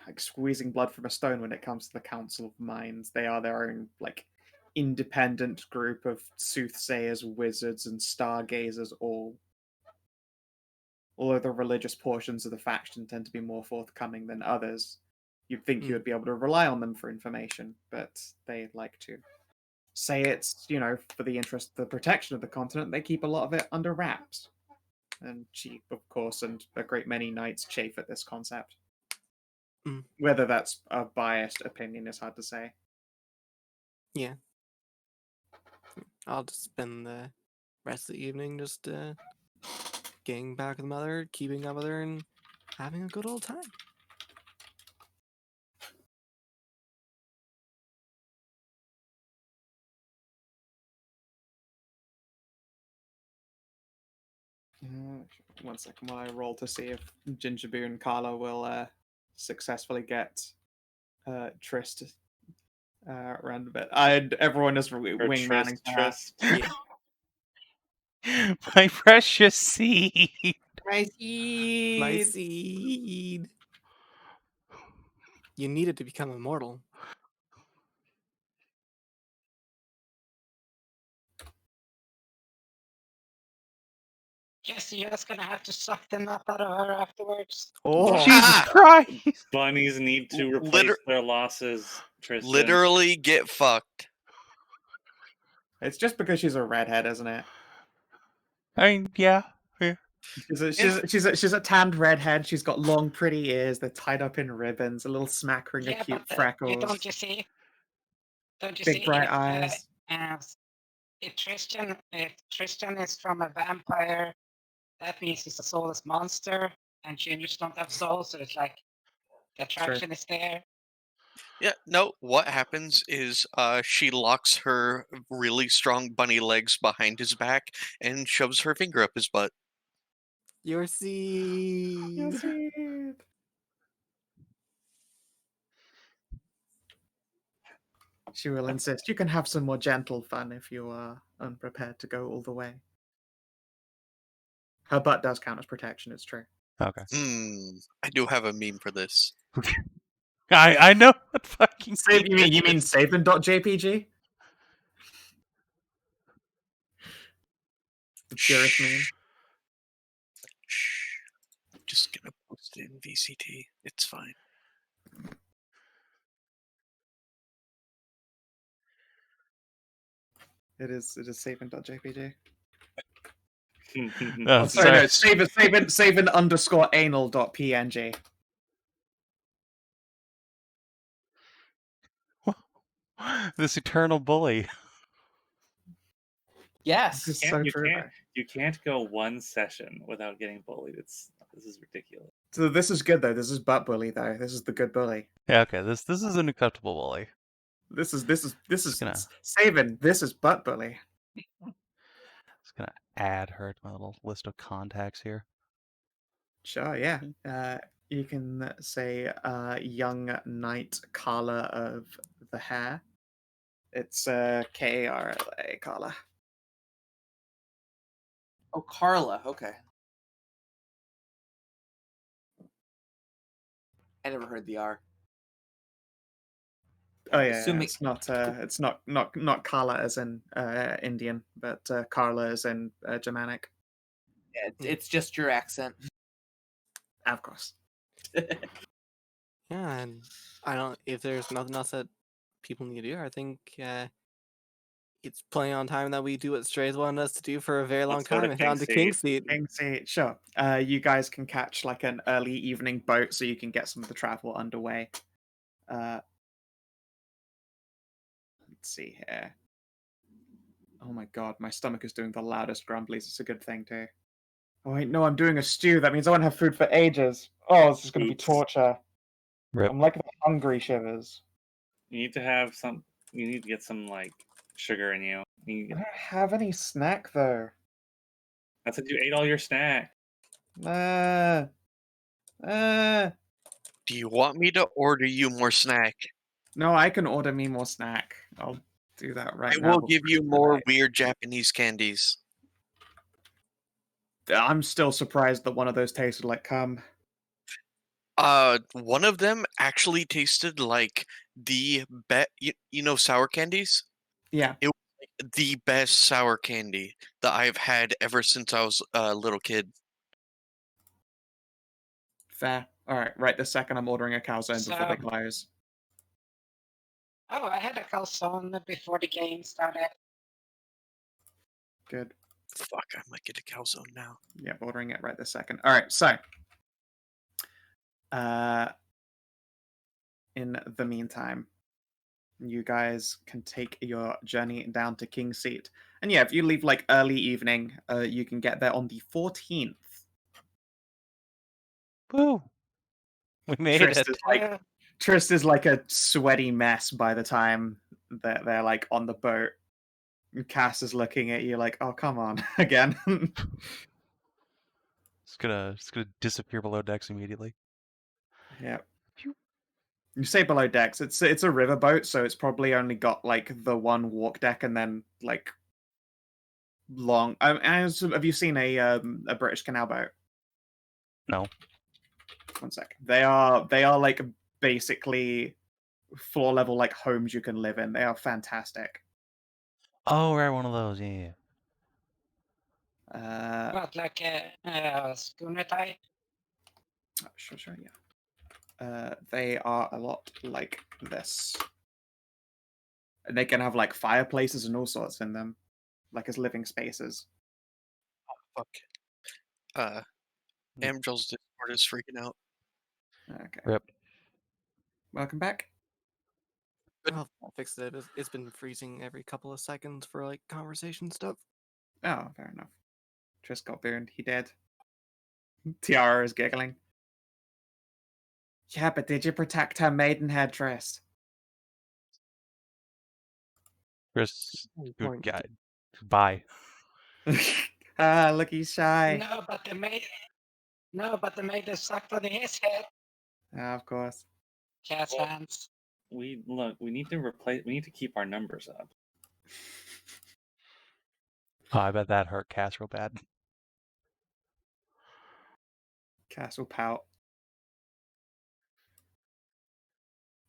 like squeezing blood from a stone when it comes to the Council of Mines. They are their own independent group of soothsayers, wizards, and stargazers all. Although the religious portions of the faction tend to be more forthcoming than others, you'd think you would be able to rely on them for information, but they like to say it's, for the interest, the protection of the continent. They keep a lot of it under wraps. And she, of course, and a great many knights chafe at this concept. Whether that's a biased opinion is hard to say. Yeah. I'll just spend the rest of the evening just getting back with Mother, keeping up with her, and having a good old time. One second while I roll to see if Gingerboo and Carla will successfully get Trist around a bit. Everyone is wingmanning Trist. Yeah. My precious seed. My seed. My seed. You need it to become immortal. Guess you're just gonna have to suck the nut out of her afterwards. Oh, Jesus Christ! Bunnies need to replace Liter- their losses, Tristan. Literally get fucked. It's just because she's a redhead, isn't it? I mean, yeah. She's a tanned redhead. She's got long, pretty ears. They're tied up in ribbons. A little smackering Yeah, of cute but freckles. you don't you see? Don't you Big see? bright eyes. If Tristan is from a vampire, that means he's a soulless monster, and juniors don't have souls, so it's like the attraction is there. Yeah, no, what happens is she locks her really strong bunny legs behind his back and shoves her finger up his butt. your seed. You'll see it. She will insist. You can have some more gentle fun if you are unprepared to go all the way. Her butt does count as protection, it's true. Okay. I do have a meme for this. I know what fucking. You mean Savin.jpg? The purest meme. Shh. I'm just gonna post it in VCT. It's fine. It is Savin.jpg. Oh, Sorry, no, sorry. Savin_anal.png. This eternal bully. Yes. This is so true. You can't go one session without getting bullied. This is ridiculous. So this is good though. This is butt bully though. This is the good bully. Yeah, okay. This is an acceptable bully. This is gonna- Savin. This is butt bully. Just gonna add her to my little list of contacts here. Sure, yeah. You can say young knight Carla of the Hare. It's Karla, Carla. Oh, Carla. Okay. I never heard the R. Oh yeah, Assuming- it's not Carla as in Indian, but Carla as in Germanic. Yeah, it's just your accent. Of course. Yeah, and I don't. If there's nothing else that people need to do, I think it's plenty on time that we do what Strays wanted us to do for a very long Let's go to time and head on to Kingseat. Kingseat, sure. You guys can catch like an early evening boat so you can get some of the travel underway. Let's see here. Oh my god, my stomach is doing the loudest grumblies. It's a good thing too. Oh wait, no, I'm doing a stew. That means I won't have food for ages. Oh, this is going to be Oops. torture. Rip. I'm like the hungry shivers. You need to have some. You need to get some like sugar in you. I don't have any snack though. That's what you ate all your snack. Do you want me to order you more snack? No, I can order me more snack. I'll do that right I now. will give you more Right. weird Japanese candies. I'm still surprised that one of those tasted like cum. One of them actually tasted like the best. You know sour candies? Yeah. It was like the best sour candy that I've had ever since I was a little kid. Fair. All right this second I'm ordering a calzone before they So- close. Oh, I had a calzone before the game started. Good. Fuck, I might get a calzone now. Yeah, ordering it right this second. All right, so in the meantime, you guys can take your journey down to Kingseat. And yeah, if you leave like early evening, you can get there on the 14th. Woo! We made Trist it. is like a sweaty mess by the time that they're like on the boat. And Cass is looking at you like, "Oh, come on, again." It's gonna disappear below decks immediately. Yeah. You say below decks. It's a riverboat, so it's probably only got like the one walk deck and then like long. Have you seen a British canal boat? No. 1 sec. They are like basically floor level like homes you can live in. They are fantastic. Oh, right, one of those. Yeah. What, like a schooner type? Sure, yeah. They are a lot like this. And they can have like fireplaces and all sorts in them, like as living spaces. Fuck. Amxal's Discord is freaking out. Okay. Rip. Welcome back. I'll fix it. It's been freezing every couple of seconds for like conversation stuff. Oh, fair enough. Tris got burned. He dead. Tiara is giggling. Yeah, but did you protect her maidenhead, Tris? Chris, good Point. guy. Bye. Look, he's shy. No, but the maid is sucked on his head. Of course. Cat's hands. We need to replace. We need to keep our numbers up. Oh, I bet that hurt Cass real bad. Cass will pout.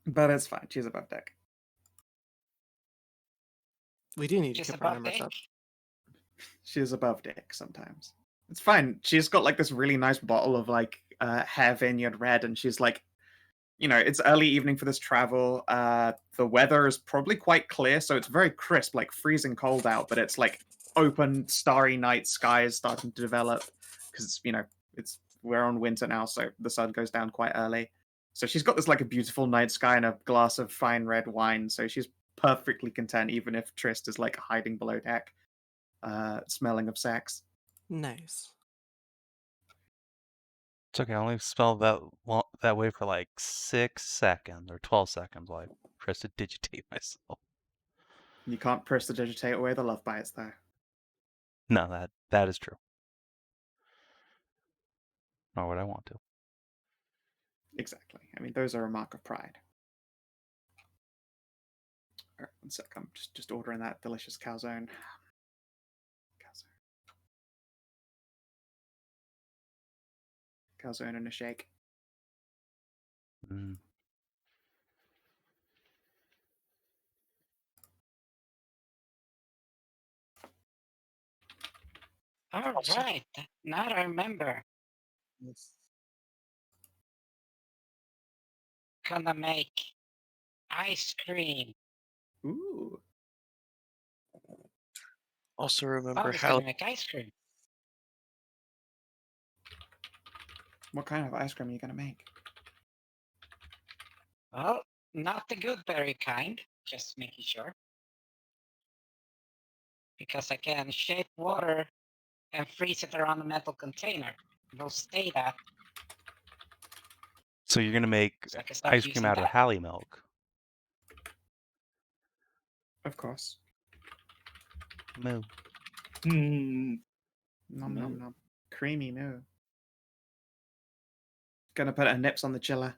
But it's fine. She's above deck. We do need to Just keep our above numbers deck. up. She's above deck sometimes. It's fine. She's got like this really nice bottle of like Hare Vineyard Red, and she's like, it's early evening for this travel. The weather is probably quite clear, so it's very crisp, like freezing cold out, but it's like open, starry night sky is starting to develop because we're on winter now, so the sun goes down quite early. So she's got this like a beautiful night sky and a glass of fine red wine, so she's perfectly content, even if Trist is like hiding below deck, smelling of sex. Nice. It's okay. I only spelled that way for like 6 seconds or 12 seconds while I press to digitate myself. You can't prestidigitate away the love bites, though. No, that is true. Nor would I want to. Exactly. I mean, those are a mark of pride. All right, 1 sec. I'm just ordering that delicious calzone. Calzone and a shake. Mm. All right. Now I remember. Gonna make ice cream. Ooh. Also remember Bob's how gonna make ice cream. What kind of ice cream are you going to make? Well, not the good berry kind, just making sure. Because I can shape water and freeze it around a metal container. It'll stay that. So you're gonna make So I can start ice cream using out of that. Hallie milk. Of course. Moo. Nom No. nom nom. Creamy moo. Gonna put her nips on the chiller.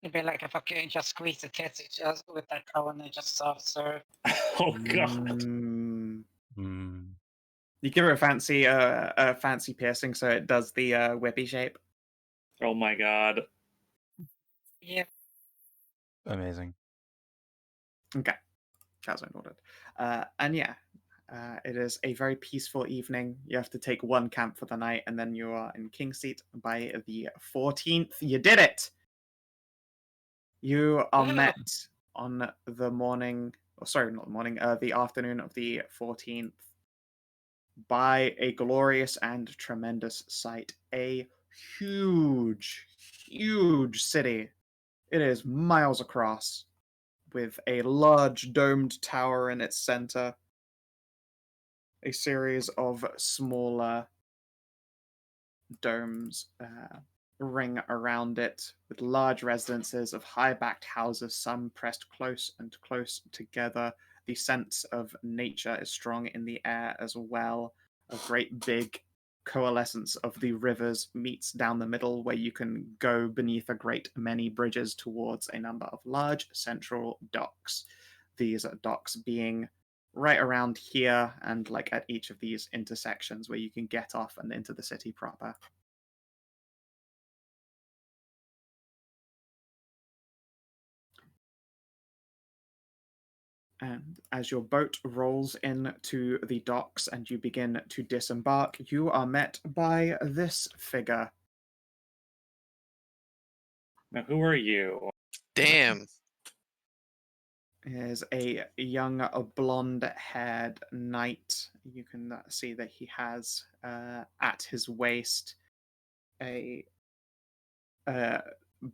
It'd be like if I could just squeeze the tits just with that cone and just soft serve. Oh god. Mm. Mm. You give her a fancy piercing so it does the whippy shape. Oh my god. Yeah. Amazing. Okay. Calzone ordered. And yeah, it is a very peaceful evening. You have to take one camp for the night, and then you are in Kingseat by the 14th. You did it! You are Yeah. met on the morning, sorry, not the morning, the afternoon of the 14th by a glorious and tremendous sight. A huge, huge city. It is miles across, with a large domed tower in its center, a series of smaller domes ring around it, with large residences of high-backed houses, some pressed close and close together. The sense of nature is strong in the air as well. A great big coalescence of the rivers meets down the middle, where you can go beneath a great many bridges towards a number of large central docks. These docks being right around here and like at each of these intersections where you can get off and into the city proper. And as your boat rolls into the docks and you begin to disembark, you are met by this figure. Now, who are you? Damn. Is a young blonde-haired knight. You can see that he has at his waist a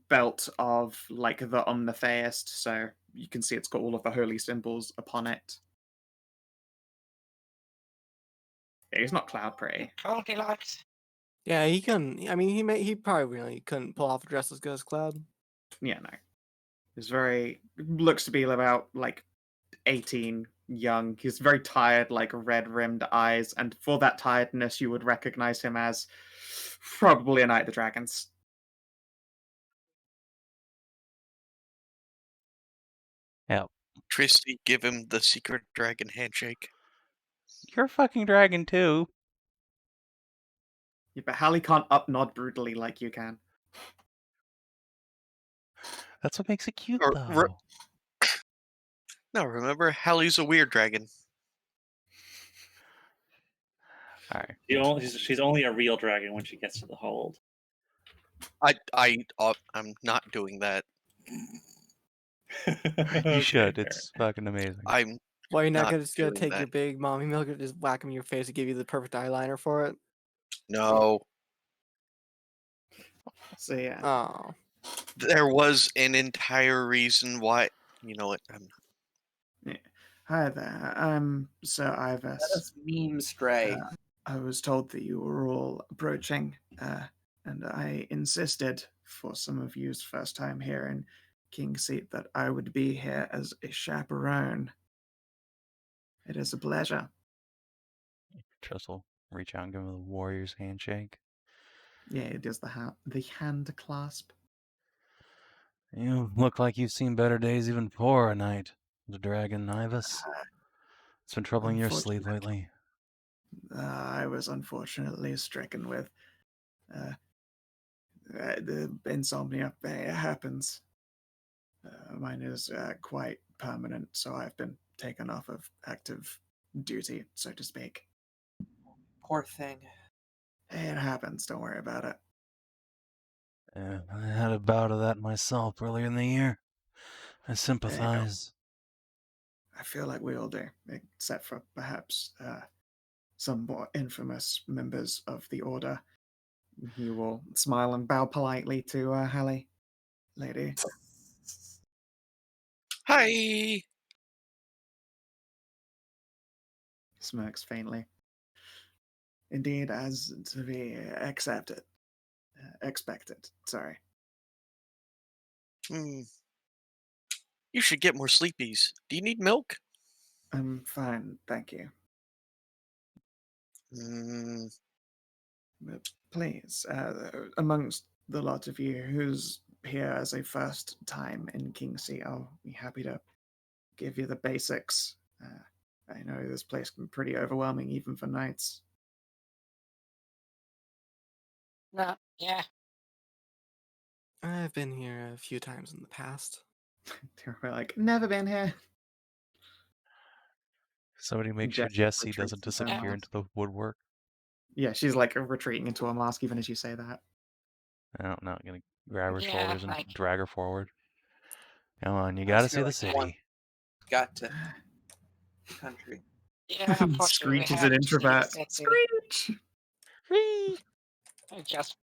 belt of like the Omnitheist, so you can see it's got all of the holy symbols upon it. Yeah, he's not cloud pretty. Goldilocks. Yeah, he couldn't. I mean, he probably really couldn't pull off a dress as good as Cloud. Yeah, no. He's looks to be about like 18, young. He's very tired, like red-rimmed eyes, and for that tiredness, you would recognize him as probably a Knight of the Dragons. Yeah. Tristan, give him the secret dragon handshake. You're a fucking dragon too. Yeah, but Hallie can't up-nod brutally like you can. That's what makes it cute, Or- though. No, remember, Hallie's a weird dragon. All right. She's only a real dragon when she gets to the hold. I'm not doing that. You should. Fair. It's fucking amazing. I'm Well, you're not Not gonna just gonna doing take that. your big mommy milk and just whack him in your face and give you the perfect eyeliner for it. no. So yeah. Oh, There was an entire reason why. You know what? Hi there, I'm Sir Let Ivas. us meme Stray. I was told that you were all approaching, and I insisted for some of you's first time here in Kingseat that I would be here as a chaperone. It is a pleasure. Trust will reach out and give him the warrior's handshake. Yeah, it does the hand clasp. You look like you've seen better days even before a night. The dragon, Ivas. It's been troubling your sleep lately. I was unfortunately stricken with the insomnia. It happens. Mine is quite permanent, so I've been taken off of active duty, so to speak. Poor thing. It happens. Don't worry about it. I had a bout of that myself earlier in the year. I sympathize. I feel like we all do, except for perhaps some more infamous members of the Order. He will smile and bow politely to Hallie. Lady. Hi. Smirks faintly. Indeed, as to be expected. Sorry. You should get more sleepies. Do you need milk? I'm fine, thank you. But please, amongst the lot of you who's here as a first time in Kingseat, I'll be happy to give you the basics. I know this place can be pretty overwhelming even for knights. No, yeah. I've been here a few times in the past. We're like, never been here. Somebody make sure Jessie Jessie doesn't retreats into disappear a into the woodwork. Yeah, she's like retreating into a mask even as you say that. I'm not gonna grab her Yeah, shoulders and like- drag her forward. Come on, you I gotta was see here the like city. one- Got to the country. Yeah, unfortunately, Screech we is have an to see the introvert. city. Screech! I just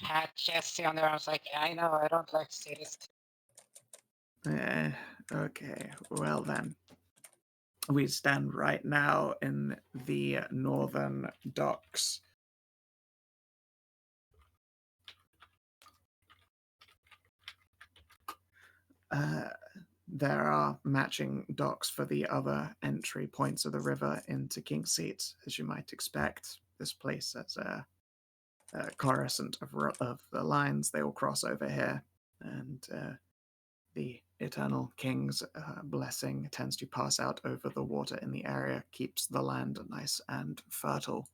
had Jesse on there. I was like, I know, I don't like to see this. Okay, well then. We stand right now in the northern docks. There are matching docks for the other entry points of the river into Kingseat, as you might expect. this place as a coruscant of the lines. They all cross over here, and the Eternal King's blessing tends to pass out over the water in the area, keeps the land nice and fertile.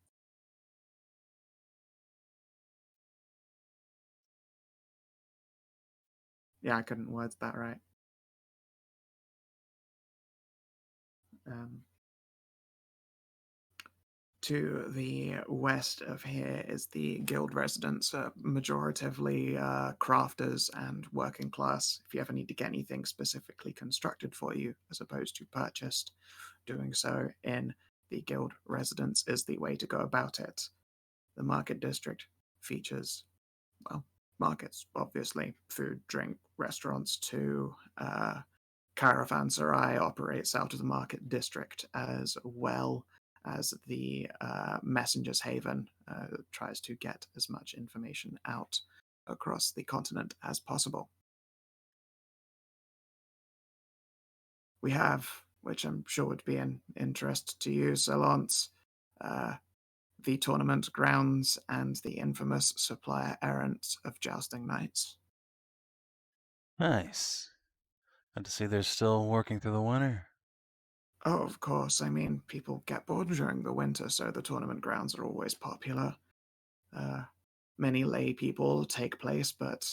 Yeah, I couldn't word that right. To the west of here is the guild residence, majoritively crafters and working class. If you ever need to get anything specifically constructed for you, as opposed to purchased, doing so in the guild residence is the way to go about it. The market district features, well, markets, obviously, food, drink, restaurants too. Caravanserai operates out of the market district, as well as the Messenger's Haven tries to get as much information out across the continent as possible. We have, which I'm sure would be an interest to you, Salance, the tournament grounds and the infamous supplier errant of jousting knights. Nice. Good to see they're still working through the winter. Oh, of course. I mean, people get bored during the winter, so the tournament grounds are always popular. Many lay people take place, but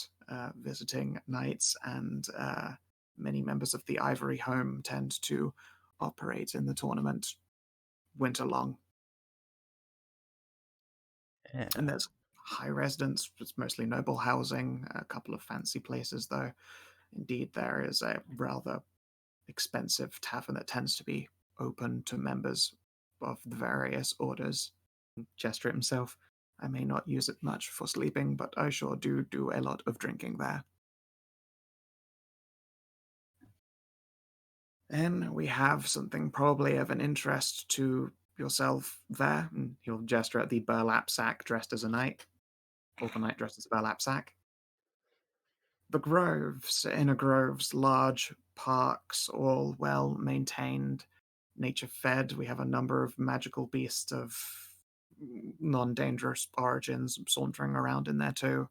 visiting knights and many members of the Ivory Home tend to operate in the tournament winter long. Yeah. And there's high residence, it's mostly noble housing, a couple of fancy places, though. Indeed, there is a rather expensive tavern that tends to be open to members of the various orders. Jester himself, I may not use it much for sleeping, but I sure do a lot of drinking there. Then we have something probably of an interest to yourself there, and he'll gesture at the burlap sack dressed as a knight, or the knight dressed as a burlap sack. The groves, inner groves, large parks, all well maintained, nature fed. We have a number of magical beasts of non-dangerous origins sauntering around in there too.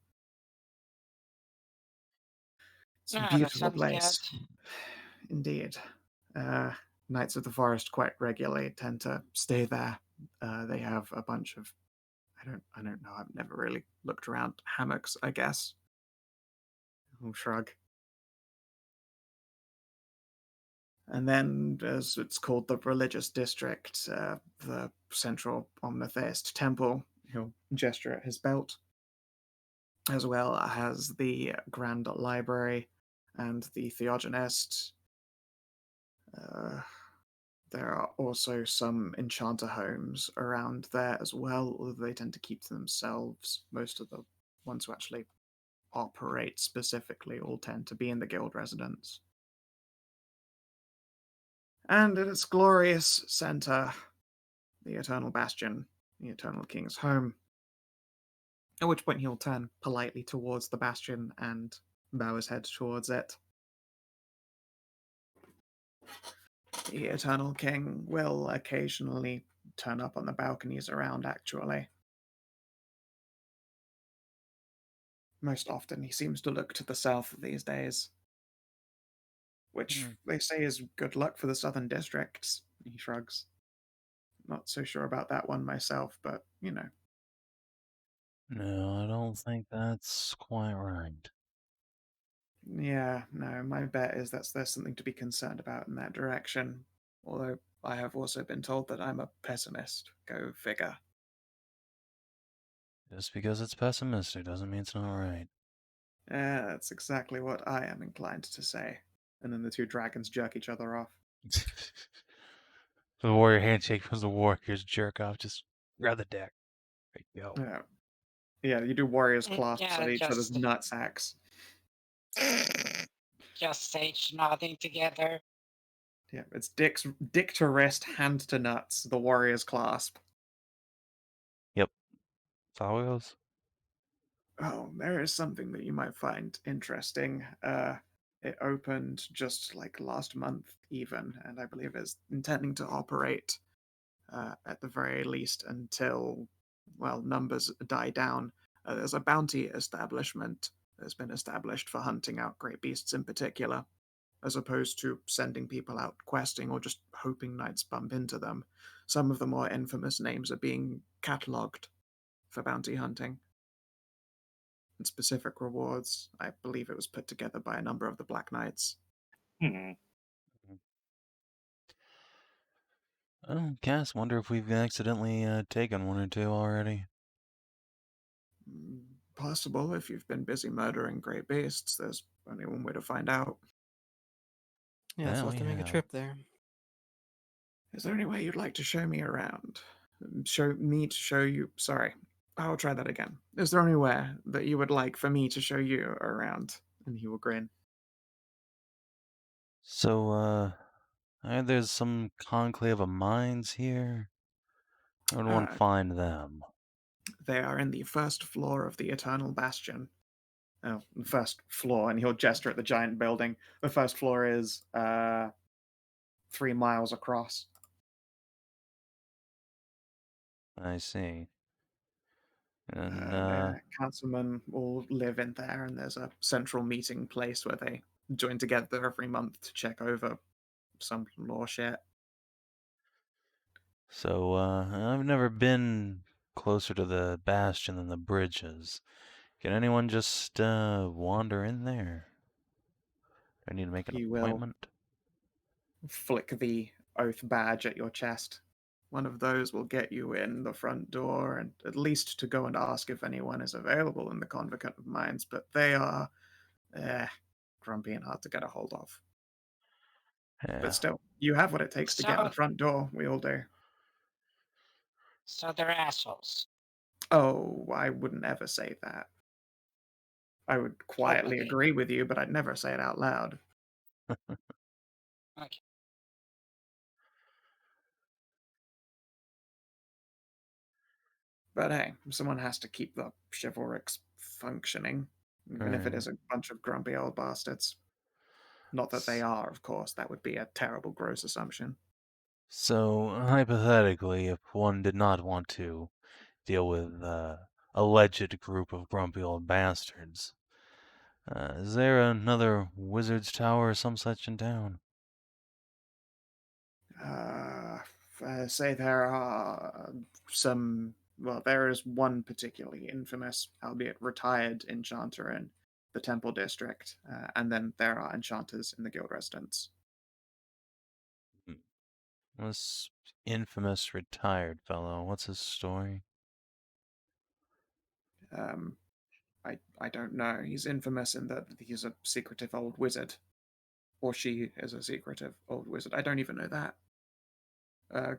It's a Yeah, that beautiful sounds place. good. Indeed. Knights of the Forest quite regularly tend to stay there. They have a bunch of, I don't know, I've never really looked around, hammocks, I guess. I'll shrug. And then, as it's called, the religious district, the central omnitheist temple, he'll gesture at his belt, as well as the grand library and the theogonist. There are also some enchanter homes around there as well, although they tend to keep to themselves. Most of the ones who actually operate specifically all tend to be in the guild residence. And in its glorious center, the Eternal Bastion, the Eternal King's home. At which point he'll turn politely towards the bastion and bow his head towards it. The Eternal King will occasionally turn up on the balconies around, actually. Most often he seems to look to the south these days, which they say is good luck for the southern districts. He shrugs. Not so sure about that one myself, but, you know. No, I don't think that's quite right. Yeah, no, my bet is that there's something to be concerned about in that direction. Although I have also been told that I'm a pessimist. Go figure. Just because it's pessimistic doesn't mean it's not right. Yeah, that's exactly what I am inclined to say. And then the two dragons jerk each other off. The warrior handshake from the warriors jerk off. Just grab the deck. There you go. Yeah. Yeah, you do warriors clasps Yeah, on each other's nutsacks. Just sage nodding together. Yeah, it's dick to wrist, hand to nuts, the warriors clasp. Yep. That's how it goes. Oh, there is something that you might find interesting. It opened just like last month, even, and I believe is intending to operate at the very least until well, numbers die down, there's a bounty establishment that's been established for hunting out great beasts in particular, as opposed to sending people out questing or just hoping knights bump into them. Some of the more infamous names are being catalogued for bounty hunting. And specific rewards, I believe it was put together by a number of the Black Knights. Hmm. Oh, Cass, wonder if we've accidentally taken one or two already. Possible. If you've been busy murdering great beasts, there's only one way to find out. Yeah, so Yeah, we'll have we to make a have. trip there. Is there any way you'd like to show me around? Show me to show you. Sorry, I'll try that again. Is there anywhere that you would like for me to show you around? And he will grin. So, there's some conclave of mines here. Where would one find them? They are in the first floor of the Eternal Bastion. Oh, the first floor, and he'll gesture at the giant building. The first floor is 3 miles across. I see. And, councilmen all live in there, and there's a central meeting place where they join together every month to check over some law shit. So, I've never been closer to the bastion than the bridges. Can anyone just wander in there? Do I need to make an He will appointment? flick the oath badge at your chest. One of those will get you in the front door, and at least to go and ask if anyone is available in the Convocant of Mines, but they are grumpy and hard to get a hold of. Yeah. But still, you have what it takes to get in the So- front door. We all do. So they're assholes. Oh, I wouldn't ever say that. I would quietly Openly. agree with you, but I'd never say it out loud. Okay. But hey, someone has to keep the chivalrics functioning, even if it is a bunch of grumpy old bastards. Not that they are, of course. That would be a terrible, gross assumption. So, hypothetically, if one did not want to deal with a alleged group of grumpy old bastards, is there another wizard's tower or some such in town? Say there are some. Well, there is one particularly infamous, albeit retired enchanter in the Temple District, and then there are enchanters in the guild residence. This infamous retired fellow, what's his story? I don't know. He's infamous in that he's a secretive old wizard, or she is a secretive old wizard. I don't even know that.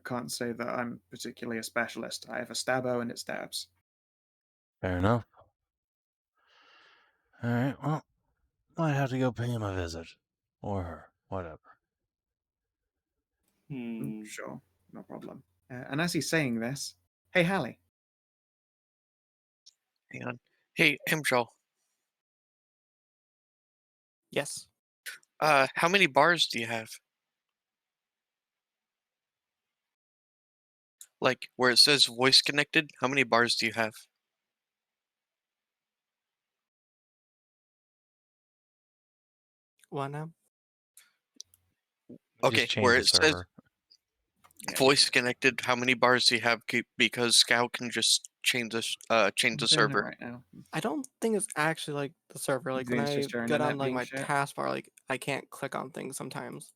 Can't say that I'm particularly a specialist. I have a stabbo and it stabs. Fair enough. Alright, well, might have to go pay him a visit. Or her, whatever. Sure, no problem. And as he's saying this, hey, Hallie. Hang on. Hey, Amxal. Yes. How many bars do you have? Like, where it says voice connected, how many bars do you have? What now? We Okay, just where changed it the says server. voice connected, how many bars do you have? Because Skow can just change the I'm doing server. it right now. I don't think it's actually like the server. Like when It's I just your go internet down like being my shit? taskbar, like I can't click on things sometimes.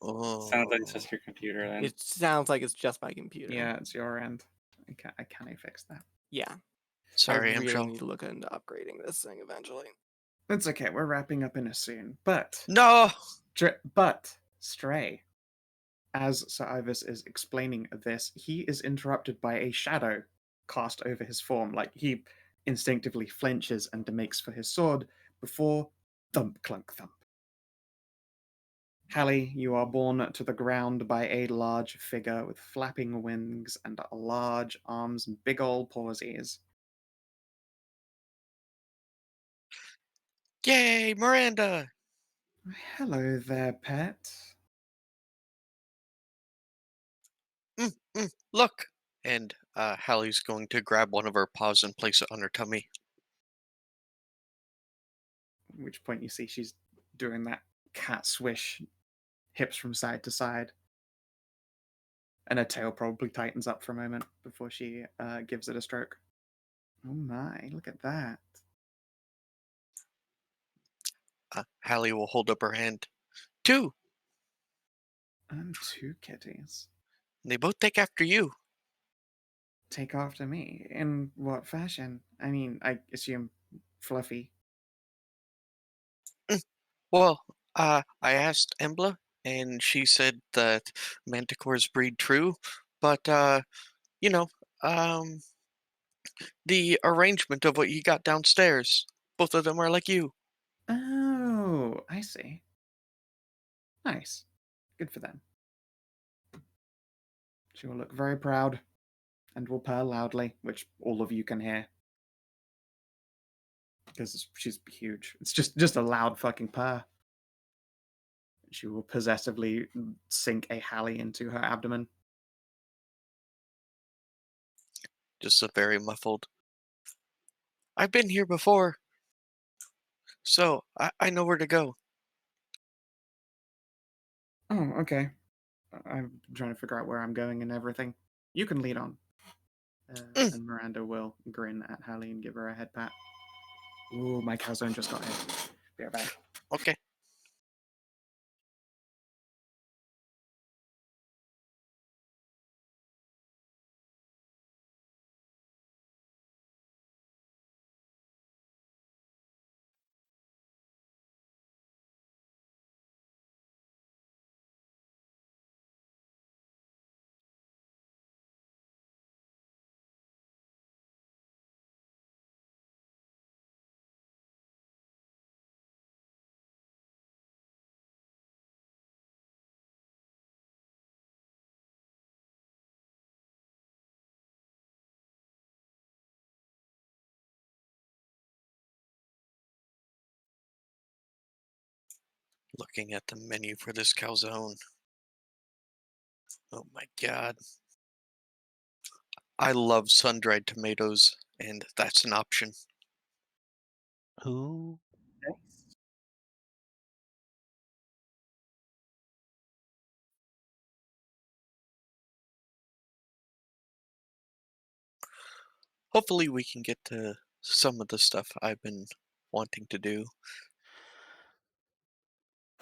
Oh. Sounds like it's just your computer then. It sounds like it's just my computer. Yeah, it's your end. I can't fix that. Yeah. Sorry, I really Amxal. need to look into upgrading this thing eventually. It's okay. We're wrapping up in a soon. But No! Stray, as Sir Ivis is explaining this, he is interrupted by a shadow cast over his form. Like he instinctively flinches and makes for his sword before thump, clunk, thump. Hallie, you are borne to the ground by a large figure with flapping wings and large arms and big old pawsies. Yay, Miranda! Hello there, pet. Look! And Hallie's going to grab one of her paws and place it on her tummy. At which point you see she's doing that cat swish, hips from side to side. And her tail probably tightens up for a moment before she gives it a stroke. Oh my, look at that. Hallie will hold up her hand. 2! And 2 kitties. They both take after you. Take after me? In what fashion? I mean, I assume fluffy. Well, I asked Embla, and she said that manticores breed true, but, you know, um, the arrangement of what you got downstairs, both of them are like you. Oh, I see. Nice. Good for them. She will look very proud and will purr loudly, which all of you can hear. Because she's huge. It's just a loud fucking purr. She will possessively sink a Hallie into her abdomen. Just a very muffled. I've been here before, so I know where to go. Oh, okay. I'm trying to figure out where I'm going and everything. You can lead on. And Miranda will grin at Hallie and give her a head pat. Ooh, my calzone just got hit. Be right back. Okay. Looking at the menu for this calzone. Oh my god. I love sun-dried tomatoes, and that's an option. Ooh. Hopefully we can get to some of the stuff I've been wanting to do.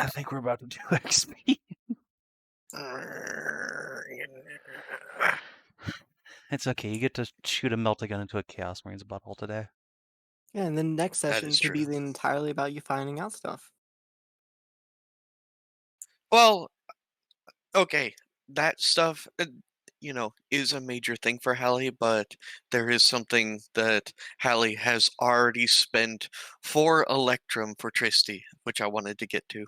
I think we're about to do XP. It's okay. You get to shoot a melt-a-gun into a Chaos Marine's butthole today. Yeah, and then next That session is could be true. entirely about you finding out stuff. Well, okay, that stuff, is a major thing for Hallie, but there is something that Hallie has already spent 4 Electrum for Tristy, which I wanted to get to.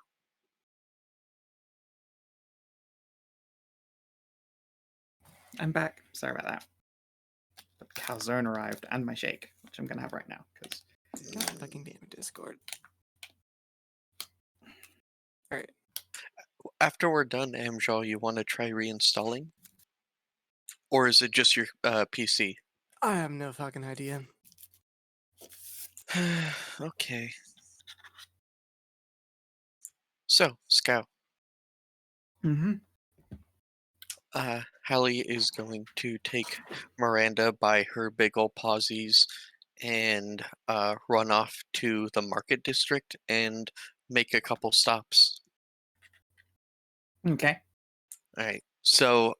I'm back. Sorry about that. The calzone arrived and my shake, which I'm gonna have right now. Because God fucking damn it, Discord. Alright. After we're done, Amxal, you want to try reinstalling? Or is it just your PC? I have no fucking idea. Okay. So, Skow. mm-hmm. Hallie is going to take Miranda by her big ol' pawsies and run off to the market district and make a couple stops. Okay. Alright, so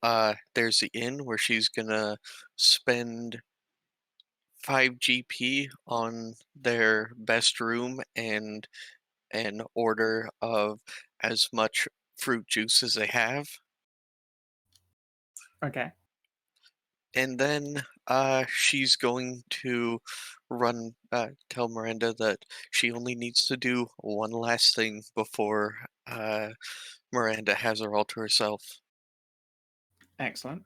there's the inn where she's gonna spend 5 GP on their best room and an order of as much fruit juice as they have. Okay. And then she's going to tell Miranda that she only needs to do one last thing before Miranda has her all to herself. Excellent.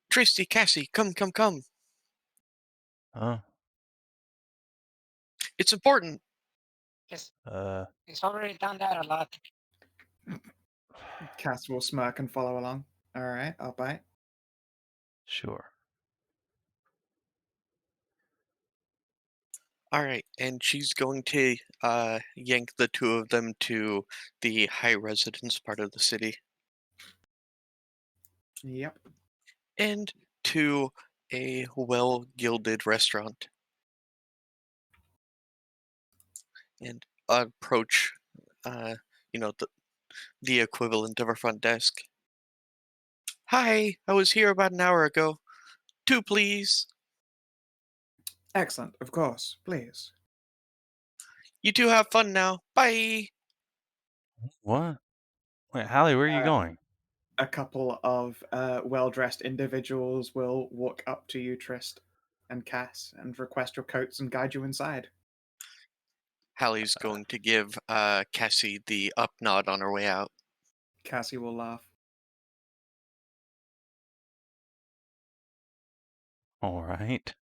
Tristy, Cassie, come. Huh? It's important. Just, Uh, it's already done that a lot. Cass will smirk and follow along. All right, I'll bite. Sure. All right, and she's going to yank the two of them to the high residence part of the city Yep. and to a well-gilded restaurant and approach, you know, the equivalent of a front desk. Hi, I was here about an hour ago. 2, please. Excellent. Of course. Please. You two have fun now. Bye. What? Wait, Hallie, where are you going? A couple of well-dressed individuals will walk up to you, Trist and Cass, and request your coats and guide you inside. Hallie's going to give Cassie the up nod on her way out. Cassie will laugh. All right.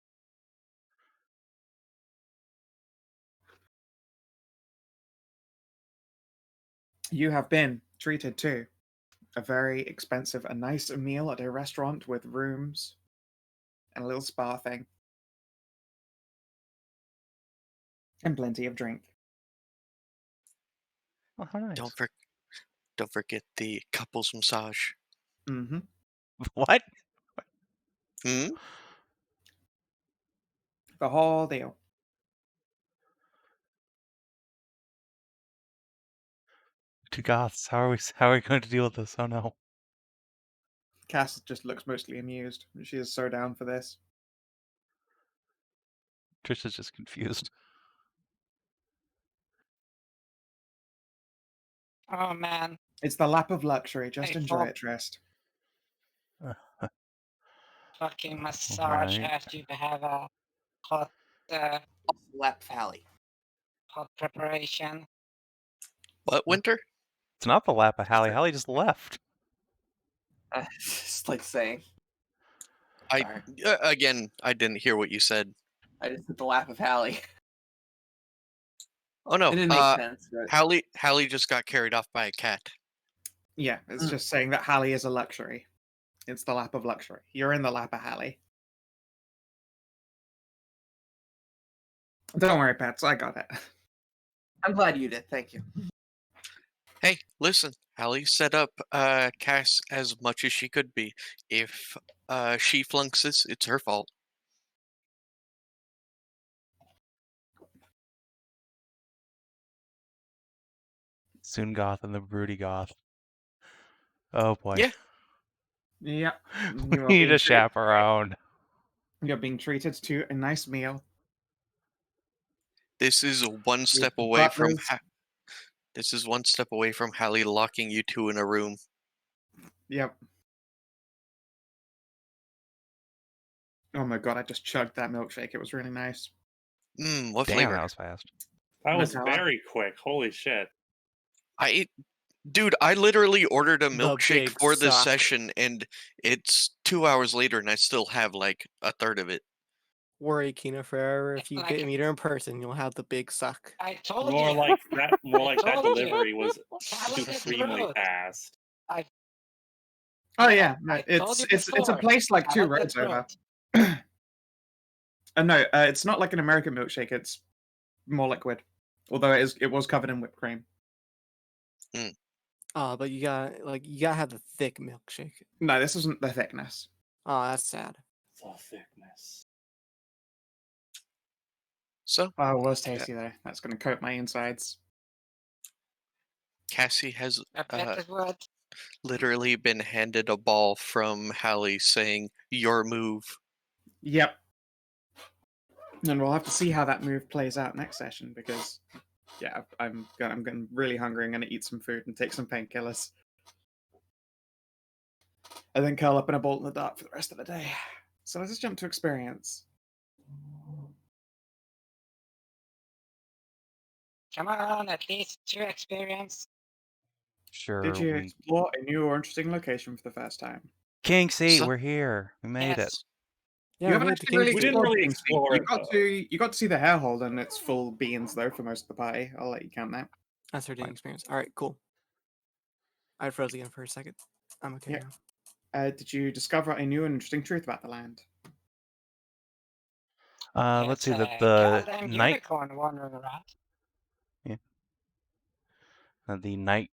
You have been treated to a very expensive, a nice meal at a restaurant with rooms and a little spa thing. And plenty of drink. Oh, how nice. Don't forget the couples massage. Mm-hmm. What? Hmm? The whole deal. Two goths. How are we going to deal with this? Oh no. Cass just looks mostly amused. She is so down for this. Trish is just confused. Oh man, It's the lap of luxury. Just Hey, enjoy Bob. it, Trist. fucking massage Alright. asked you to have a hot, Lap Valley. hot preparation. What, Winter? It's not the lap of Hallie. Hallie just left. Just like saying. I Sorry. again, I didn't hear what you said. I just hit the lap of Hallie. Oh no, It didn't make sense. But... Hallie just got carried off by a cat. Yeah, it's just saying that Hallie is a luxury. It's the lap of luxury. You're in the lap of Hallie. Don't worry, Pets. I got it. I'm glad you did. Thank you. Hey, listen, Hallie set up Cass as much as she could be. If she flunks this, it's her fault. Soon goth and the broody goth. Oh boy. Yeah. Yep. We need a chaperone. You're being treated to a nice meal. This is one step away from this is one step away from Hallie locking you two in a room. Yep. Oh my god, I just chugged that milkshake. It was really nice. What Damn, flavor? that was fast. That was Nutella. very quick. Holy shit. Dude, I literally ordered a The milkshake big for this suck. session, and it's 2 hours later, and I still have like a third of it. Worry, Kina, forever. If you Like- meet her in person, you'll have the big suck. I told More you. like that. More like that told you. delivery was Tell us supremely the truth. fast. Oh yeah, no, I told it's you it's a before. place like Tell 2 us roads the over. truth. No, it's not like an American milkshake. It's more liquid, although it was covered in whipped cream. But you gotta have the thick milkshake. No, this isn't the thickness. Oh, that's sad. The thickness. So, Oh, it was tasty though. That's going to coat my insides. Cassie has I bet it would. literally been handed a ball from Hallie saying, "Your move." Yep. And we'll have to see how that move plays out next session because, yeah, I'm getting really hungry. I'm going to eat some food and take some painkillers, and then curl up in a ball in the dark for the rest of the day. So let's just jump to experience. Come on, at least 2 experience. Sure. Did you explore a new or interesting location for the first time? Kingseat, So- we're here. We made it. Yes. Yeah, You haven't we made the actually really We Kingseat. didn't explored really Kingseat. explore You it, got you got to see the Harehold and its full beings though for most of the party. I'll let you count that. That's our dating experience. All right, cool. I froze again for a second. I'm okay Yeah. now. Did you discover a new and interesting truth about the land? Let's It's see that a the goddamn night unicorn wandering around. the night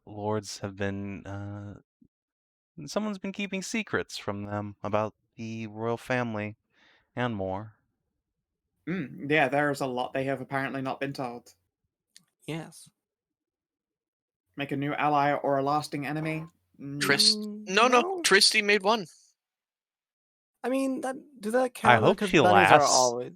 lords have been someone's been keeping secrets from them about the royal family and more. Yeah, there's a lot they have apparently not been told. Yes. Make a new ally or a lasting enemy? No. Tristy made one. I mean, does that I count? hope Because she bunnies are lasts. always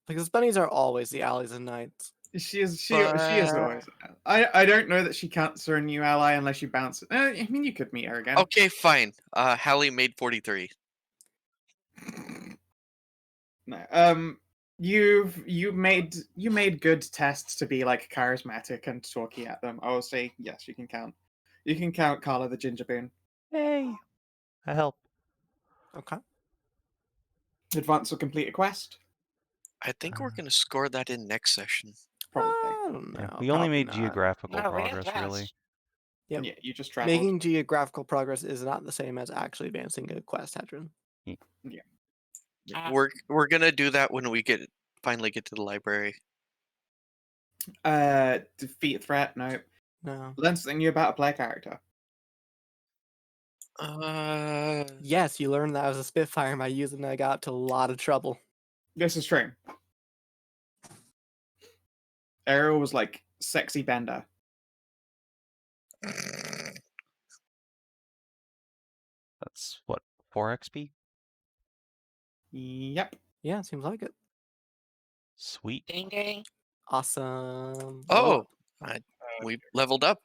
because bunnies are always the allies and knights. She is always. I don't know that she counts her a new ally unless you bounce it. I mean, you could meet her again. Okay, fine. Hallie made 43. No. You made good tests to be like charismatic and talky at them. I will say yes, you can count. You can count Carla the Gingerboon. Hey, I help. Okay. Advance or complete a quest? I think we're gonna score that in next session. Probably. I don't know. Yeah, we only probably made not. geographical No, we progress, really. advanced. Yep. Yeah, you just traveled. Making geographical progress is not the same as actually advancing a quest, Hedron. We're gonna do that when we finally get to the library. Defeat a threat? No. No. Learn something new about a player character. Yes, you learned that I was a Spitfire by using that. I got to a lot of trouble. This is true. Ariel was like sexy bender. That's what, 4 XP? Yep. Yeah, seems like it. Sweet. Ding ding. Awesome. We leveled up.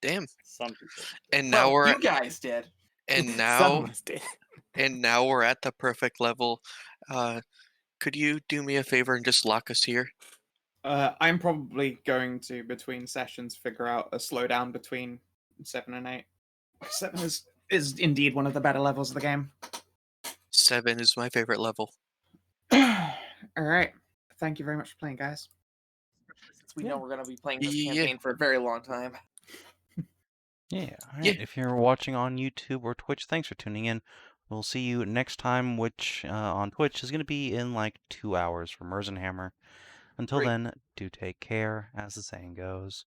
Damn. Some people. And now Well, we're you guys did. and Some now of us did. and now we're at the perfect level. Could you do me a favor and just lock us here? I'm probably going to, between sessions, figure out a slowdown between 7 and 8. 7 is indeed one of the better levels of the game. 7 is my favorite level. Alright. Thank you very much for playing, guys. Since we know we're going to be playing this Yeah. campaign for a very long time. Yeah. All right. Yeah. If you're watching on YouTube or Twitch, thanks for tuning in. We'll see you next time, which on Twitch is going to be in like 2 hours for Mers and Hammer. Until Great. then, do take care, as the saying goes.